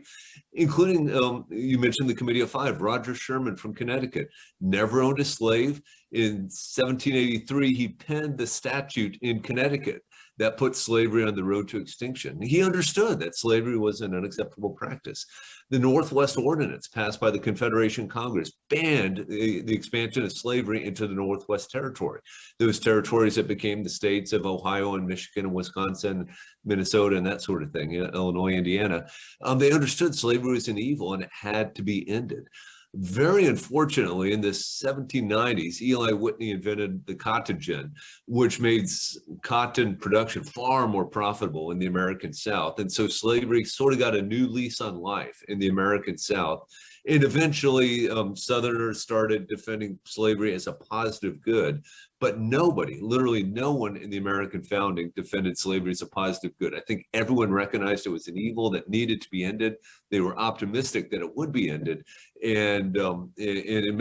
S8: Including, you mentioned the Committee of Five. Roger Sherman from Connecticut never owned a slave. In 1783, he penned the statute in Connecticut that put slavery on the road to extinction. He understood that slavery was an unacceptable practice. The Northwest Ordinance, passed by the Confederation Congress, banned the expansion of slavery into the Northwest Territory. Those territories that became the states of Ohio and Michigan and Wisconsin, Minnesota, and that sort of thing, Illinois, Indiana. They understood slavery was an evil and it had to be ended. Very unfortunately, in the 1790s, Eli Whitney invented the cotton gin, which made cotton production far more profitable in the American South. And so slavery sort of got a new lease on life in the American South. And eventually, Southerners started defending slavery as a positive good. But nobody, literally no one in the American founding defended slavery as a positive good. I think everyone recognized it was an evil that needed to be ended. They were optimistic that it would be ended. And in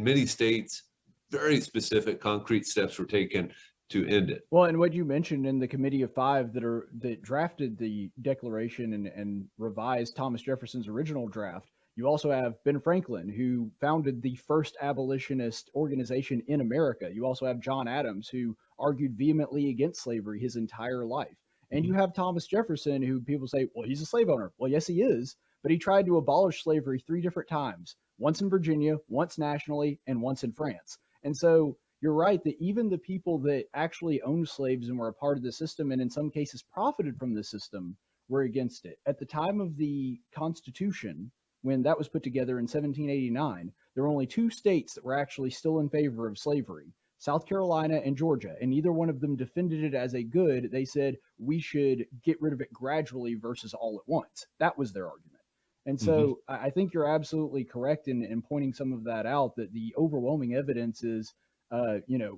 S8: many states, very specific, concrete steps were taken to end it.
S4: Well, and what you mentioned in the Committee of Five that drafted the Declaration and revised Thomas Jefferson's original draft, you also have Ben Franklin, who founded the first abolitionist organization in America. You also have John Adams, who argued vehemently against slavery his entire life. And you have Thomas Jefferson, who people say, well, he's a slave owner. Well, yes, he is. But he tried to abolish slavery 3 different times, once in Virginia, once nationally, and once in France. And so you're right that even the people that actually owned slaves and were a part of the system, and in some cases profited from the system, were against it. At the time of the Constitution, when that was put together in 1789, there were only 2 states that were actually still in favor of slavery, South Carolina and Georgia, and neither one of them defended it as a good. They said we should get rid of it gradually versus all at once. That was their argument. And so I think you're absolutely correct in pointing some of that out, that the overwhelming evidence is,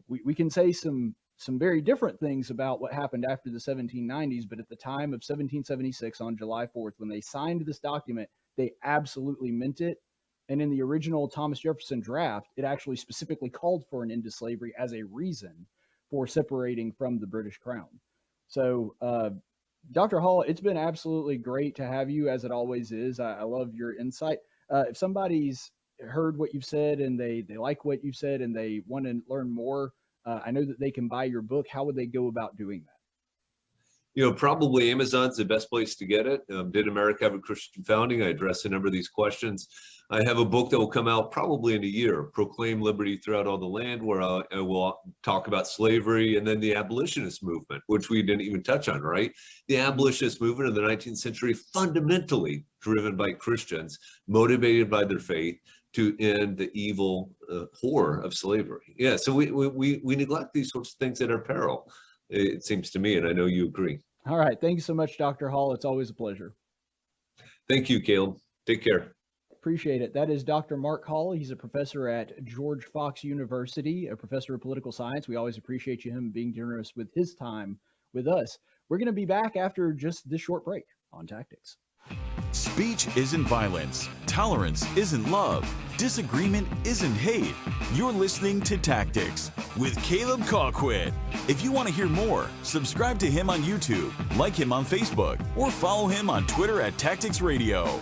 S4: we can say some very different things about what happened after the 1790s, but at the time of 1776 on July 4th, when they signed this document, they absolutely meant it. And in the original Thomas Jefferson draft, it actually specifically called for an end to slavery as a reason for separating from the British Crown. So, Dr. Hall, it's been absolutely great to have you, as it always is. I love your insight. If somebody's heard what you've said and they like what you've said and they want to learn more, I know that they can buy your book. How would they go about doing that?
S8: Probably Amazon's the best place to get it. Did America have a Christian founding? I address a number of these questions. I have a book that will come out probably in a year, Proclaim Liberty Throughout All the Land, where I will talk about slavery and then the abolitionist movement, which we didn't even touch on, right? The abolitionist movement of the 19th century, fundamentally driven by Christians, motivated by their faith to end the evil horror of slavery. Yeah, so we neglect these sorts of things at our peril, it seems to me, and I know you agree.
S4: All right. Thank you so much, Dr. Hall. It's always a pleasure.
S8: Thank you, Caleb. Take care.
S4: Appreciate it. That is Dr. Mark Hall. He's a professor at George Fox University, a professor of political science. We always appreciate him being generous with his time with us. We're going to be back after just this short break on Tactics.
S6: Speech isn't violence. Tolerance isn't love. Disagreement isn't hate. You're listening to Tactics with Caleb Colquitt. If you want to hear more, subscribe to him on YouTube, like him on Facebook, or follow him on Twitter at Tactics Radio.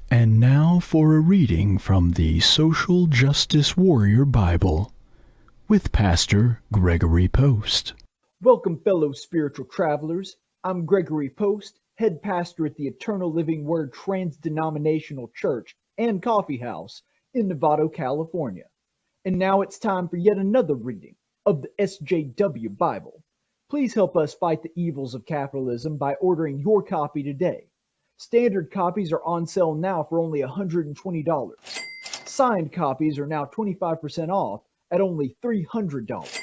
S9: And now for a reading from the Social Justice Warrior Bible with Pastor Gregory Post.
S4: Welcome, fellow spiritual travelers. I'm Gregory Post, head pastor at the Eternal Living Word Trans-Denominational Church and Coffee House in Novato, California. And now it's time for yet another reading of the SJW Bible. Please help us fight the evils of capitalism by ordering your copy today. Standard copies are on sale now for only $120. Signed copies are now 25% off at only $300.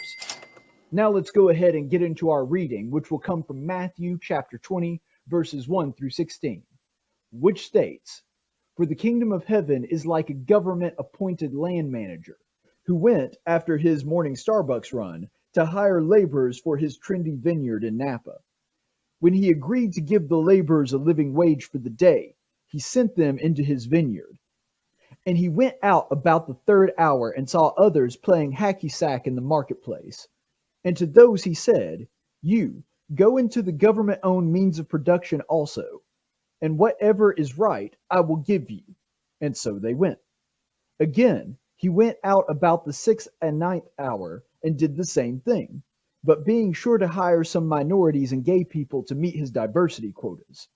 S4: Now let's go ahead and get into our reading, which will come from Matthew chapter 20, verses 1 through 16, which states, "For the kingdom of heaven is like a government-appointed land manager, who went, after his morning Starbucks run, to hire laborers for his trendy vineyard in Napa. When he agreed to give the laborers a living wage for the day, he sent them into his vineyard. And he went out about the third hour and saw others playing hacky sack in the marketplace. And to those he said, You, go into the government-owned means of production also, and whatever is right I will give you. And so they went. Again, he went out about the 6th and 9th hour and did the same thing, but being sure to hire some minorities and gay people to meet his diversity quotas.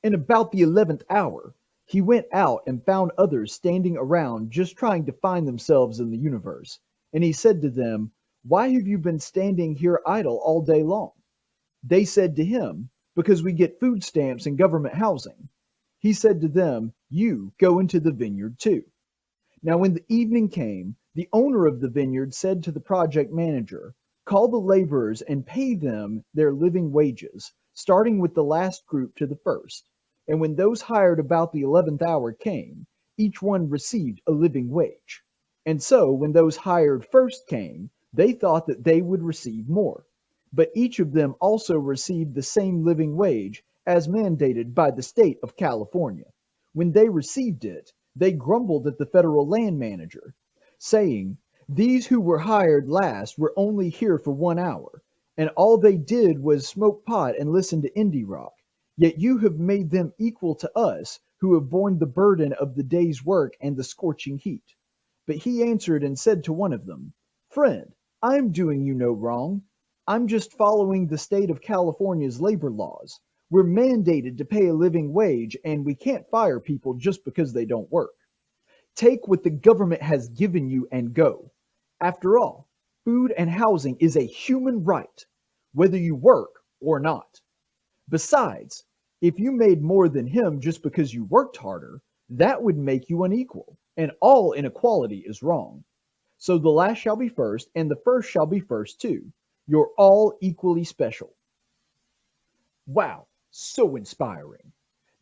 S4: And about the 11th hour, he went out and found others standing around just trying to find themselves in the universe. And he said to them, Why have you been standing here idle all day long? They said to him, Because we get food stamps and government housing. He said to them, You go into the vineyard too. Now when the evening came, the owner of the vineyard said to the project manager, Call the laborers and pay them their living wages, starting with the last group to the first. And when those hired about the 11th hour came, each one received a living wage. And so when those hired first came, they thought that they would receive more. But each of them also received the same living wage as mandated by the state of California. When they received it, they grumbled at the federal land manager, saying, These who were hired last were only here for 1 hour, and all they did was smoke pot and listen to indie rock. Yet you have made them equal to us, who have borne the burden of the day's work and the scorching heat. But he answered and said to one of them, Friend, I am doing you no wrong. I'm just following the state of California's labor laws. We're mandated to pay a living wage, and we can't fire people just because they don't work. Take what the government has given you and go. After all, food and housing is a human right, whether you work or not. Besides, if you made more than him just because you worked harder, that would make you unequal, and all inequality is wrong. So the last shall be first, and the first shall be first too. You're all equally special. Wow, so inspiring.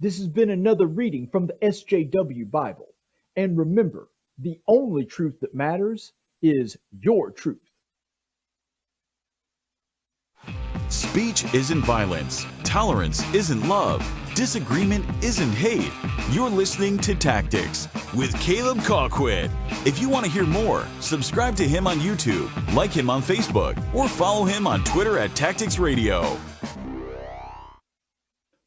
S4: This has been another reading from the SJW Bible. And remember, the only truth that matters is your truth.
S6: Speech isn't violence. Tolerance isn't love. Disagreement isn't hate. You're listening to Tactics with Caleb Colquitt. If you want to hear more, subscribe to him on YouTube, like him on Facebook, or follow him on Twitter at Tactics Radio.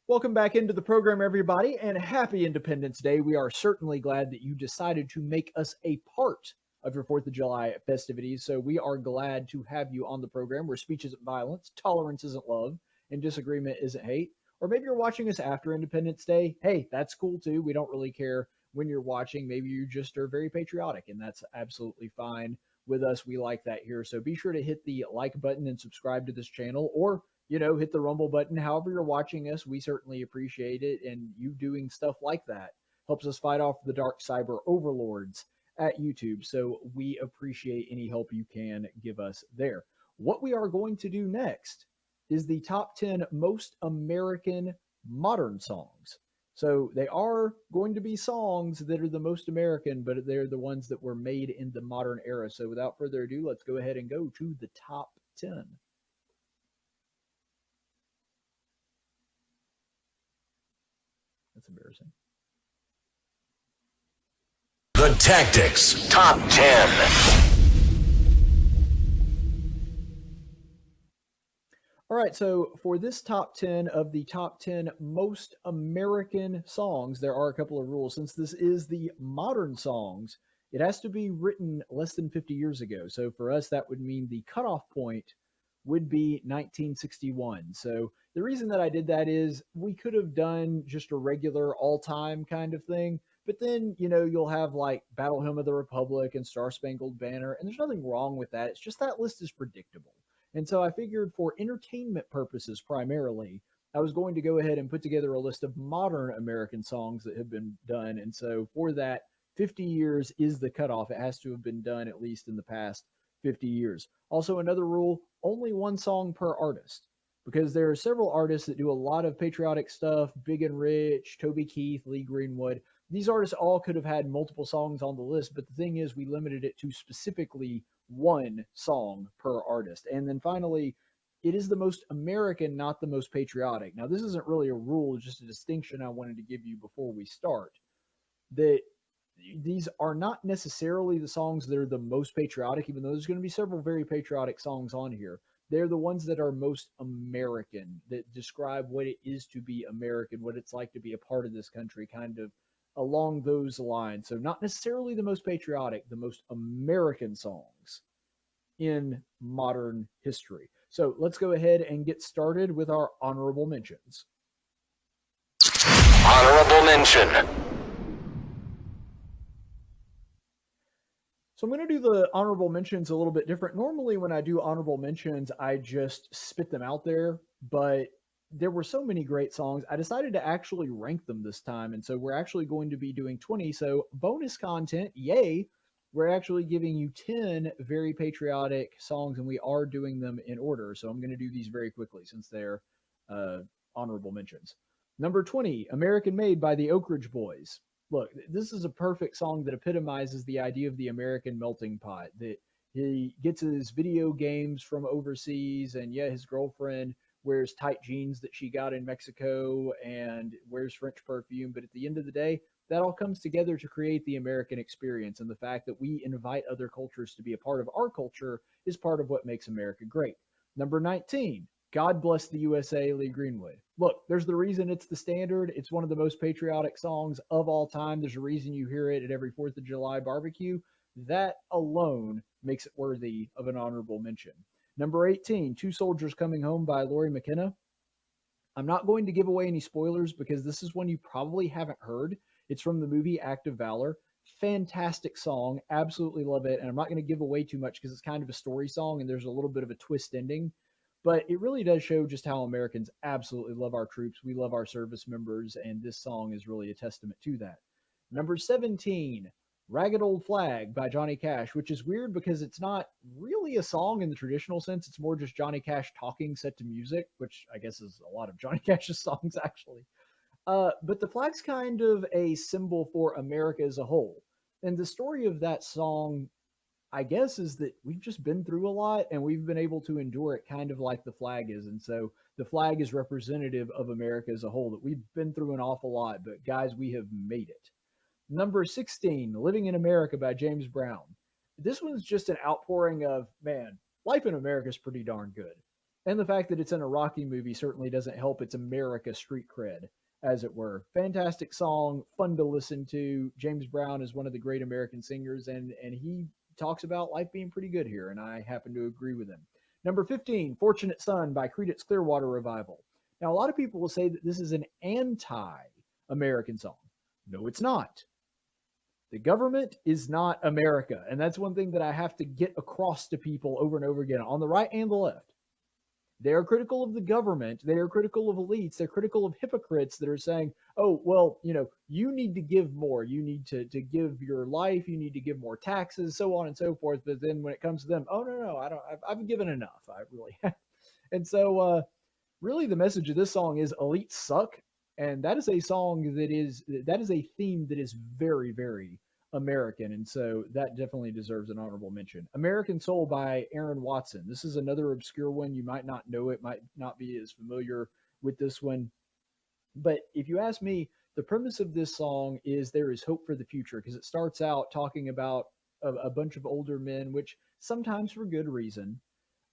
S4: Welcome back into the program, everybody, and happy Independence Day. We are certainly glad that you decided to make us a part of your 4th of July festivities. So we are glad to have you on the program where speech isn't violence, tolerance isn't love, and disagreement isn't hate. Or maybe you're watching us after Independence Day. Hey, that's cool too. We don't really care when you're watching. Maybe you just are very patriotic, and that's absolutely fine with us. We like that here. So be sure to hit the like button and subscribe to this channel, or hit the Rumble button. However you're watching us, we certainly appreciate it. And you doing stuff like that helps us fight off the dark cyber overlords at YouTube. So we appreciate any help you can give us there. What we are going to do next is the top 10 most American modern songs. So they are going to be songs that are the most American, but they're the ones that were made in the modern era. So without further ado, let's go ahead and go to the top 10. That's embarrassing.
S3: The Tactics Top 10.
S4: All right, so for this top 10 of the top 10 most American songs, there are a couple of rules. Since this is the modern songs, it has to be written less than 50 years ago. So for us, that would mean the cutoff point would be 1961. So the reason that I did that is we could have done just a regular all-time kind of thing, but then, you'll have like Battle Hymn of the Republic and Star Spangled Banner, and there's nothing wrong with that. It's just that list is predictable. And so I figured for entertainment purposes primarily, I was going to go ahead and put together a list of modern American songs that have been done. And so for that, 50 years is the cutoff. It has to have been done at least in the past 50 years. Also, another rule, only one song per artist, because there are several artists that do a lot of patriotic stuff, Big and Rich, Toby Keith, Lee Greenwood. These artists all could have had multiple songs on the list, but the thing is we limited it to specifically one song per artist. And then finally, it is the most American, not the most patriotic. Now, this isn't really a rule, just a distinction I wanted to give you before we start. That these are not necessarily the songs that are the most patriotic, even though there's going to be several very patriotic songs on here. They're the ones that are most American, that describe what it is to be American, what it's like to be a part of this country, kind of along those lines. So not necessarily the most patriotic, the most American songs in modern history. So let's go ahead and get started with our honorable mentions.
S3: Honorable mention.
S4: So I'm going to do the honorable mentions a little bit different. Normally when I do honorable mentions, I just spit them out there, but there were so many great songs. I decided to actually rank them this time. And so we're actually going to be doing 20. So bonus content, yay. We're actually giving you 10 very patriotic songs, and we are doing them in order. So I'm going to do these very quickly since they're honorable mentions. Number 20, American Made by the Oak Ridge Boys. Look, this is a perfect song that epitomizes the idea of the American melting pot, that he gets his video games from overseas, and yeah, his girlfriend wears tight jeans that she got in Mexico and wears French perfume. But at the end of the day, that all comes together to create the American experience. And the fact that we invite other cultures to be a part of our culture is part of what makes America great. Number 19, God Bless the U.S.A., Lee Greenwood. Look, there's the reason it's the standard. It's one of the most patriotic songs of all time. There's a reason you hear it at every 4th of July barbecue. That alone makes it worthy of an honorable mention. Number 18, Two Soldiers Coming Home by Lori McKenna. I'm not going to give away any spoilers because this is one you probably haven't heard. It's from the movie Act of Valor. Fantastic song. Absolutely love it. And I'm not going to give away too much because it's kind of a story song and there's a little bit of a twist ending. But it really does show just how Americans absolutely love our troops. We love our service members, and this song is really a testament to that. Number 17, Ragged Old Flag by Johnny Cash, which is weird because it's not really a song in the traditional sense. It's more just Johnny Cash talking set to music, which I guess is a lot of Johnny Cash's songs, actually. But the flag's kind of a symbol for America as a whole. And the story of that song, I guess, is that we've just been through a lot and we've been able to endure it kind of like the flag is. And so the flag is representative of America as a whole, that we've been through an awful lot, but guys, we have made it. Number 16, Living in America by James Brown. This one's just an outpouring of, man, life in America is pretty darn good. And the fact that it's in a Rocky movie certainly doesn't help its America street cred, as it were. Fantastic song, fun to listen to. James Brown is one of the great American singers, and he talks about life being pretty good here, and I happen to agree with him. Number 15, Fortunate Son by Creedence Clearwater Revival. Now, a lot of people will say that this is an anti-American song. No, it's not. The government is not America, and that's one thing that I have to get across to people over and over again, on the right and the left. They are critical of the government. They are critical of elites. They're critical of hypocrites that are saying, oh, well, you need to give more. You need to give your life. You need to give more taxes, so on and so forth. But then when it comes to them, oh, no, I don't. I've given enough. I really have. And so really the message of this song is elites suck. And that is a song that is a theme that is very, very American, and so that definitely deserves an honorable mention. American Soul by Aaron Watson. This is another obscure one. You might not know it, might not be as familiar with this one. But if you ask me, the premise of this song is there is hope for the future, because it starts out talking about a bunch of older men, which sometimes for good reason.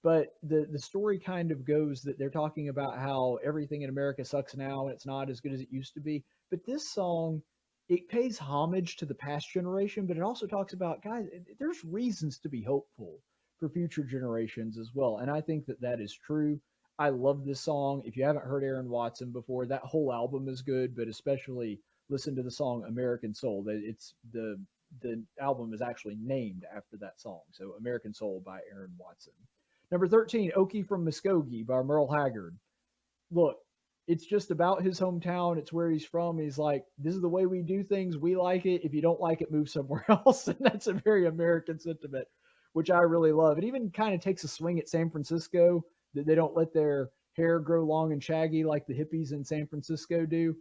S4: But the story kind of goes that they're talking about how everything in America sucks now and it's not as good as it used to be. But this song, it pays homage to the past generation, but it also talks about, guys, there's reasons to be hopeful for future generations as well. And I think that that is true. I love this song. If you haven't heard Aaron Watson before, that whole album is good, but especially listen to the song American Soul. It's the album is actually named after that song. So American Soul by Aaron Watson. Number 13, Okie from Muskogee by Merle Haggard. Look, it's just about his hometown. It's where he's from. He's like, this is the way we do things. We like it. If you don't like it, move somewhere else. And that's a very American sentiment, which I really love. It even kind of takes a swing at San Francisco, that they don't let their hair grow long and shaggy like the hippies in San Francisco do.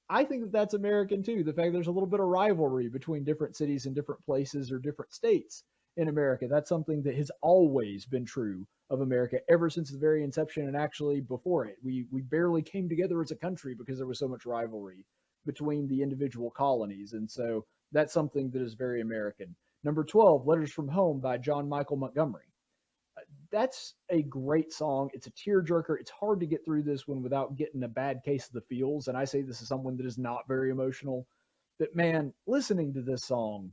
S4: I think that that's American too. The fact there's a little bit of rivalry between different cities and different places or different states in America. That's something that has always been true of America ever since the very inception, and actually before it. We barely came together as a country because there was so much rivalry between the individual colonies. And so That's something that is very American. Number 12, Letters from Home by John Michael Montgomery. That's a great song. It's a tearjerker. It's hard to get through this one without getting a bad case of the feels. And I say this is someone that is not very emotional. But man, listening to this song,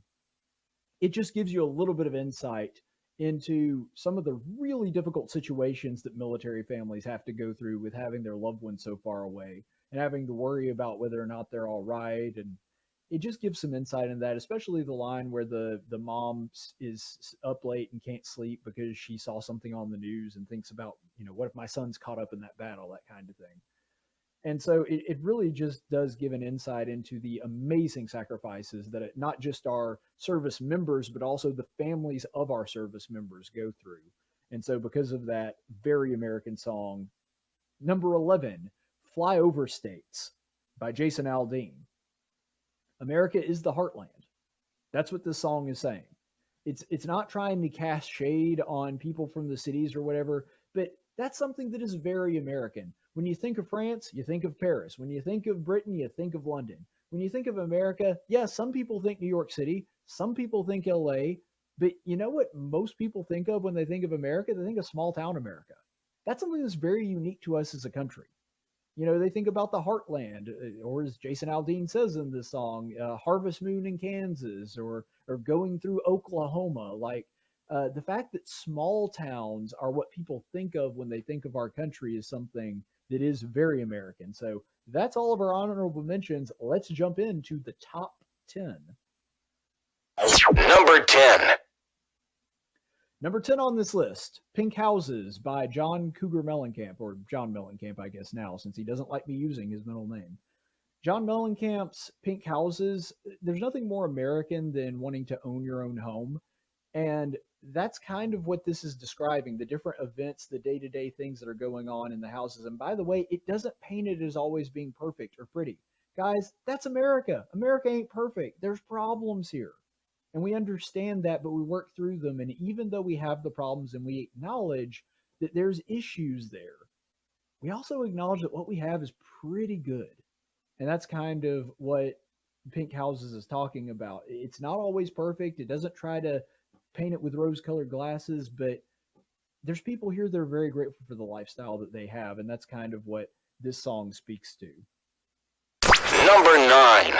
S4: it just gives you a little bit of insight into some of the really difficult situations that military families have to go through with having their loved ones so far away and having to worry about whether or not they're all right. And it just gives some insight in that, especially the line where the mom is up late and can't sleep because she saw something on the news and thinks about, what if my son's caught up in that battle, that kind of thing. And so it really just does give an insight into the amazing sacrifices that not just our service members, but also the families of our service members go through. And so because of that, very American song. Number 11, Fly Over States by Jason Aldean. America is the heartland. That's what this song is saying. It's not trying to cast shade on people from the cities or whatever, but that's something that is very American. When you think of France, you think of Paris. When you think of Britain, you think of London. When you think of America, yeah, some people think New York City, some people think LA, but you know what most people think of when they think of America? They think of small town America. That's something that's very unique to us as a country. They think about the heartland, or as Jason Aldean says in this song, Harvest Moon in Kansas, or going through Oklahoma. Like the fact that small towns are what people think of when they think of our country is something that is very American. So that's all of our honorable mentions. Let's jump into the top 10.
S3: Number 10.
S4: Number 10 on this list, Pink Houses by John Cougar Mellencamp, or John Mellencamp, I guess now, since he doesn't like me using his middle name. John Mellencamp's Pink Houses, there's nothing more American than wanting to own your own home. And that's kind of what this is describing, the different events, the day-to-day things that are going on in the houses. And by the way, it doesn't paint it as always being perfect or pretty. Guys, that's America. America ain't perfect. There's problems here. And we understand that, but we work through them. And even though we have the problems and we acknowledge that there's issues there, we also acknowledge that what we have is pretty good. And that's kind of what Pink Houses is talking about. It's not always perfect. It doesn't try to paint it with rose-colored glasses, but there's people here that are very grateful for the lifestyle that they have. And that's kind of what this song speaks to.
S3: Number 9.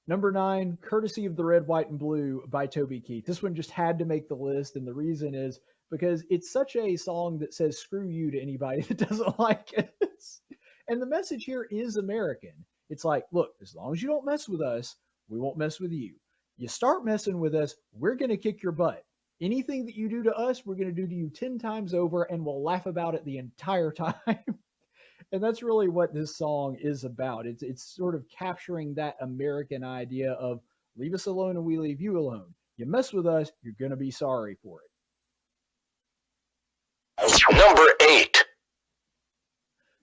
S4: Number 9, Courtesy of the Red, White, and Blue by Toby Keith. This one just had to make the list, and the reason is because it's such a song that says screw you to anybody that doesn't like it. And the message here is American. It's like, look, as long as you don't mess with us, we won't mess with you. You start messing with us, we're going to kick your butt. Anything that you do to us, we're going to do to you 10 times over, and we'll laugh about it the entire time. And that's really what this song is about. It's sort of capturing that American idea of leave us alone and we leave you alone. You mess with us, you're going to be sorry for it.
S3: Number 8.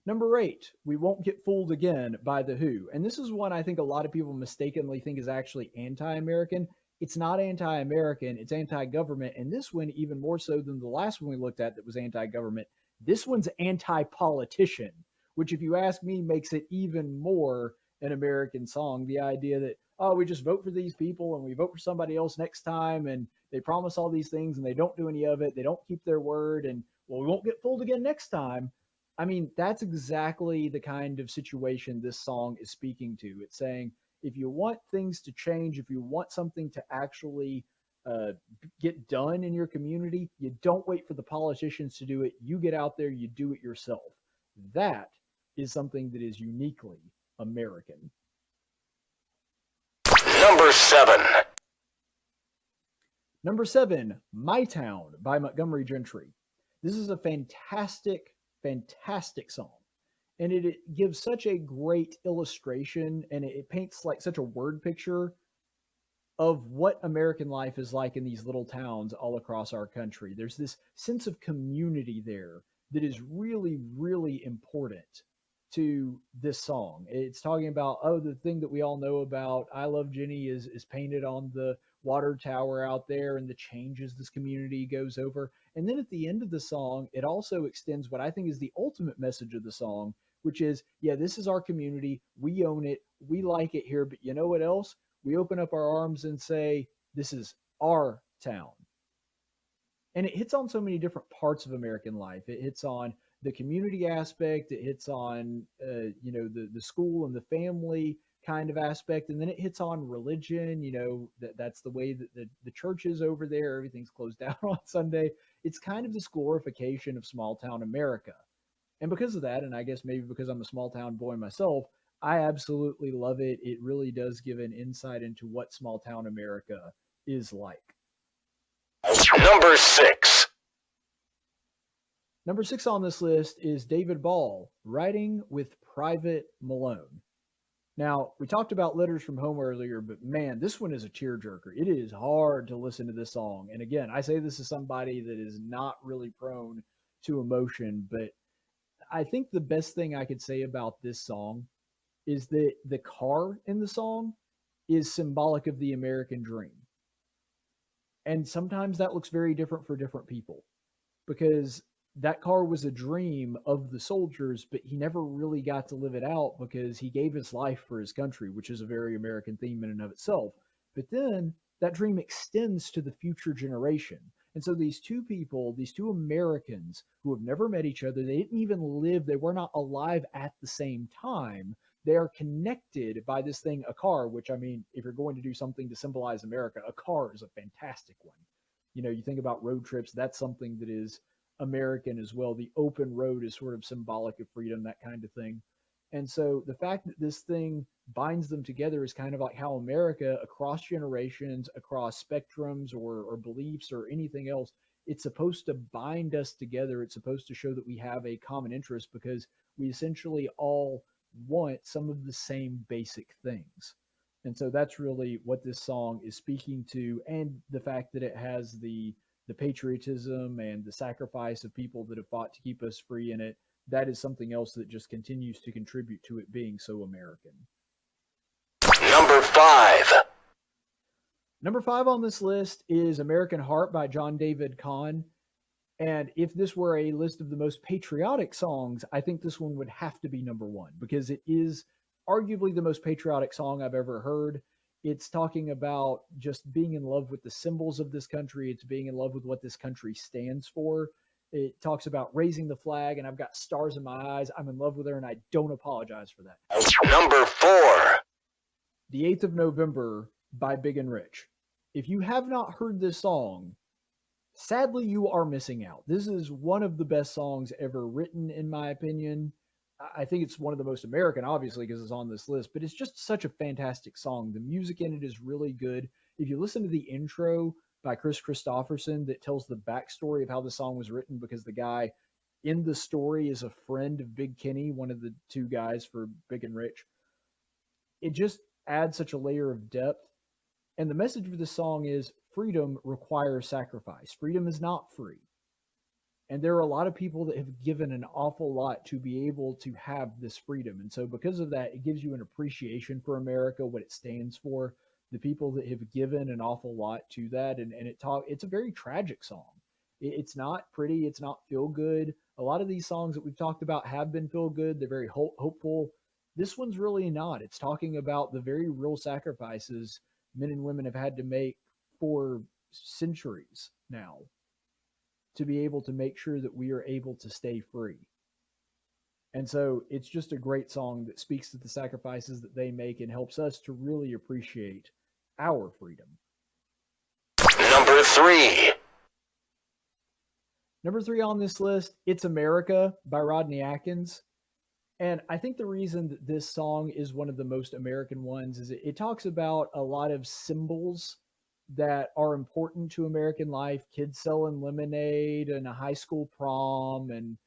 S4: Number 8, We Won't Get Fooled Again by The Who. And this is one I think a lot of people mistakenly think is actually anti-American. It's not anti-American, it's anti-government. And this one, even more so than the last one we looked at that was anti-government, this one's anti-politician, which if you ask me makes it even more an American song. The idea that, oh, we just vote for these people and we vote for somebody else next time and they promise all these things and they don't do any of it. They don't keep their word and, well, we won't get fooled again next time. I mean, that's exactly the kind of situation this song is speaking to. It's saying, if you want things to change, if you want something to actually get done in your community, you don't wait for the politicians to do it. You get out there, you do it yourself. That is something that is uniquely American.
S3: Number 7.
S4: Number 7, My Town by Montgomery Gentry. This is a fantastic, fantastic song. And it gives such a great illustration and it paints like such a word picture of what American life is like in these little towns all across our country. There's this sense of community there that is really, really important to this song. It's talking about, oh, the thing that we all know about I Love Jenny is painted on the water tower out there and the changes this community goes over. And then at the end of the song, it also extends what I think is the ultimate message of the song, which is, yeah, this is our community. We own it. We like it here. But you know what else? We open up our arms and say, this is our town. And it hits on so many different parts of American life. It hits on the community aspect. It hits on, the school and the family kind of aspect. And then it hits on religion, that's the way that the church is over there. Everything's closed down on Sunday. It's kind of this glorification of small town America. And because of that, and I guess maybe because I'm a small town boy myself, I absolutely love it. It really does give an insight into what small town America is like.
S3: Number 6.
S4: Number 6 on this list is David Ball, Writing with Private Malone. Now, we talked about Letters from Home earlier, but man, this one is a tearjerker. It is hard to listen to this song. And again, I say this as somebody that is not really prone to emotion, but I think the best thing I could say about this song is that the car in the song is symbolic of the American dream. And sometimes that looks very different for different people, because that car was a dream of the soldiers, but he never really got to live it out because he gave his life for his country, which is a very American theme in and of itself. But then that dream extends to the future generation. And so these two people, these two Americans who have never met each other, they didn't even live, they were not alive at the same time. They are connected by this thing, a car, which, I mean, if you're going to do something to symbolize America, a car is a fantastic one. You think about road trips, that's something that is American as well. The open road is sort of symbolic of freedom, that kind of thing. And so the fact that this thing binds them together is kind of like how America, across generations, across spectrums or beliefs or anything else, it's supposed to bind us together. It's supposed to show that we have a common interest because we essentially all want some of the same basic things. And so that's really what this song is speaking to, and the fact that it has the patriotism and the sacrifice of people that have fought to keep us free in it. That is something else that just continues to contribute to it being so American.
S3: Number 5.
S4: Number 5 on this list is American Heart by John David Kahn. And if this were a list of the most patriotic songs, I think this one would have to be number 1 because it is arguably the most patriotic song I've ever heard. It's talking about just being in love with the symbols of this country. It's being in love with what this country stands for. It talks about raising the flag, and I've got stars in my eyes. I'm in love with her, and I don't apologize for that.
S3: Number 4.
S4: The 8th of November by Big and Rich. If you have not heard this song, sadly, you are missing out. This is one of the best songs ever written, in my opinion. I think it's one of the most American, obviously, because it's on this list, but it's just such a fantastic song. The music in it is really good. If you listen to the intro by Chris Christopherson that tells the backstory of how the song was written, because the guy in the story is a friend of Big Kenny, one of the two guys for Big and Rich, it just adds such a layer of depth. And the message of this song is freedom requires sacrifice. Freedom is not free. And there are a lot of people that have given an awful lot to be able to have this freedom. And so because of that, it gives you an appreciation for America, what it stands for, the people that have given an awful lot to that. And it's a very tragic song. It's not pretty. It's not feel good. A lot of these songs that we've talked about have been feel good. They're very hopeful. This one's really not. It's talking about the very real sacrifices men and women have had to make for centuries now to be able to make sure that we are able to stay free. And so it's just a great song that speaks to the sacrifices that they make and helps us to really appreciate our freedom.
S3: Number 3.
S4: Number 3 on this list, It's America by Rodney Atkins. And I think the reason that this song is one of the most American ones is it talks about a lot of symbols that are important to American life. Kids selling lemonade and a high school prom and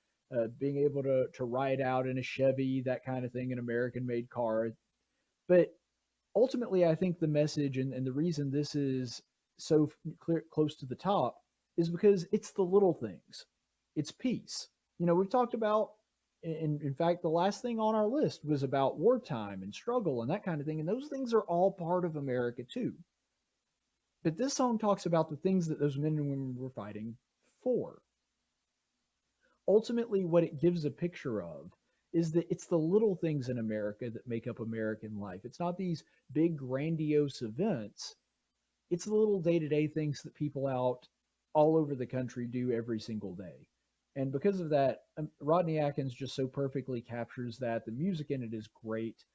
S4: being able to ride out in a Chevy, that kind of thing, an American-made car. But ultimately, I think the message and the reason this is so close to the top is because it's the little things. It's peace. We've talked about, in fact, the last thing on our list was about wartime and struggle and that kind of thing. And those things are all part of America too. But this song talks about the things that those men and women were fighting for. Ultimately, what it gives a picture of is that it's the little things in America that make up American life. It's not these big grandiose events. It's the little day-to-day things that people out all over the country do every single day. And because of that, Rodney Atkins just so perfectly captures that. The music in it is great.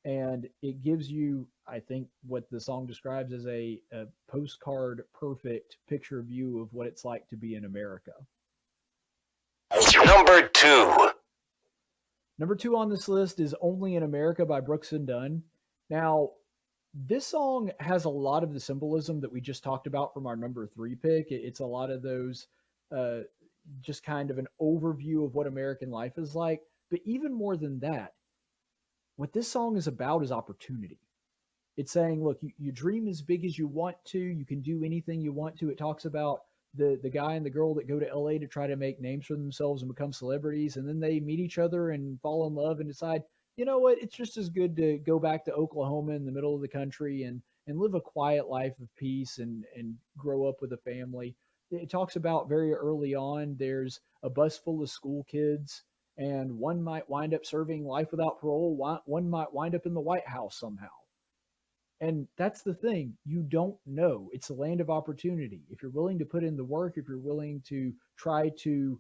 S4: And it gives you, I think, what the song describes as a postcard perfect picture view of what it's like to be in America.
S3: Number 2.
S4: Number 2 on this list is Only in America by Brooks and Dunn. Now, this song has a lot of the symbolism that we just talked about from our number 3 pick. It's a lot of those, just kind of an overview of what American life is like. But even more than that, what this song is about is opportunity. It's saying, look, you dream as big as you want to. You can do anything you want to. It talks about the guy and the girl that go to LA to try to make names for themselves and become celebrities. And then they meet each other and fall in love and decide, you know what, it's just as good to go back to Oklahoma in the middle of the country and live a quiet life of peace and grow up with a family. It talks about very early on, there's a bus full of school kids, and one might wind up serving life without parole. One might wind up in the White House somehow. And that's the thing. You don't know. It's a land of opportunity. If you're willing to put in the work, if you're willing to try to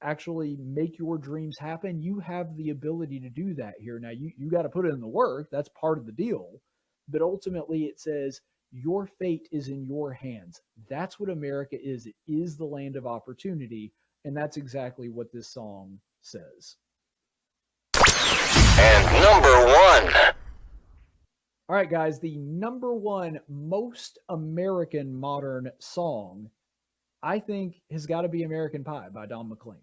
S4: actually make your dreams happen, you have the ability to do that here. Now, you got to put in the work. That's part of the deal. But ultimately, it says your fate is in your hands. That's what America is. It is the land of opportunity. And that's exactly what this song says.
S3: And number 1.
S4: All right, guys, the number 1 most American modern song, I think, has got to be American Pie by Don McLean.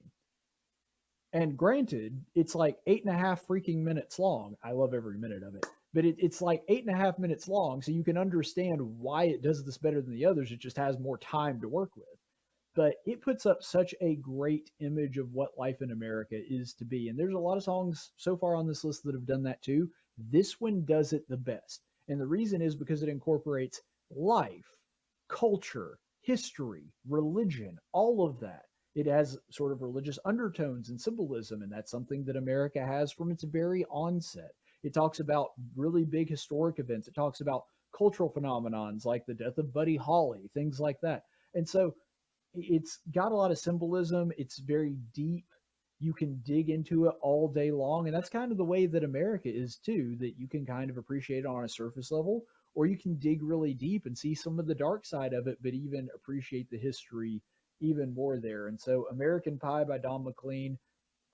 S4: And granted, it's like 8.5 freaking minutes long. I love every minute of it. But it's like 8.5 minutes long, so you can understand why it does this better than the others. It just has more time to work with. But it puts up such a great image of what life in America is to be. And there's a lot of songs so far on this list that have done that too. This one does it the best. And the reason is because it incorporates life, culture, history, religion, all of that. It has sort of religious undertones and symbolism, and that's something that America has from its very onset. It talks about really big historic events. It talks about cultural phenomenons like the death of Buddy Holly, things like that. And so it's got a lot of symbolism. It's very deep. You can dig into it all day long. And that's kind of the way that America is too, that you can kind of appreciate it on a surface level, or you can dig really deep and see some of the dark side of it, but even appreciate the history even more there. And so American Pie by Don McLean,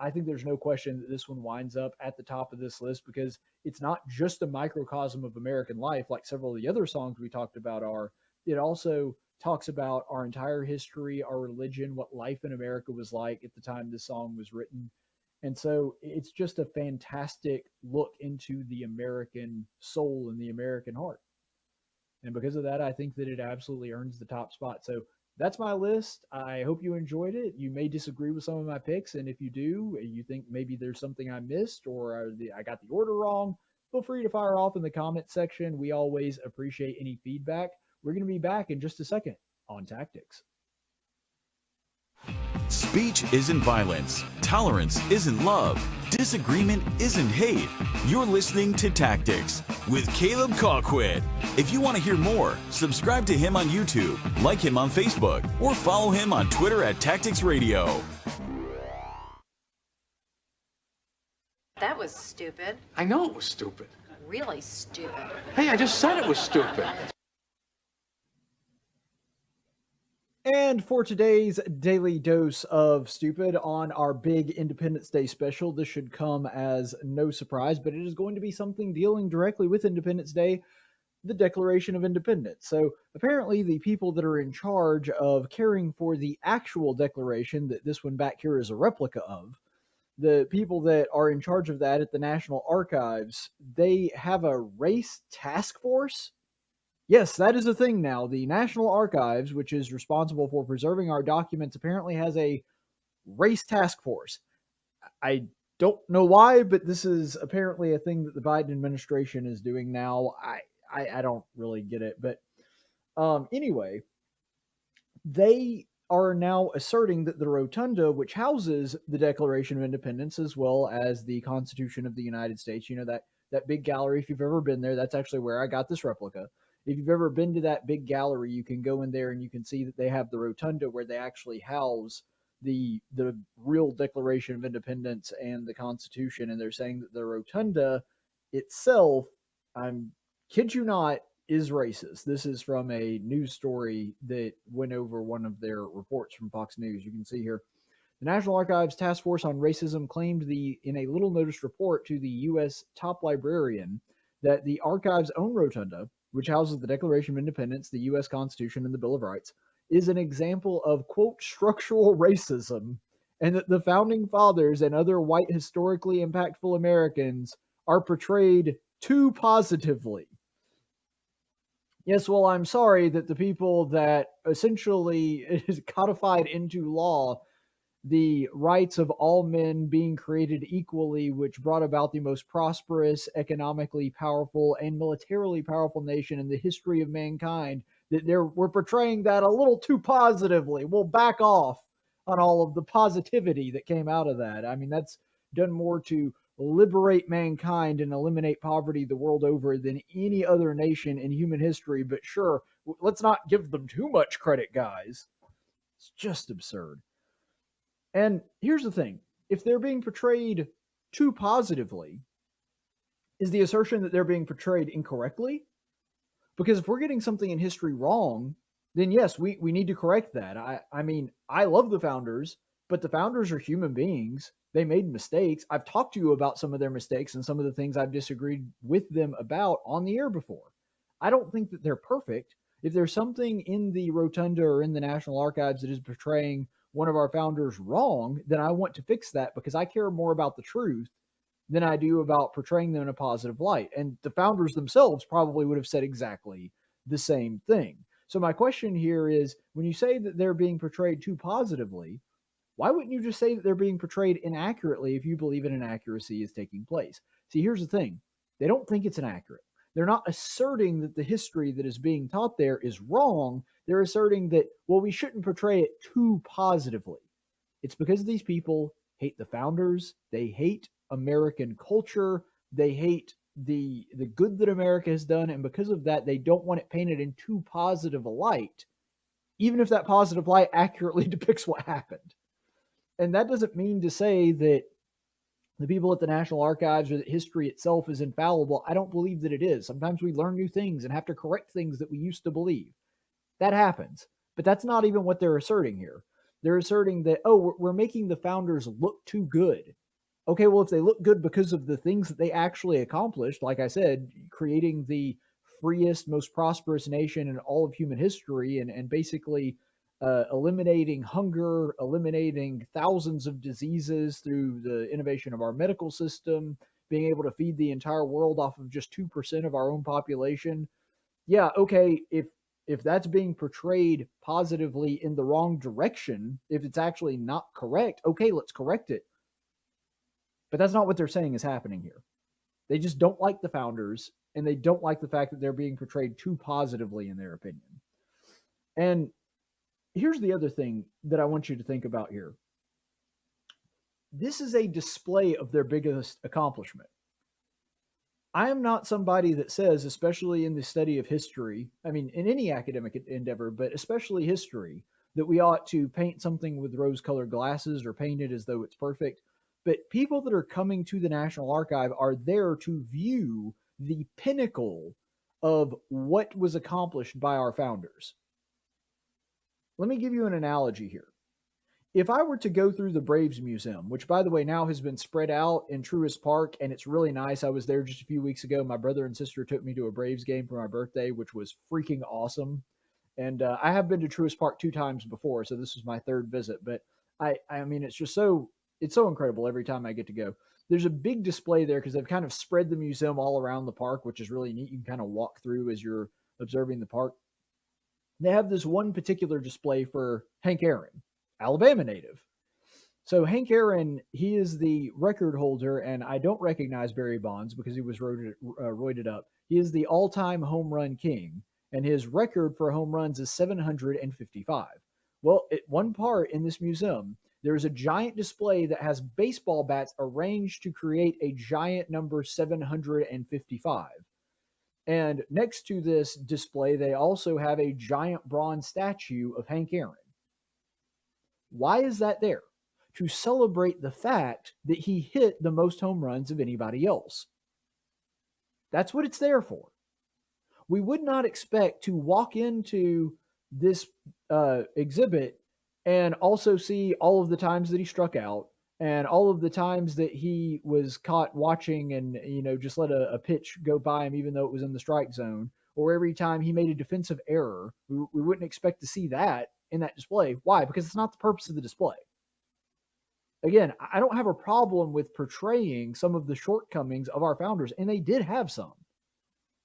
S4: I think there's no question that this one winds up at the top of this list because it's not just a microcosm of American life like several of the other songs we talked about are. It also talks about our entire history, our religion, what life in America was like at the time this song was written. And so it's just a fantastic look into the American soul and the American heart. And because of that, I think that it absolutely earns the top spot. So that's my list. I hope you enjoyed it. You may disagree with some of my picks. And if you do, you think maybe there's something I missed or I got the order wrong, feel free to fire off in the comment section. We always appreciate any feedback. We're going to be back in just a second on Tactics.
S6: Speech isn't violence. Tolerance isn't love. Disagreement isn't hate. You're listening to Tactics with Caleb Colquitt. If you want to hear more, subscribe to him on YouTube, like him on Facebook, or follow him on Twitter at Tactics Radio.
S2: That was stupid.
S10: I know it was stupid.
S2: Really stupid.
S10: Hey, I just said it was stupid.
S4: And for today's daily dose of stupid on our big Independence Day special, this should come as no surprise, but it is going to be something dealing directly with Independence Day, the Declaration of Independence. So apparently the people that are in charge of caring for the actual declaration that this one back here is a replica of, the people that are in charge of that at the National Archives, they have a race task force. Yes, that is a thing now. The National Archives, which is responsible for preserving our documents, apparently has a race task force. I don't know why, but this is apparently a thing that the Biden administration is doing now. I don't really get it. But anyway, they are now asserting that the Rotunda, which houses the Declaration of Independence as well as the Constitution of the United States, that big gallery, if you've ever been there, that's actually where I got this replica. If you've ever been to that big gallery, you can go in there and you can see that they have the Rotunda where they actually house the real Declaration of Independence and the Constitution. And they're saying that the Rotunda itself, I'm kid you not, is racist. This is from a news story that went over one of their reports from Fox News. You can see here. The National Archives Task Force on Racism claimed in a little noticed report to the U.S. top librarian that the archive's own Rotunda, which houses the Declaration of Independence, the U.S. Constitution, and the Bill of Rights, is an example of, quote, structural racism, and that the Founding Fathers and other white historically impactful Americans are portrayed too positively. Yes, well, I'm sorry that the people that essentially is codified into law the rights of all men being created equally, which brought about the most prosperous, economically powerful, and militarily powerful nation in the history of mankind, that we're portraying that a little too positively. We'll back off on all of the positivity that came out of that. I mean, that's done more to liberate mankind and eliminate poverty the world over than any other nation in human history. But sure, let's not give them too much credit, guys. It's just absurd. And here's the thing. If they're being portrayed too positively, is the assertion that they're being portrayed incorrectly? Because if we're getting something in history wrong, then yes, we need to correct that. I mean, I love the founders, but the founders are human beings. They made mistakes. I've talked to you about some of their mistakes and some of the things I've disagreed with them about on the air before. I don't think that they're perfect. If there's something in the Rotunda or in the National Archives that is portraying one of our founders wrong, then I want to fix that because I care more about the truth than I do about portraying them in a positive light. And the founders themselves probably would have said exactly the same thing. So my question here is, when you say that they're being portrayed too positively, why wouldn't you just say that they're being portrayed inaccurately if you believe an inaccuracy is taking place? See, here's the thing. They don't think it's inaccurate. They're not asserting that the history that is being taught there is wrong. They're asserting that, well, we shouldn't portray it too positively. It's because these people hate the founders. They hate American culture. They hate the good that America has done. And because of that, they don't want it painted in too positive a light, even if that positive light accurately depicts what happened. And that doesn't mean to say that the people at the National Archives or that history itself is infallible. I don't believe that it is. Sometimes we learn new things and have to correct things that we used to believe. That happens. But that's not even what they're asserting here. They're asserting that, oh, we're making the founders look too good. Okay, well, if they look good because of the things that they actually accomplished, like I said, creating the freest, most prosperous nation in all of human history and basically eliminating hunger, eliminating thousands of diseases through the innovation of our medical system, being able to feed the entire world off of just 2% of our own population. Yeah, okay, if that's being portrayed positively in the wrong direction, if it's actually not correct, okay, let's correct it. But that's not what they're saying is happening here. They just don't like the founders, and they don't like the fact that they're being portrayed too positively in their opinion. And here's the other thing that I want you to think about here. This is a display of their biggest accomplishment. I am not somebody that says, especially in the study of history, I mean, in any academic endeavor, but especially history, that we ought to paint something with rose-colored glasses or paint it as though it's perfect. But people that are coming to the National Archive are there to view the pinnacle of what was accomplished by our founders. Let me give you an analogy here. If I were to go through the Braves Museum, which, by the way, now has been spread out in Truist Park, and it's really nice. I was there just a few weeks ago. My brother and sister took me to a Braves game for my birthday, which was freaking awesome. And I have been to Truist Park 2 times before, so this was my 3rd visit. But I mean, it's just so incredible every time I get to go. There's a big display there because they've kind of spread the museum all around the park, which is really neat. You can kind of walk through as you're observing the park. They have this one particular display for Hank Aaron, Alabama native. So Hank Aaron, he is the record holder, and I don't recognize Barry Bonds because he was roided up. He is the all-time home run king, and his record for home runs is 755. Well, at one part in this museum, there's a giant display that has baseball bats arranged to create a giant number 755. And next to this display, they also have a giant bronze statue of Hank Aaron. Why is that there? To celebrate the fact that he hit the most home runs of anybody else. That's what it's there for. We would not expect to walk into this exhibit and also see all of the times that he struck out and all of the times that he was caught watching and, just let a pitch go by him even though it was in the strike zone, or every time he made a defensive error. We wouldn't expect to see that in that display. Why? Because it's not the purpose of the display. Again, I don't have a problem with portraying some of the shortcomings of our founders, and they did have some.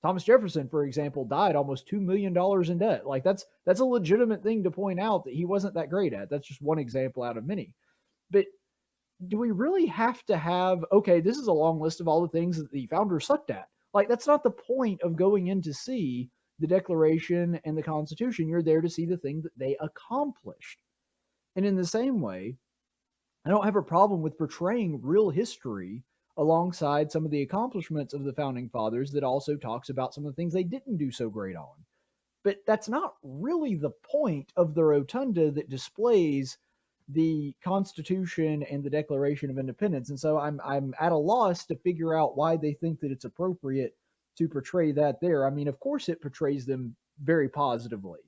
S4: Thomas Jefferson, for example, died almost $2 million in debt. Like that's a legitimate thing to point out that he wasn't that great at. That's just one example out of many. But do we really have to have, okay, this is a long list of all the things that the founders sucked at? Like, that's not the point of going in to see the Declaration and the Constitution. You're there to see the thing that they accomplished. And in the same way, I don't have a problem with portraying real history alongside some of the accomplishments of the founding fathers that also talks about some of the things they didn't do so great on. But that's not really the point of the rotunda that displays the Constitution and the Declaration of Independence. And so I'm at a loss to figure out why they think that it's appropriate to portray that there. I mean, of course it portrays them very positively,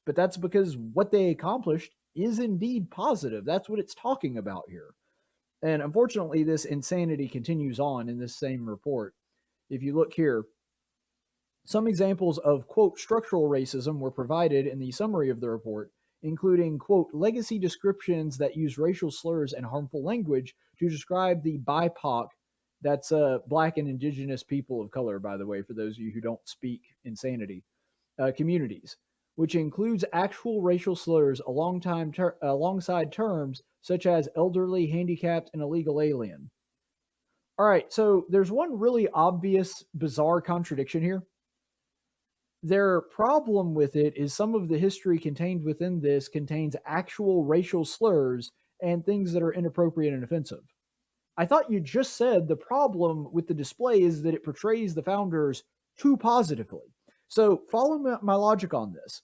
S4: but that's because what they accomplished is indeed positive. That's what it's talking about here. And unfortunately, this insanity continues on in this same report. If you look here, some examples of, quote, structural racism were provided in the summary of the report, including, quote, legacy descriptions that use racial slurs and harmful language to describe the BIPOC, that's Black and Indigenous people of color, by the way, for those of you who don't speak insanity, communities, which includes actual racial slurs alongside terms such as elderly, handicapped, and illegal alien. All right, so there's one really obvious, bizarre contradiction here. Their problem with it is some of the history contained within this contains actual racial slurs and things that are inappropriate and offensive. I thought you just said the problem with the display is that it portrays the founders too positively. So follow my logic on this.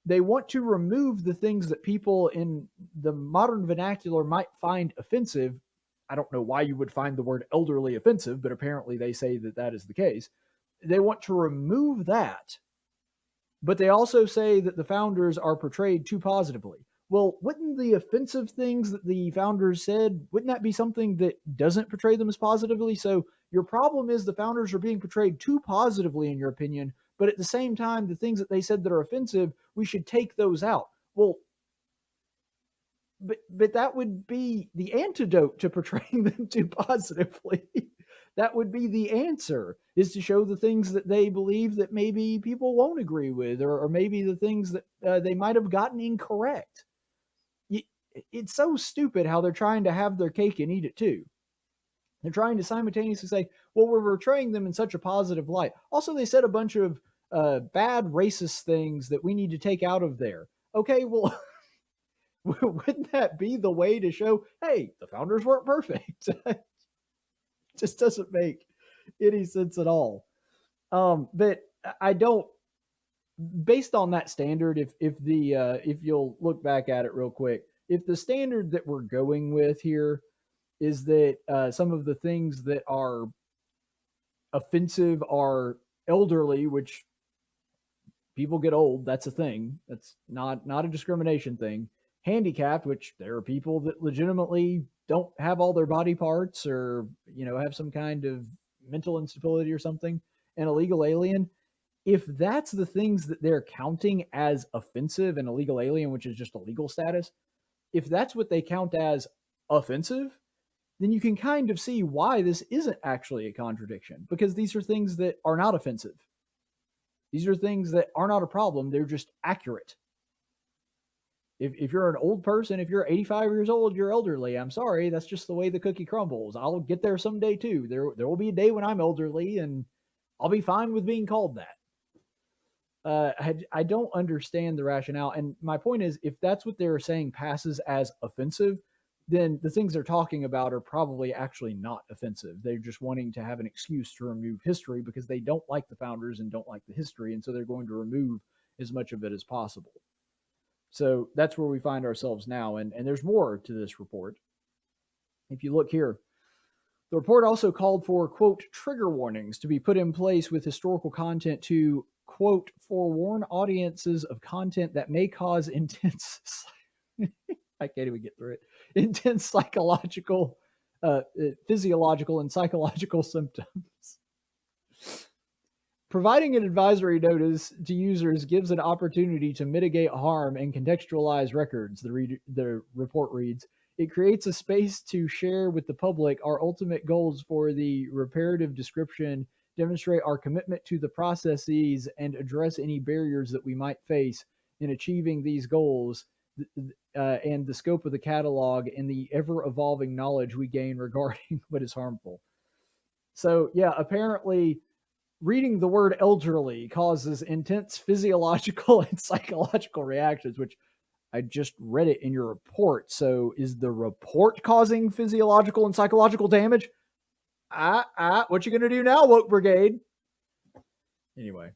S4: They want to remove the things that people in the modern vernacular might find offensive. I don't know why you would find the word elderly offensive, but apparently they say that that is the case. They want to remove that, but they also say that the founders are portrayed too positively. Well, wouldn't the offensive things that the founders said, wouldn't that be something that doesn't portray them as positively? So your problem is the founders are being portrayed too positively, in your opinion, but at the same time, the things that they said that are offensive, we should take those out. Well, but that would be the antidote to portraying them too positively. That would be the answer, is to show the things that they believe that maybe people won't agree with, or maybe the things that they might have gotten incorrect. It's so stupid how they're trying to have their cake and eat it too. They're trying to simultaneously say, well, we're portraying them in such a positive light. Also, they said a bunch of bad racist things that we need to take out of there. Okay, well, wouldn't that be the way to show, hey, the founders weren't perfect? It just doesn't make any sense at all. But I don't, based on that standard, if you'll look back at it real quick, if the standard that we're going with here is that some of the things that are offensive are elderly, which people get old, that's a thing. That's not a discrimination thing. Handicapped, which there are people that legitimately don't have all their body parts, or have some kind of mental instability or something, and illegal alien. If that's the things that they're counting as offensive, and illegal alien, which is just a legal status, if that's what they count as offensive, then you can kind of see why this isn't actually a contradiction, because these are things that are not offensive. These are things that are not a problem. They're just accurate. If you're an old person, if you're 85 years old, you're elderly. I'm sorry, that's just the way the cookie crumbles. I'll get there someday too. There will be a day when I'm elderly, and I'll be fine with being called that. I don't understand the rationale. And my point is, if that's what they're saying passes as offensive, then the things they're talking about are probably actually not offensive. They're just wanting to have an excuse to remove history because they don't like the founders and don't like the history. And so they're going to remove as much of it as possible. So that's where we find ourselves now. And there's more to this report. If you look here, the report also called for, quote, trigger warnings to be put in place with historical content to, quote, forewarn audiences of content that may cause intense, I can't even get through it, intense psychological, physiological, and psychological symptoms. Providing an advisory notice to users gives an opportunity to mitigate harm and contextualize records, the report reads. It creates a space to share with the public our ultimate goals for the reparative description, demonstrate our commitment to the processes, and address any barriers that we might face in achieving these goals, and the scope of the catalog and the ever-evolving knowledge we gain regarding what is harmful. So, yeah, apparently reading the word elderly causes intense physiological and psychological reactions, which I just read it in your report. So is the report causing physiological and psychological damage? What you gonna do now, woke brigade? Anyway,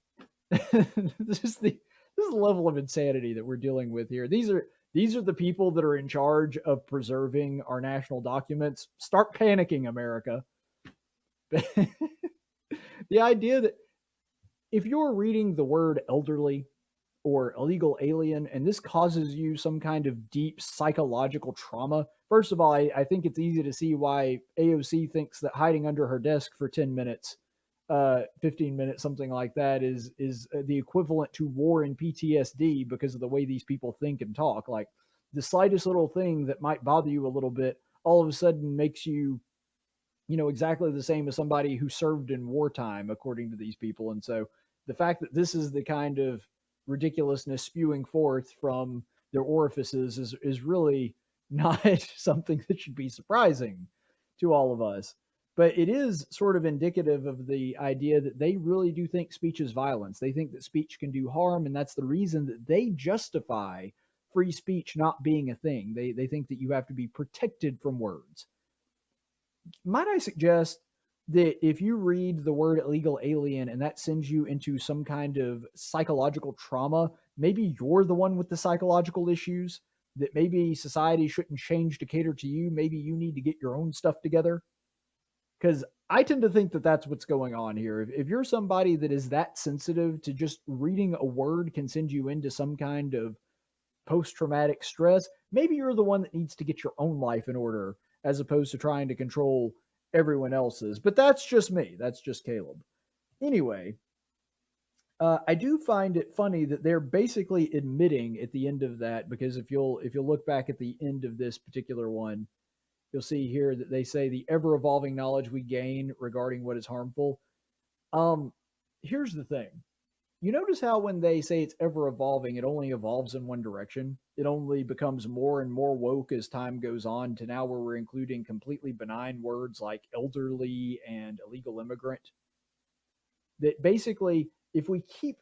S4: this is the level of insanity that we're dealing with here. These are the people that are in charge of preserving our national documents. Start panicking, America. The idea that if you're reading the word elderly or illegal alien, and this causes you some kind of deep psychological trauma. First of all, I think it's easy to see why AOC thinks that hiding under her desk for 10 minutes, 15 minutes, something like that is the equivalent to war and PTSD because of the way these people think and talk. Like the slightest little thing that might bother you a little bit, all of a sudden makes you, exactly the same as somebody who served in wartime, according to these people. And so the fact that this is the kind of ridiculousness spewing forth from their orifices is really not something that should be surprising to all of us. But it is sort of indicative of the idea that they really do think speech is violence. They think that speech can do harm, and that's the reason that they justify free speech not being a thing. They think that you have to be protected from words. Might I suggest that if you read the word illegal alien and that sends you into some kind of psychological trauma, maybe you're the one with the psychological issues, that maybe society shouldn't change to cater to you. Maybe you need to get your own stuff together. Because I tend to think that that's what's going on here. If you're somebody that is that sensitive to just reading a word can send you into some kind of post-traumatic stress, maybe you're the one that needs to get your own life in order as opposed to trying to control everyone else's. But that's just me. That's just Caleb. Anyway, I do find it funny that they're basically admitting at the end of that, because if you'll look back at the end of this particular one, you'll see here that they say the ever-evolving knowledge we gain regarding what is harmful. Here's the thing. You notice how when they say it's ever-evolving, it only evolves in one direction. It only becomes more and more woke as time goes on to now where we're including completely benign words like elderly and illegal immigrant. That basically, if we keep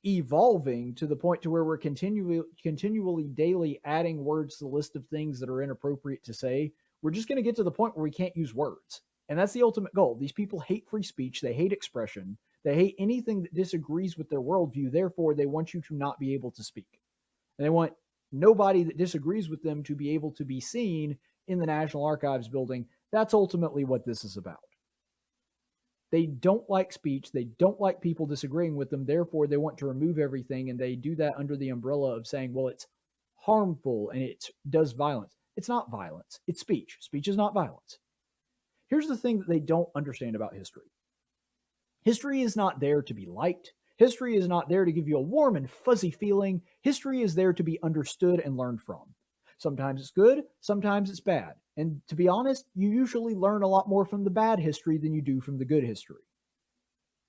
S4: evolving to the point to where we're continually daily adding words to the list of things that are inappropriate to say, we're just going to get to the point where we can't use words. And that's the ultimate goal. These people hate free speech. They hate expression. They hate anything that disagrees with their worldview. Therefore, they want you to not be able to speak. And they want nobody that disagrees with them to be able to be seen in the National Archives building. That's ultimately what this is about. They don't like speech. They don't like people disagreeing with them. Therefore, they want to remove everything. And they do that under the umbrella of saying, well, it's harmful and it does violence. It's not violence. It's speech. Speech is not violence. Here's the thing that they don't understand about history. History is not there to be liked. History is not there to give you a warm and fuzzy feeling. History is there to be understood and learned from. Sometimes it's good, sometimes it's bad. And to be honest, you usually learn a lot more from the bad history than you do from the good history.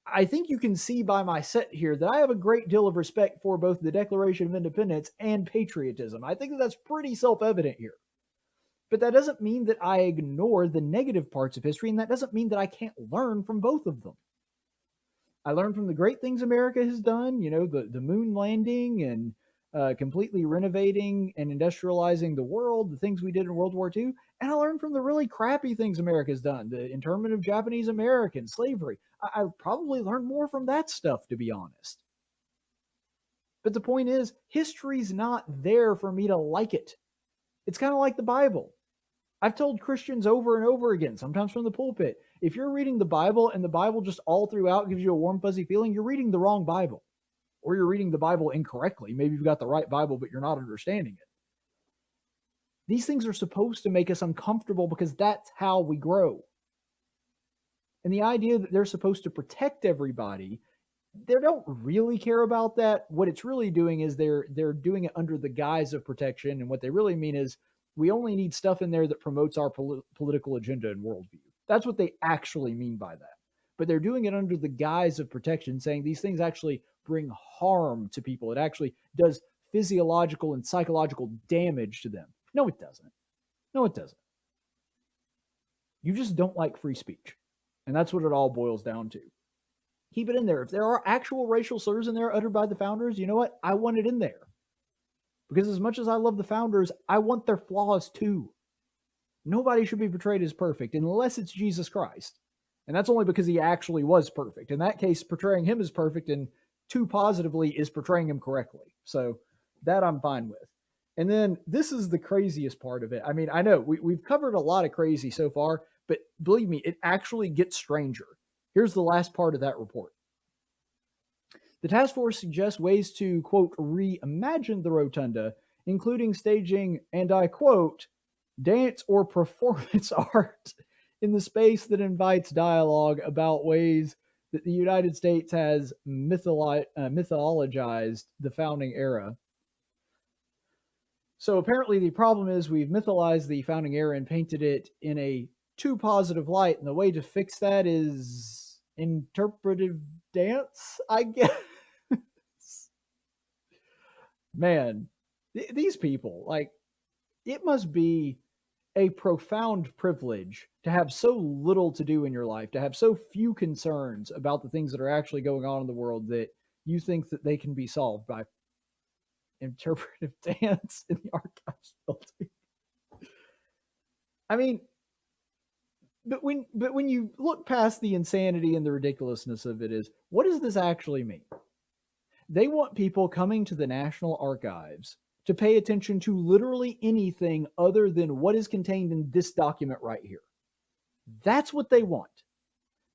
S4: I think you can see by my set here that I have a great deal of respect for both the Declaration of Independence and patriotism. I think that that's pretty self-evident here. But that doesn't mean that I ignore the negative parts of history, and that doesn't mean that I can't learn from both of them. I learned from the great things America has done, the moon landing and completely renovating and industrializing the world, the things we did in World War II. And I learned from the really crappy things America's done, the internment of Japanese Americans, slavery. I probably learned more from that stuff, to be honest. But the point is, history's not there for me to like it. It's kind of like the Bible. I've told Christians over and over again, sometimes from the pulpit, if you're reading the Bible and the Bible just all throughout gives you a warm, fuzzy feeling, you're reading the wrong Bible. Or you're reading the Bible incorrectly. Maybe you've got the right Bible, but you're not understanding it. These things are supposed to make us uncomfortable because that's how we grow. And the idea that they're supposed to protect everybody, they don't really care about that. What it's really doing is they're doing it under the guise of protection. And what they really mean is we only need stuff in there that promotes our political agenda and worldview. That's what they actually mean by that. But they're doing it under the guise of protection, saying these things actually bring harm to people. It actually does physiological and psychological damage to them. No, it doesn't. No, it doesn't. You just don't like free speech. And that's what it all boils down to. Keep it in there. If there are actual racial slurs in there uttered by the founders, you know what? I want it in there. Because as much as I love the founders, I want their flaws too. Nobody should be portrayed as perfect unless it's Jesus Christ. And that's only because he actually was perfect. In that case, portraying him as perfect and too positively is portraying him correctly. So that I'm fine with. And then this is the craziest part of it. I mean, I know we've covered a lot of crazy so far, but believe me, it actually gets stranger. Here's the last part of that report. The task force suggests ways to, quote, reimagine the rotunda, including staging, and I quote, dance or performance art in the space that invites dialogue about ways that the United States has mythologized the founding era. So apparently the problem is we've mythologized the founding era and painted it in a too positive light, and the way to fix that is interpretative dance, I guess. Man, these people, like, it must be a profound privilege to have so little to do in your life, to have so few concerns about the things that are actually going on in the world that you think that they can be solved by interpretive dance in the archives building. I mean, but when you look past the insanity and the ridiculousness of it, is what does this actually mean? They want people coming to the National Archives to pay attention to literally anything other than what is contained in this document right here. That's what they want.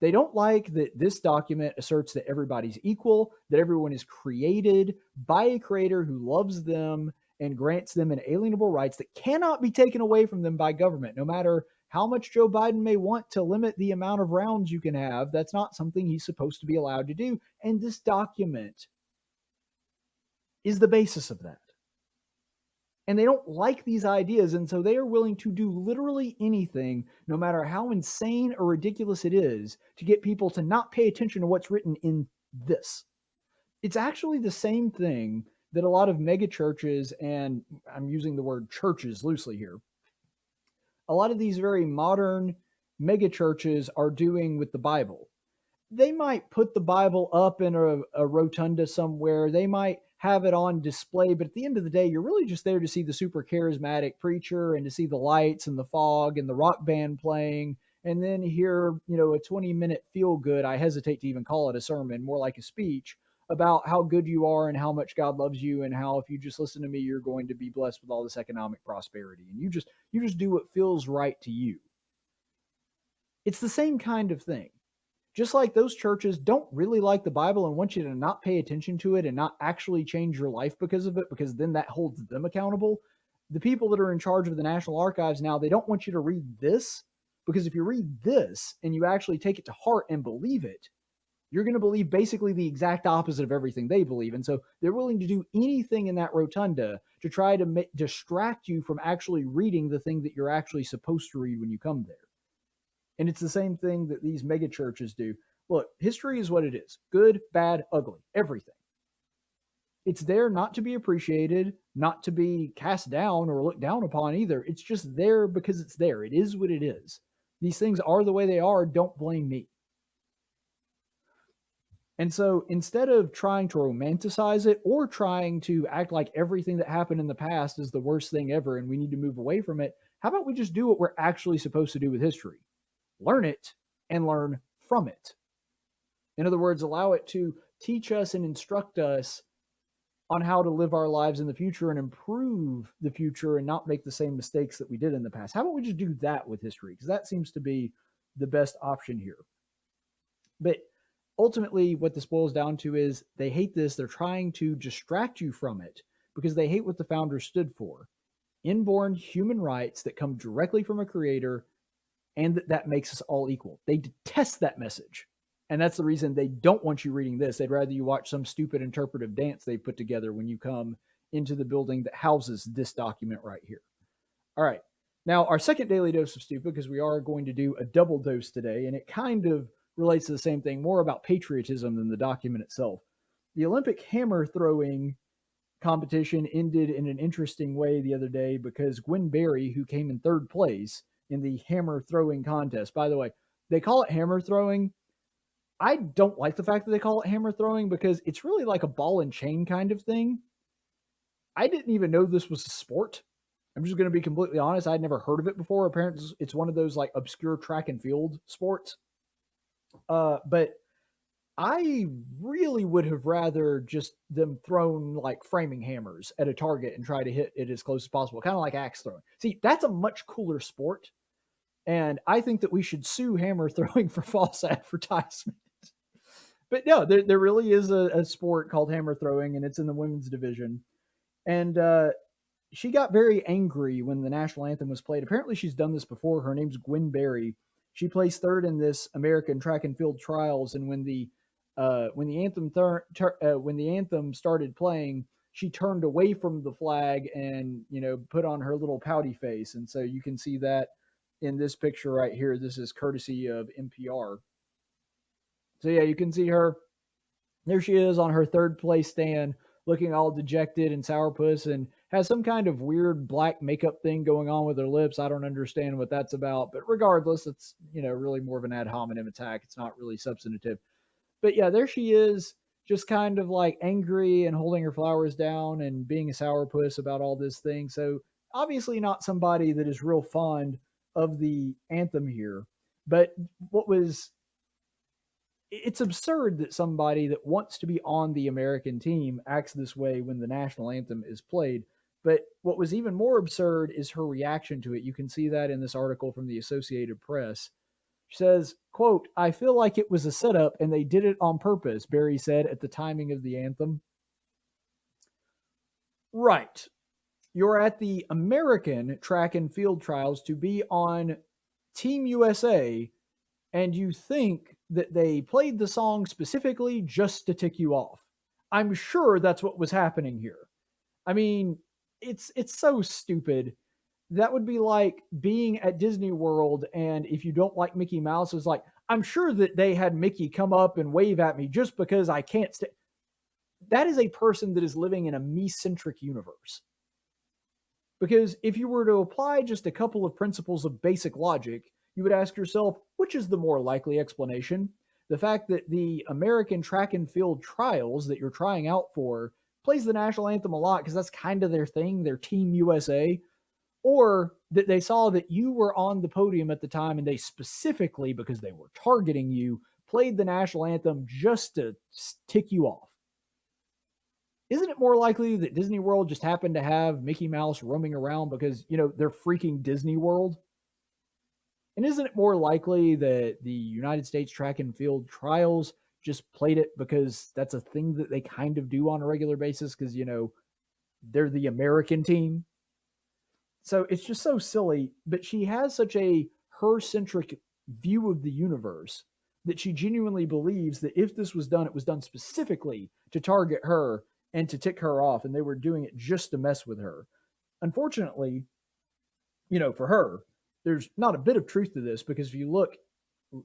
S4: They don't like that this document asserts that everybody's equal, that everyone is created by a creator who loves them and grants them inalienable rights that cannot be taken away from them by government. No matter how much Joe Biden may want to limit the amount of rounds you can have, that's not something he's supposed to be allowed to do. And this document is the basis of that. And they don't like these ideas, and so they are willing to do literally anything, no matter how insane or ridiculous it is, to get people to not pay attention to what's written in this. It's actually the same thing that a lot of mega churches, and I'm using the word churches loosely here, a lot of these very modern mega churches are doing with the Bible. They might put the Bible up in a rotunda somewhere. They might have it on display, but at the end of the day, you're really just there to see the super charismatic preacher and to see the lights and the fog and the rock band playing, and then hear, a 20-minute feel good. I hesitate to even call it a sermon, more like a speech about how good you are and how much God loves you and how if you just listen to me, you're going to be blessed with all this economic prosperity. And you just do what feels right to you. It's the same kind of thing. Just like those churches don't really like the Bible and want you to not pay attention to it and not actually change your life because of it, because then that holds them accountable. The people that are in charge of the National Archives now, they don't want you to read this, because if you read this and you actually take it to heart and believe it, you're going to believe basically the exact opposite of everything they believe. And so they're willing to do anything in that rotunda to try to distract you from actually reading the thing that you're actually supposed to read when you come there. And it's the same thing that these mega churches do. Look, history is what it is. Good, bad, ugly, everything. It's there not to be appreciated, not to be cast down or looked down upon either. It's just there because it's there. It is what it is. These things are the way they are. Don't blame me. And so instead of trying to romanticize it or trying to act like everything that happened in the past is the worst thing ever and we need to move away from it, how about we just do what we're actually supposed to do with history? Learn it and learn from it. In other words, allow it to teach us and instruct us on how to live our lives in the future and improve the future and not make the same mistakes that we did in the past. How about we just do that with history? Because that seems to be the best option here. But ultimately, what this boils down to is they hate this. They're trying to distract you from it because they hate what the founders stood for. Inborn human rights that come directly from a creator, and that makes us all equal. They detest that message. And that's the reason they don't want you reading this. They'd rather you watch some stupid interpretive dance they put together when you come into the building that houses this document right here. All right. Now, our second daily dose of stupid, because we are going to do a double dose today, and it kind of relates to the same thing, more about patriotism than the document itself. The Olympic hammer throwing competition ended in an interesting way the other day because Gwen Berry, who came in third place in the hammer throwing contest, by the way, they call it hammer throwing. I don't like the fact that they call it hammer throwing because it's really like a ball and chain kind of thing. I didn't even know this was a sport. I'm just going to be completely honest. I'd never heard of it before. Apparently, it's one of those like obscure track and field sports. But I really would have rather just them thrown like framing hammers at a target and try to hit it as close as possible, kind of like axe throwing. See, that's a much cooler sport. And I think that we should sue hammer throwing for false advertisement. But no, there really is a sport called hammer throwing, and it's in the women's division. And she got very angry when the national anthem was played. Apparently, she's done this before. Her name's Gwen Berry. She placed third in this American track and field trials, and when the anthem started playing, she turned away from the flag and put on her little pouty face. And so you can see that in this picture right here. This is courtesy of NPR. So yeah, you can see her. There she is on her third place stand, looking all dejected and sourpuss, and has some kind of weird black makeup thing going on with her lips. I don't understand what that's about, but regardless, it's really more of an ad hominem attack. It's not really substantive. But yeah, there she is, just kind of like angry and holding her flowers down and being a sourpuss about all this thing. So obviously not somebody that is real fond of the anthem here. But it's absurd that somebody that wants to be on the American team acts this way when the national anthem is played. But what was even more absurd is her reaction to it. You can see that in this article from the Associated Press. She says, quote, "I feel like it was a setup and they did it on purpose," Berry said at the timing of the anthem. Right. You're at the American track and field trials to be on Team USA, and you think that they played the song specifically just to tick you off. I'm sure that's what was happening here. I mean, it's so stupid. That would be like being at Disney World, and if you don't like Mickey Mouse, it's like, I'm sure that they had Mickey come up and wave at me just because I can't stay. That is a person that is living in a me-centric universe. Because if you were to apply just a couple of principles of basic logic, you would ask yourself, which is the more likely explanation? The fact that the American track and field trials that you're trying out for plays the national anthem a lot because that's kind of their thing, their Team USA, or that they saw that you were on the podium at the time and they specifically, because they were targeting you, played the national anthem just to tick you off. Isn't it more likely that Disney World just happened to have Mickey Mouse roaming around because, they're freaking Disney World? And isn't it more likely that the United States track and field trials just played it because that's a thing that they kind of do on a regular basis because, they're the American team? So it's just so silly, but she has such a her-centric view of the universe that she genuinely believes that if this was done, it was done specifically to target her and to tick her off, and they were doing it just to mess with her. Unfortunately, for her, there's not a bit of truth to this, because if you look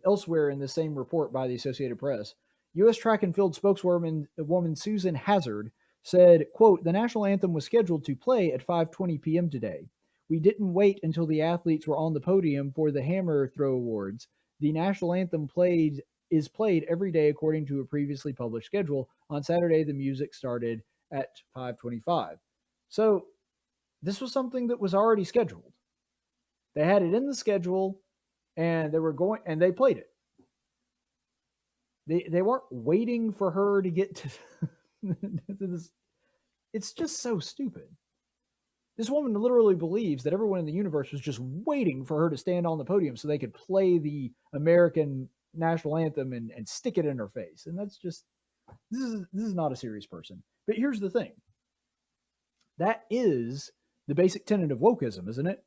S4: elsewhere in the same report by the Associated Press, U.S. track and field spokeswoman Susan Hazard said, quote, "The national anthem was scheduled to play at 5:20 p.m. today. We didn't wait until the athletes were on the podium for the hammer throw awards. The national anthem played is played every day according to a previously published schedule. On Saturday, the music started at 5:25. So this was something that was already scheduled. They had it in the schedule, and they played it. They weren't waiting for her to get to this. It's just so stupid. This woman literally believes that everyone in the universe was just waiting for her to stand on the podium so they could play the American national anthem and stick it in her face. And that's just, this is not a serious person. But here's the thing. That is the basic tenet of wokeism, isn't it?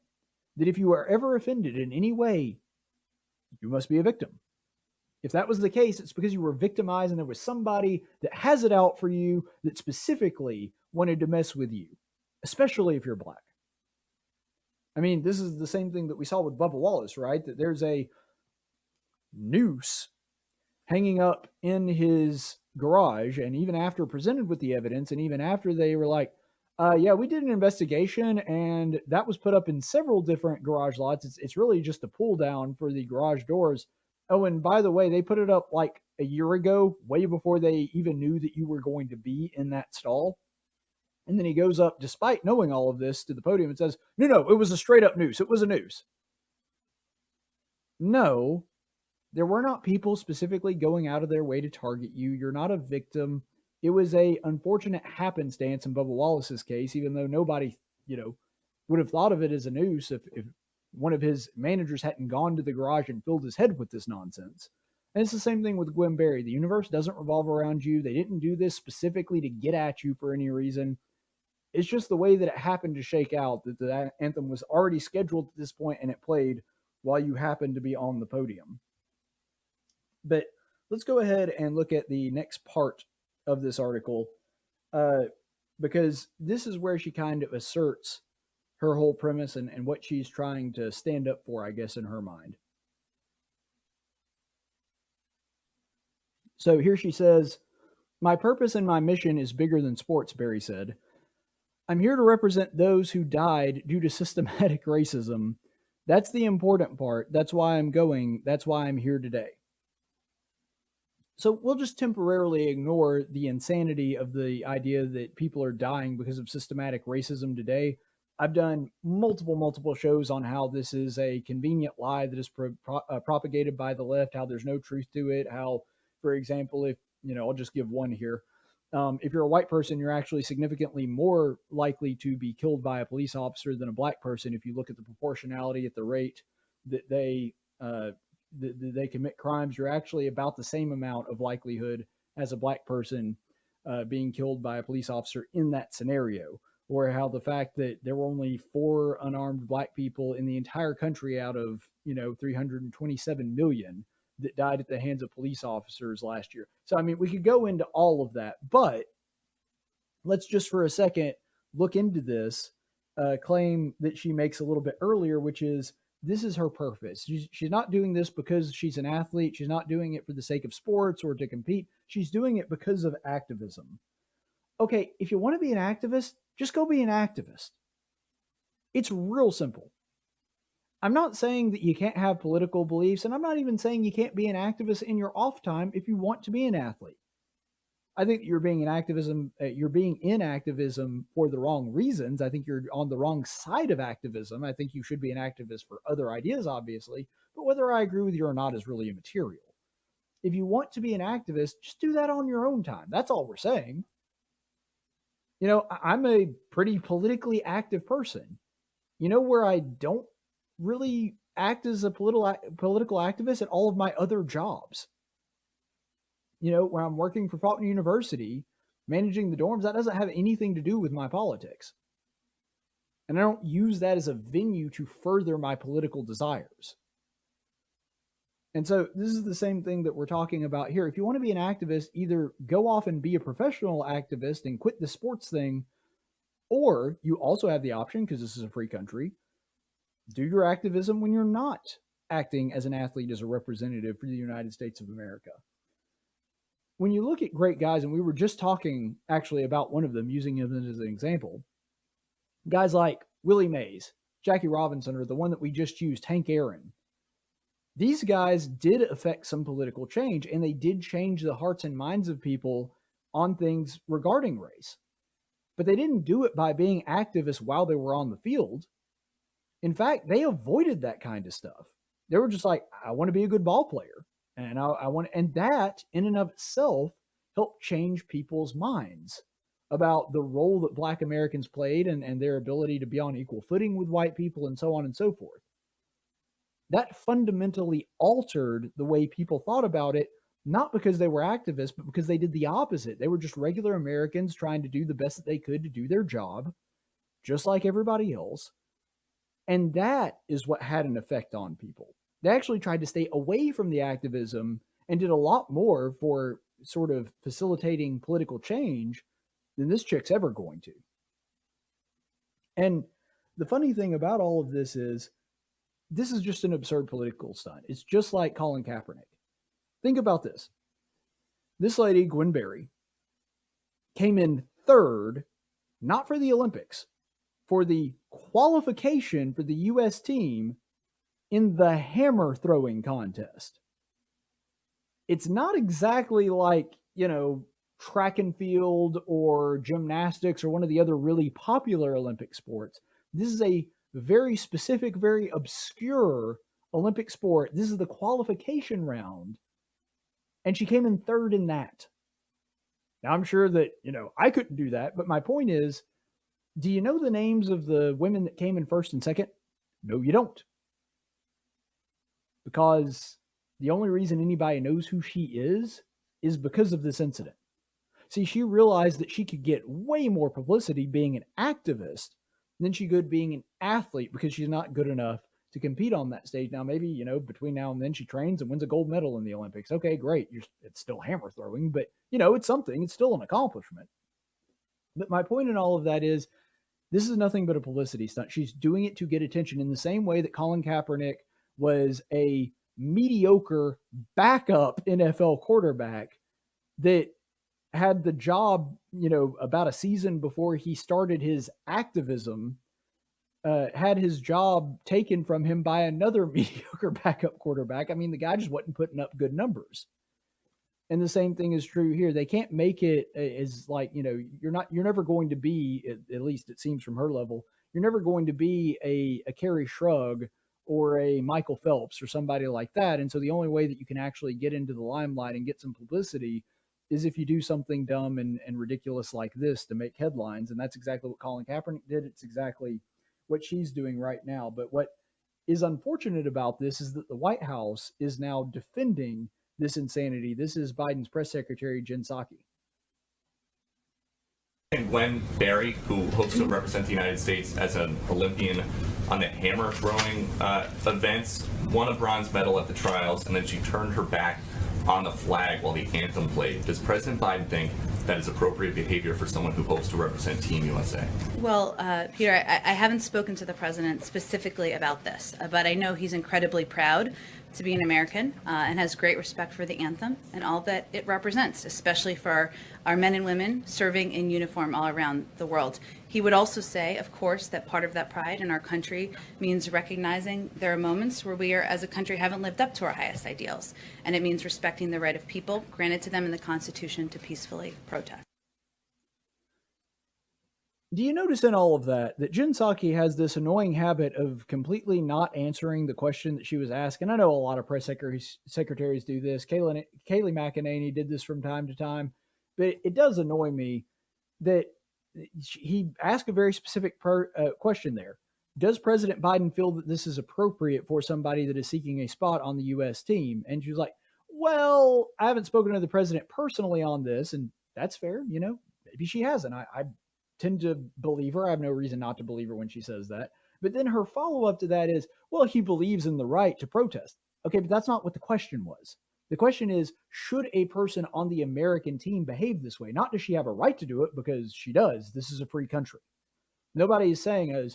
S4: That if you are ever offended in any way, you must be a victim. If that was the case, it's because you were victimized and there was somebody that has it out for you that specifically wanted to mess with you, especially if you're black. I mean, this is the same thing that we saw with Bubba Wallace, right? That there's a noose hanging up in his garage, and even after presented with the evidence, and even after they were like, yeah, we did an investigation, and that was put up in several different garage lots. It's really just a pull down for the garage doors. Oh, and by the way, they put it up like a year ago, way before they even knew that you were going to be in that stall. And then he goes up, despite knowing all of this, to the podium and says, no, it was a straight up noose. It was a noose. No, there were not people specifically going out of their way to target you. You're not a victim. It was a unfortunate happenstance in Bubba Wallace's case, even though nobody, would have thought of it as a noose if one of his managers hadn't gone to the garage and filled his head with this nonsense. And it's the same thing with Gwen Berry. The universe doesn't revolve around you. They didn't do this specifically to get at you for any reason. It's just the way that it happened to shake out, that the anthem was already scheduled at this point and it played while you happened to be on the podium. But let's go ahead and look at the next part of this article, because this is where she kind of asserts her whole premise and what she's trying to stand up for, I guess, in her mind. So here she says, "My purpose and my mission is bigger than sports," Berry said. "I'm here to represent those who died due to systematic racism. That's the important part. That's why I'm going. That's why I'm here today." So we'll just temporarily ignore the insanity of the idea that people are dying because of systematic racism today. I've done multiple shows on how this is a convenient lie that is propagated by the left, how there's no truth to it, how, for example, if, I'll just give one here. If you're a white person, you're actually significantly more likely to be killed by a police officer than a black person if you look at the proportionality at the rate that they commit crimes. You're actually about the same amount of likelihood as a black person being killed by a police officer in that scenario. Or how the fact that there were only 4 unarmed black people in the entire country out of 327 million that died at the hands of police officers last year. So, I mean, we could go into all of that, but let's just for a second look into this claim that she makes a little bit earlier, which is this is her purpose. She's not doing this because she's an athlete. She's not doing it for the sake of sports or to compete. She's doing it because of activism. Okay, if you want to be an activist, just go be an activist. It's real simple. I'm not saying that you can't have political beliefs, and I'm not even saying you can't be an activist in your off time if you want to be an athlete. I think you're being in activism for the wrong reasons. I think you're on the wrong side of activism. I think you should be an activist for other ideas, obviously, but whether I agree with you or not is really immaterial. If you want to be an activist, just do that on your own time. That's all we're saying. I'm a pretty politically active person. Where I don't really act as a political activist at all of my other jobs. Where I'm working for Faulkner University, managing the dorms, that doesn't have anything to do with my politics. And I don't use that as a venue to further my political desires. And so this is the same thing that we're talking about here. If you want to be an activist, either go off and be a professional activist and quit the sports thing, or you also have the option, because this is a free country, do your activism when you're not acting as an athlete, as a representative for the United States of America. When you look at great guys, and we were just talking actually about one of them, using him as an example, guys like Willie Mays, Jackie Robinson, or the one that we just used, Hank Aaron. these guys did affect some political change, and they did change the hearts and minds of people on things regarding race. But they didn't do it by being activists while they were on the field. In fact, they avoided that kind of stuff. They were just like, I want to be a good ball player. And I want, and that in and of itself helped change people's minds about the role that Black Americans played and their ability to be on equal footing with white people and so on and so forth. That fundamentally altered the way people thought about it, not because they were activists, but because they did the opposite. They were just regular Americans trying to do the best that they could to do their job, just like everybody else. And that is what had an effect on people. They actually tried to stay away from the activism and did a lot more for sort of facilitating political change than this chick's ever going to. And the funny thing about all of this is just an absurd political stunt. It's just like Colin Kaepernick. Think about this. This lady, Gwen Berry, came in third, not for the Olympics, for the qualification for the U.S. team in the hammer throwing contest. It's not exactly like, track and field or gymnastics or one of the other really popular Olympic sports. This is a very specific, very obscure Olympic sport. This is the qualification round. And she came in third in that. Now, I'm sure that, I couldn't do that. But my point is, do you know the names of the women that came in first and second? No, you don't. Because the only reason anybody knows who she is because of this incident. See, she realized that she could get way more publicity being an activist than she could being an athlete because she's not good enough to compete on that stage. Now, maybe, between now and then she trains and wins a gold medal in the Olympics. Okay, great. It's still hammer throwing, but, it's something. It's still an accomplishment. But my point in all of that is this is nothing but a publicity stunt. She's doing it to get attention in the same way that Colin Kaepernick was a mediocre backup NFL quarterback that had the job, about a season before he started his activism, had his job taken from him by another mediocre backup quarterback. I mean, the guy just wasn't putting up good numbers. And the same thing is true here. They can't make it as like, you're never going to be, at least it seems from her level, you're never going to be a Kerry Shrug or a Michael Phelps or somebody like that. And so the only way that you can actually get into the limelight and get some publicity is if you do something dumb and ridiculous like this to make headlines. And that's exactly what Colin Kaepernick did. It's exactly what she's doing right now. But what is unfortunate about this is that the White House is now defending this insanity. This is Biden's press secretary, Jen Psaki.
S5: And Gwen Berry, who hopes to represent the United States as an Olympian on the hammer throwing events, won a bronze medal at the trials, and then she turned her back on the flag while the anthem played. Does President Biden think that is appropriate behavior for someone who hopes to represent Team USA?
S11: Well, Peter, I haven't spoken to the president specifically about this, but I know he's incredibly proud to be an American and has great respect for the anthem and all that it represents, especially for our men and women serving in uniform all around the world. He would also say, of course, that part of that pride in our country means recognizing there are moments where we are, as a country, haven't lived up to our highest ideals. And it means respecting the right of people granted to them in the Constitution to peacefully protest.
S4: Do you notice in all of that Jen Psaki has this annoying habit of completely not answering the question that she was asked? And I know a lot of press secretaries do this. Kayleigh McEnany did this from time to time. But it does annoy me that he asked a very specific question there. Does President Biden feel that this is appropriate for somebody that is seeking a spot on the U.S. team? And she was like, well, I haven't spoken to the president personally on this. And that's fair. Maybe she hasn't. I tend to believe her. I have no reason not to believe her when she says that. But then her follow-up to that is, well, he believes in the right to protest. Okay, but that's not what the question was. The question is, should a person on the American team behave this way? Not does she have a right to do it, because she does. This is a free country. Nobody is saying,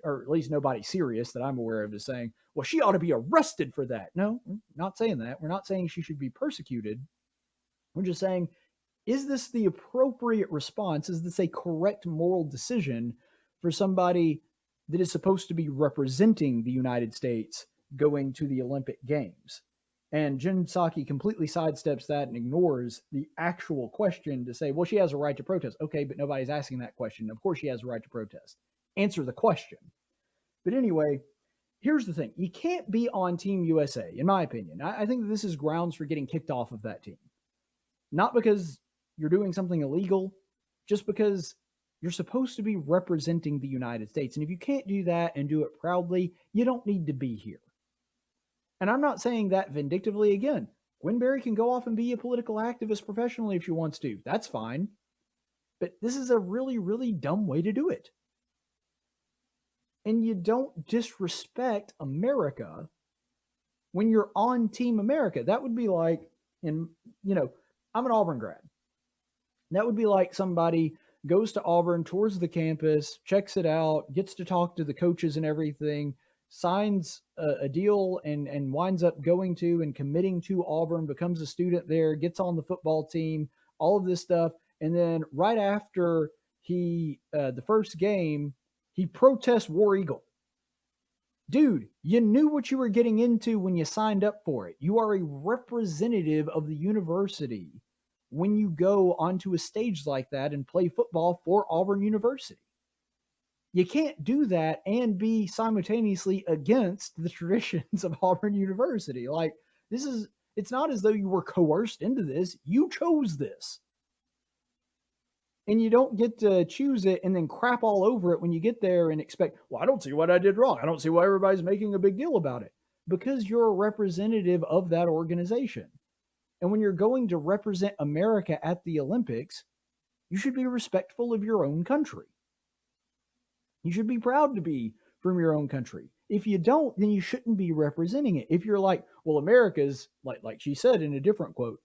S4: or at least nobody serious that I'm aware of, is saying, well, she ought to be arrested for that. No, we're not saying that. We're not saying she should be persecuted. We're just saying, is this the appropriate response? Is this a correct moral decision for somebody that is supposed to be representing the United States going to the Olympic Games. And Jen Psaki completely sidesteps that and ignores the actual question to say, well, she has a right to protest. Okay, but nobody's asking that question. Of course she has a right to protest. Answer the question. But anyway, here's the thing. You can't be on Team USA, in my opinion. I think that this is grounds for getting kicked off of that team. Not because you're doing something illegal, just because you're supposed to be representing the United States. And if you can't do that and do it proudly, you don't need to be here. And I'm not saying that vindictively. Again, Gwen Berry can go off and be a political activist professionally if she wants to. That's fine. But this is a really, really dumb way to do it. And you don't disrespect America when you're on Team America. That would be like, I'm an Auburn grad. That would be like somebody goes to Auburn, tours the campus, checks it out, gets to talk to the coaches and everything, signs a deal and winds up going to and committing to Auburn, becomes a student there, gets on the football team, all of this stuff. And then right after the first game, he protests War Eagle. Dude, you knew what you were getting into when you signed up for it. You are a representative of the university when you go onto a stage like that and play football for Auburn University. You can't do that and be simultaneously against the traditions of Auburn University. Like, it's not as though you were coerced into this. You chose this. And you don't get to choose it and then crap all over it when you get there and expect, well, I don't see what I did wrong. I don't see why everybody's making a big deal about it. Because you're a representative of that organization. And when you're going to represent America at the Olympics, you should be respectful of your own country. You should be proud to be from your own country. If you don't, then you shouldn't be representing it. If you're like, well, America's, like she said in a different quote,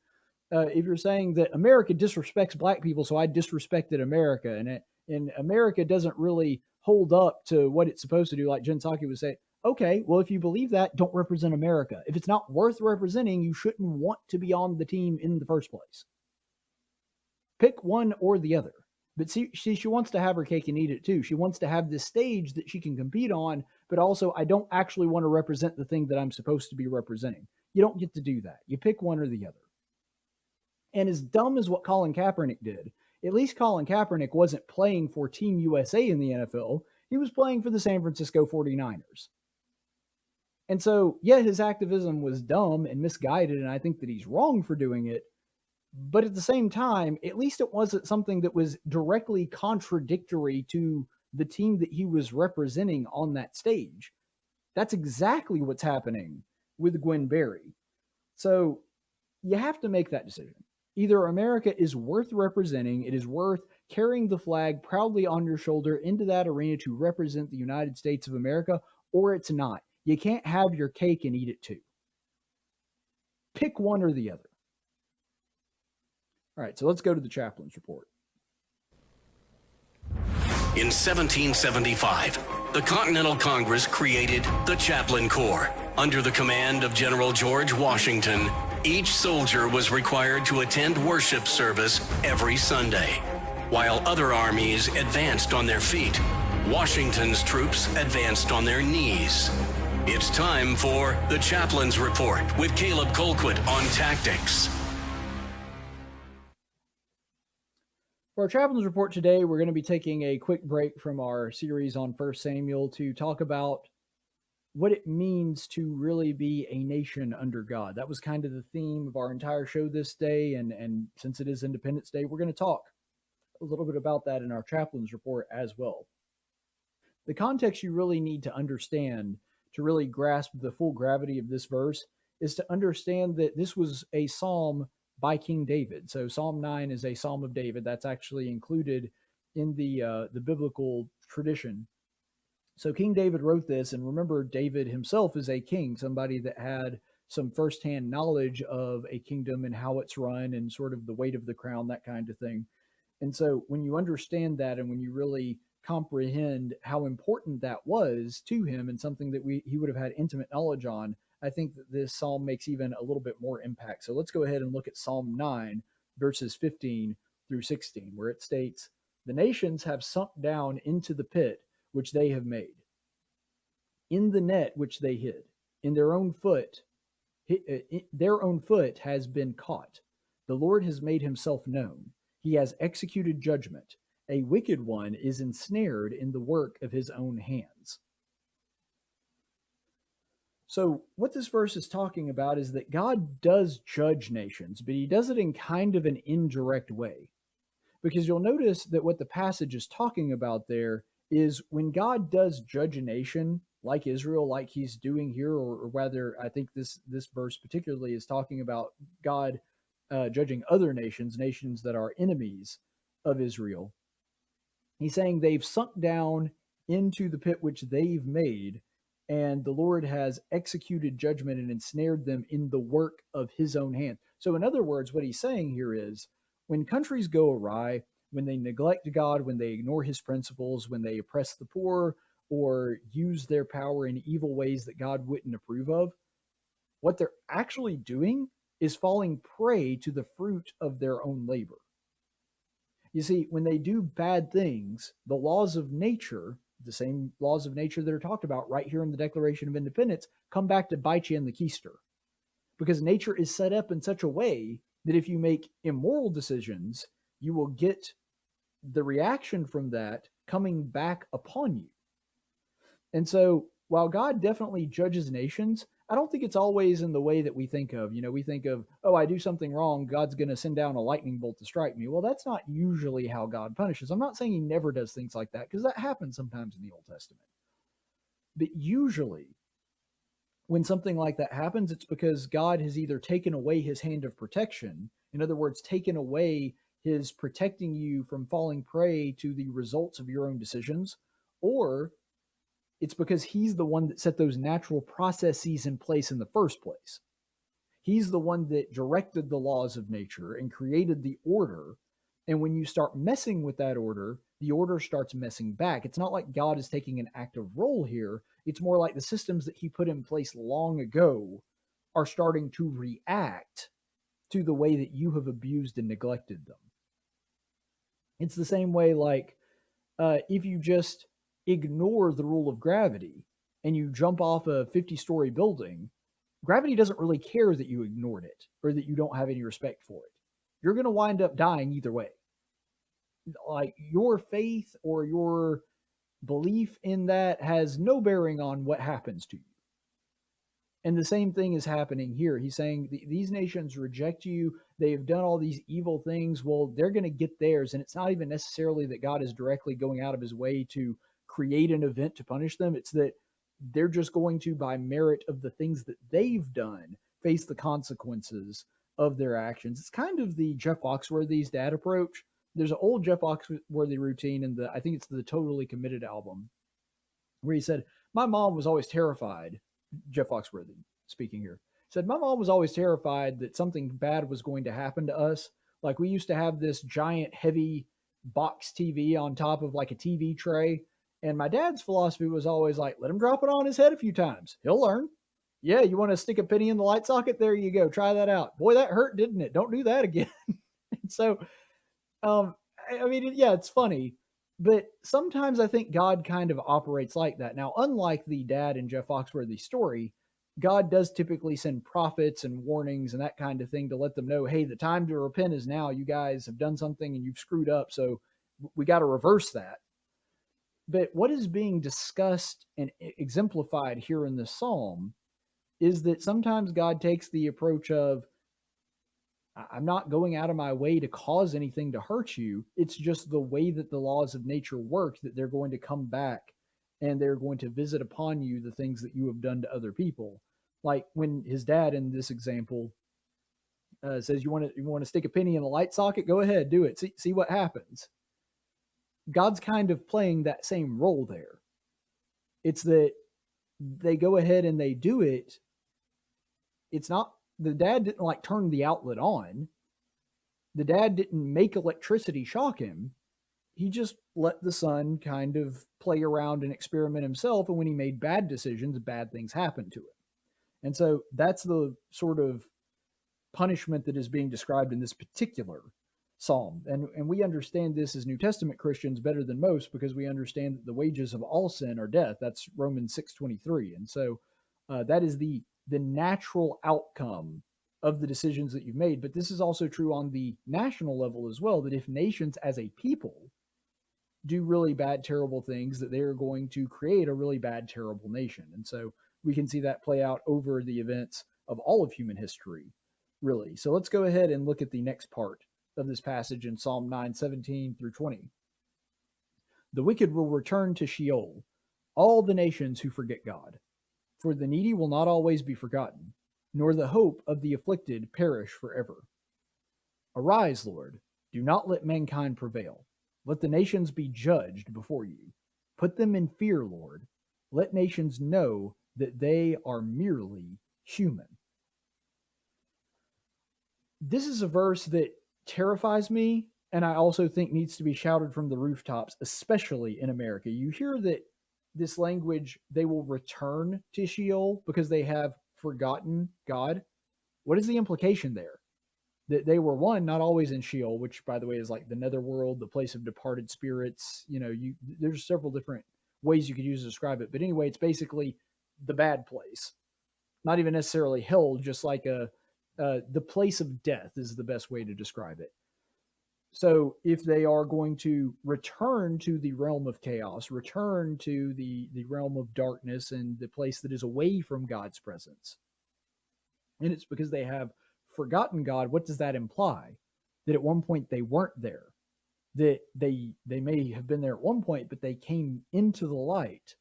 S4: if you're saying that America disrespects black people, so I disrespected America, and America doesn't really hold up to what it's supposed to do, like Jen Psaki would say, okay, well, if you believe that, don't represent America. If it's not worth representing, you shouldn't want to be on the team in the first place. Pick one or the other. But see, she wants to have her cake and eat it too. She wants to have this stage that she can compete on, but also I don't actually want to represent the thing that I'm supposed to be representing. You don't get to do that. You pick one or the other. And as dumb as what Colin Kaepernick did, at least Colin Kaepernick wasn't playing for Team USA in the NFL. He was playing for the San Francisco 49ers. And so, yeah, his activism was dumb and misguided, and I think that he's wrong for doing it. But at the same time, at least it wasn't something that was directly contradictory to the team that he was representing on that stage. That's exactly what's happening with Gwen Berry. So you have to make that decision. Either America is worth representing, it is worth carrying the flag proudly on your shoulder into that arena to represent the United States of America, or it's not. You can't have your cake and eat it too. Pick one or the other. All right, so let's go to the chaplain's report.
S3: In 1775, the Continental Congress created the Chaplain Corps. Under the command of General George Washington, each soldier was required to attend worship service every Sunday. While other armies advanced on their feet, Washington's troops advanced on their knees. It's time for the Chaplain's Report with Caleb Colquitt on tactics.
S4: For our chaplain's report today, we're going to be taking a quick break from our series on 1 Samuel to talk about what it means to really be a nation under God. That was kind of the theme of our entire show this day, and since it is Independence Day, we're going to talk a little bit about that in our chaplain's report as well. The context you really need to understand to really grasp the full gravity of this verse is to understand that this was a psalm by King David. So Psalm 9 is a Psalm of David. That's actually included in the biblical tradition. So King David wrote this, and remember, David himself is a king, somebody that had some firsthand knowledge of a kingdom and how it's run and sort of the weight of the crown, that kind of thing. And so when you understand that and when you really comprehend how important that was to him and something that he would have had intimate knowledge on, I think that this psalm makes even a little bit more impact. So let's go ahead and look at Psalm 9, verses 15 through 16, where it states, "The nations have sunk down into the pit which they have made, in the net which they hid. in their own foot, their own foot has been caught. The Lord has made himself known. He has executed judgment. A wicked one is ensnared in the work of his own hands. So, what this verse is talking about is that God does judge nations, but he does it in kind of an indirect way. Because you'll notice that what the passage is talking about there is when God does judge a nation, like Israel, like he's doing here, or rather, I think this verse particularly is talking about God judging other nations, nations that are enemies of Israel. He's saying they've sunk down into the pit which they've made, and the Lord has executed judgment and ensnared them in the work of his own hand. So, in other words, what he's saying here is when countries go awry, when they neglect God, when they ignore his principles, when they oppress the poor or use their power in evil ways that God wouldn't approve of, what they're actually doing is falling prey to the fruit of their own labor. You see, when they do bad things, the laws of nature, the same laws of nature that are talked about right here in the Declaration of Independence, come back to bite you in the keister. Because nature is set up in such a way that if you make immoral decisions, you will get the reaction from that coming back upon you. And so, while God definitely judges nations, I don't think it's always in the way that we think of. You know, we think of, oh, I do something wrong, God's going to send down a lightning bolt to strike me. Well, that's not usually how God punishes. I'm not saying he never does things like that, because that happens sometimes in the Old Testament. But usually, when something like that happens, it's because God has either taken away his hand of protection, in other words, taken away his protecting you from falling prey to the results of your own decisions, or it's because he's the one that set those natural processes in place in the first place. He's the one that directed the laws of nature and created the order. And when you start messing with that order, the order starts messing back. It's not like God is taking an active role here. It's more like the systems that he put in place long ago are starting to react to the way that you have abused and neglected them. It's the same way, like, if you just ignore the rule of gravity and you jump off a 50-story building, gravity doesn't really care that you ignored it or that you don't have any respect for it. You're going to wind up dying either way. Like, your faith or your belief in that has no bearing on what happens to you. And the same thing is happening here. He's saying these nations reject you. They've done all these evil things. Well, they're going to get theirs. And it's not even necessarily that God is directly going out of his way to create an event to punish them. It's that they're just going to, by merit of the things that they've done, face the consequences of their actions. It's kind of the Jeff Foxworthy's dad approach. There's an old Jeff Foxworthy routine in I think it's the Totally Committed album, where he said, my mom was always terrified. Jeff Foxworthy speaking here said, my mom was always terrified that something bad was going to happen to us. Like, we used to have this giant heavy box TV on top of like a TV tray. And my dad's philosophy was always like, let him drop it on his head a few times. He'll learn. Yeah, you want to stick a penny in the light socket? There you go. Try that out. Boy, that hurt, didn't it? Don't do that again. So, I mean, yeah, it's funny. But sometimes I think God kind of operates like that. Now, unlike the dad in Jeff Foxworthy's story, God does typically send prophets and warnings and that kind of thing to let them know, hey, the time to repent is now. You guys have done something and you've screwed up, so we got to reverse that. But what is being discussed and exemplified here in the psalm is that sometimes God takes the approach of, I'm not going out of my way to cause anything to hurt you. It's just the way that the laws of nature work that they're going to come back and they're going to visit upon you the things that you have done to other people. Like when his dad in this example says, you want to stick a penny in a light socket? Go ahead, do it. See what happens. God's kind of playing that same role there. It's that they go ahead and they do it. It's not, the dad didn't like turn the outlet on. The dad didn't make electricity shock him. He just let the son kind of play around and experiment himself. And when he made bad decisions, bad things happened to him. And so that's the sort of punishment that is being described in this particular psalm. And we understand this as New Testament Christians better than most, because we understand that the wages of all sin are death. That's Romans 6:23. And so That is the natural outcome of the decisions that you've made. But this is also true on the national level as well, that if nations as a people do really bad, terrible things, that they are going to create a really bad, terrible nation. And so we can see that play out over the events of all of human history, really. So let's go ahead and look at the next part of this passage in Psalm 9:17 through 20. The wicked will return to Sheol, all the nations who forget God. For the needy will not always be forgotten, nor the hope of the afflicted perish forever. Arise, Lord, do not let mankind prevail. Let the nations be judged before you. Put them in fear, Lord. Let nations know that they are merely human. This is a verse that terrifies me, and I also think needs to be shouted from the rooftops, especially in America. You hear that this language, they will return to Sheol because they have forgotten God. What is the implication there? That they were, one, not always in Sheol, which, by the way, is like the netherworld, the place of departed spirits. You know, there's several different ways you could use to describe it. But anyway, it's basically the bad place. Not even necessarily hell, just like the place of death is the best way to describe it. So if they are going to return to the realm of chaos, return to the realm of darkness and the place that is away from God's presence, and it's because they have forgotten God, what does that imply? That at one point they weren't there. That they may have been there at one point, but they came into the light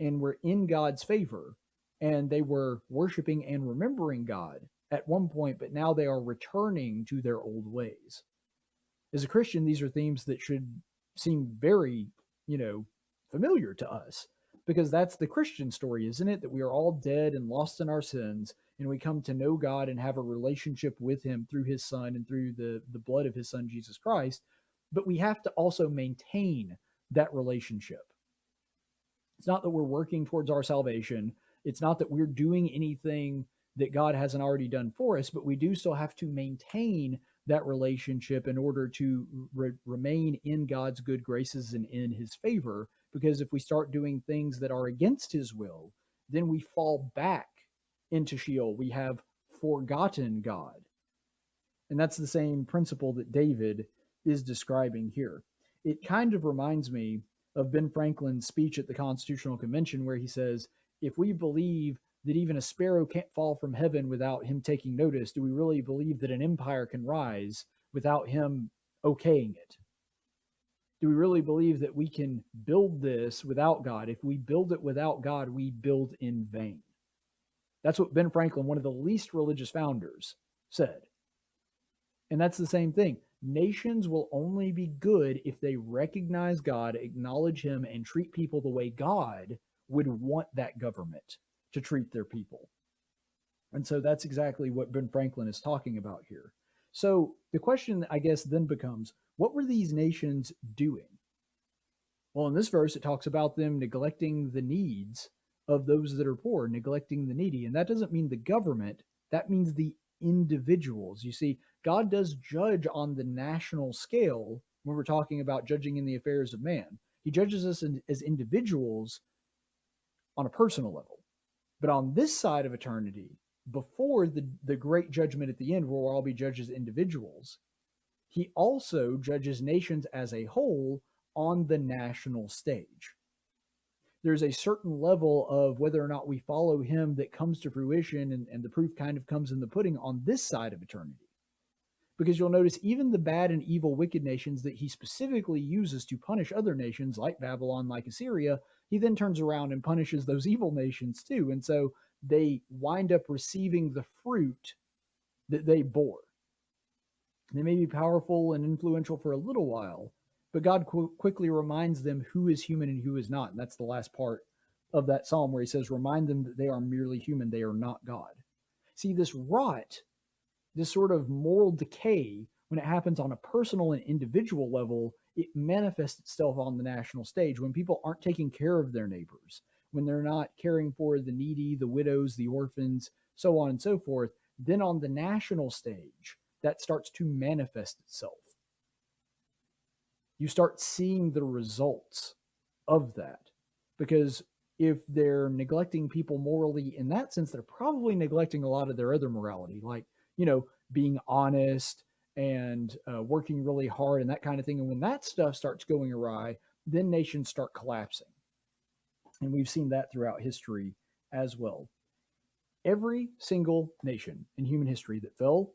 S4: and were in God's favor, and they were worshiping and remembering God at one point, but now they are returning to their old ways. As a Christian, these are themes that should seem very, familiar to us, because that's the Christian story, isn't it? That we are all dead and lost in our sins, and we come to know God and have a relationship with him through his son and through the blood of his son, Jesus Christ. But we have to also maintain that relationship. It's not that we're working towards our salvation. It's not that we're doing anything that God hasn't already done for us, but we do still have to maintain that relationship in order to remain in God's good graces and in his favor. Because if we start doing things that are against his will, then we fall back into Sheol. We have forgotten God. And that's the same principle that David is describing here. It kind of reminds me of Ben Franklin's speech at the Constitutional Convention, where he says, if we believe that even a sparrow can't fall from heaven without him taking notice, do we really believe that an empire can rise without him okaying it? Do we really believe that we can build this without God? If we build it without God, we build in vain. That's what Ben Franklin, one of the least religious founders, said. And that's the same thing. Nations will only be good if they recognize God, acknowledge him, and treat people the way God would want that government to treat their people. And so that's exactly what Ben Franklin is talking about here. So the question, I guess, then becomes, what were these nations doing? Well, in this verse, it talks about them neglecting the needs of those that are poor, neglecting the needy. And that doesn't mean the government, that means the individuals. You see, God does judge on the national scale when we're talking about judging in the affairs of man. He judges us as individuals on a personal level. But on this side of eternity, before the great judgment at the end, where we'll all be judged as individuals, he also judges nations as a whole on the national stage. There's a certain level of whether or not we follow him that comes to fruition, and the proof kind of comes in the pudding on this side of eternity. Because you'll notice even the bad and evil wicked nations that he specifically uses to punish other nations like Babylon, like Assyria, he then turns around and punishes those evil nations too. And so they wind up receiving the fruit that they bore. They may be powerful and influential for a little while, but God quickly reminds them who is human and who is not. And that's the last part of that psalm where he says, remind them that they are merely human, they are not God. See, this rot, this sort of moral decay, when it happens on a personal and individual level, it manifests itself on the national stage when people aren't taking care of their neighbors, when they're not caring for the needy, the widows, the orphans, so on and so forth. Then on the national stage, that starts to manifest itself. You start seeing the results of that, because if they're neglecting people morally in that sense, they're probably neglecting a lot of their other morality, like, being honest and working really hard and that kind of thing. And when that stuff starts going awry, then nations start collapsing. And we've seen that throughout history as well. Every single nation in human history that fell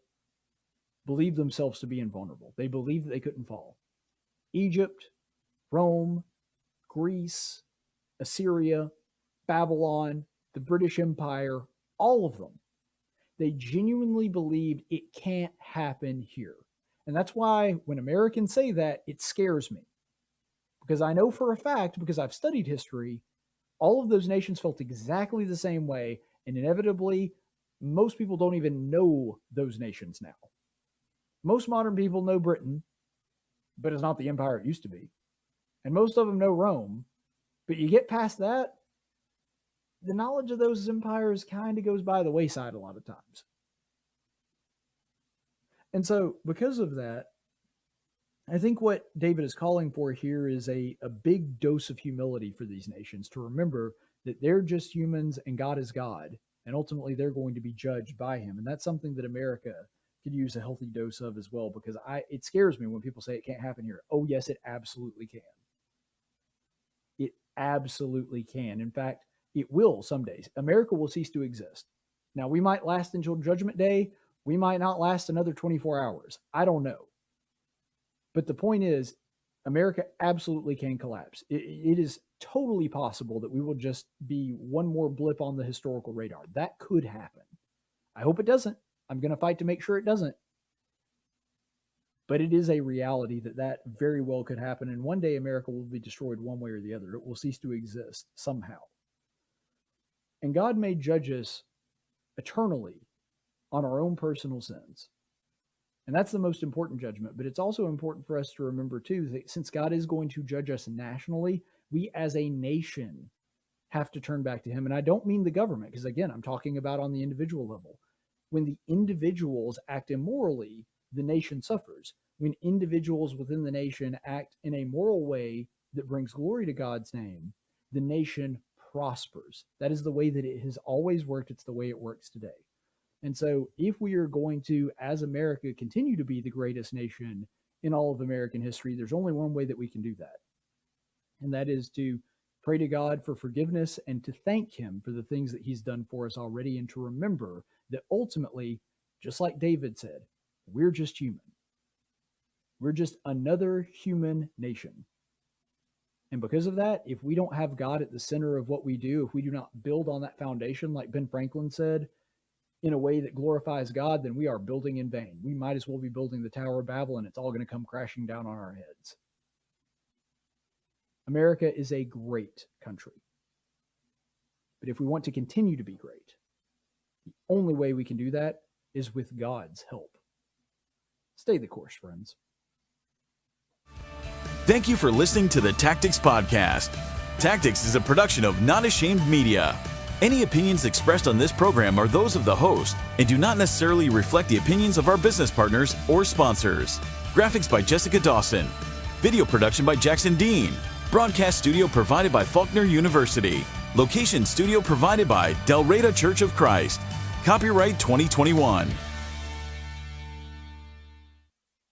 S4: believed themselves to be invulnerable. They believed that they couldn't fall. Egypt, Rome, Greece, Assyria, Babylon, the British Empire, all of them. They genuinely believed it can't happen here. And that's why when Americans say that, it scares me. Because I know for a fact, because I've studied history, all of those nations felt exactly the same way. And inevitably, most people don't even know those nations now. Most modern people know Britain, but it's not the empire it used to be. And most of them know Rome. But you get past that, the knowledge of those empires kind of goes by the wayside a lot of times. And so because of that, I think what David is calling for here is a big dose of humility for these nations to remember that they're just humans and God is God. And ultimately, they're going to be judged by him. And that's something that America could use a healthy dose of as well, because it scares me when people say it can't happen here. Oh, yes, it absolutely can. It absolutely can. In fact, it will some days. America will cease to exist. Now, we might last until Judgment Day. We might not last another 24 hours. I don't know. But the point is, America absolutely can collapse. It is totally possible that we will just be one more blip on the historical radar. That could happen. I hope it doesn't. I'm going to fight to make sure it doesn't. But it is a reality that very well could happen. And one day America will be destroyed one way or the other. It will cease to exist somehow. And God may judge us eternally on our own personal sins. And that's the most important judgment. But it's also important for us to remember, too, that since God is going to judge us nationally, we as a nation have to turn back to him. And I don't mean the government, because, again, I'm talking about on the individual level. When the individuals act immorally, the nation suffers. When individuals within the nation act in a moral way that brings glory to God's name, the nation prospers. That is the way that it has always worked. It's the way it works today. And so if we are going to, as America, continue to be the greatest nation in all of American history, there's only one way that we can do that. And that is to pray to God for forgiveness and to thank him for the things that he's done for us already, and to remember that ultimately, just like David said, we're just human. We're just another human nation. And because of that, if we don't have God at the center of what we do, if we do not build on that foundation, like Ben Franklin said, in a way that glorifies God, then we are building in vain. We might as well be building the Tower of Babel, and it's all going to come crashing down on our heads. America is a great country. But if we want to continue to be great, the only way we can do that is with God's help. Stay the course, friends.
S6: Thank you for listening to the Tactics Podcast. Tactics is a production of Not Ashamed Media. Any opinions expressed on this program are those of the host and do not necessarily reflect the opinions of our business partners or sponsors. Graphics by Jessica Dawson. Video production by Jackson Dean. Broadcast studio provided by Faulkner University. Location studio provided by Del Reyta Church of Christ. Copyright 2021.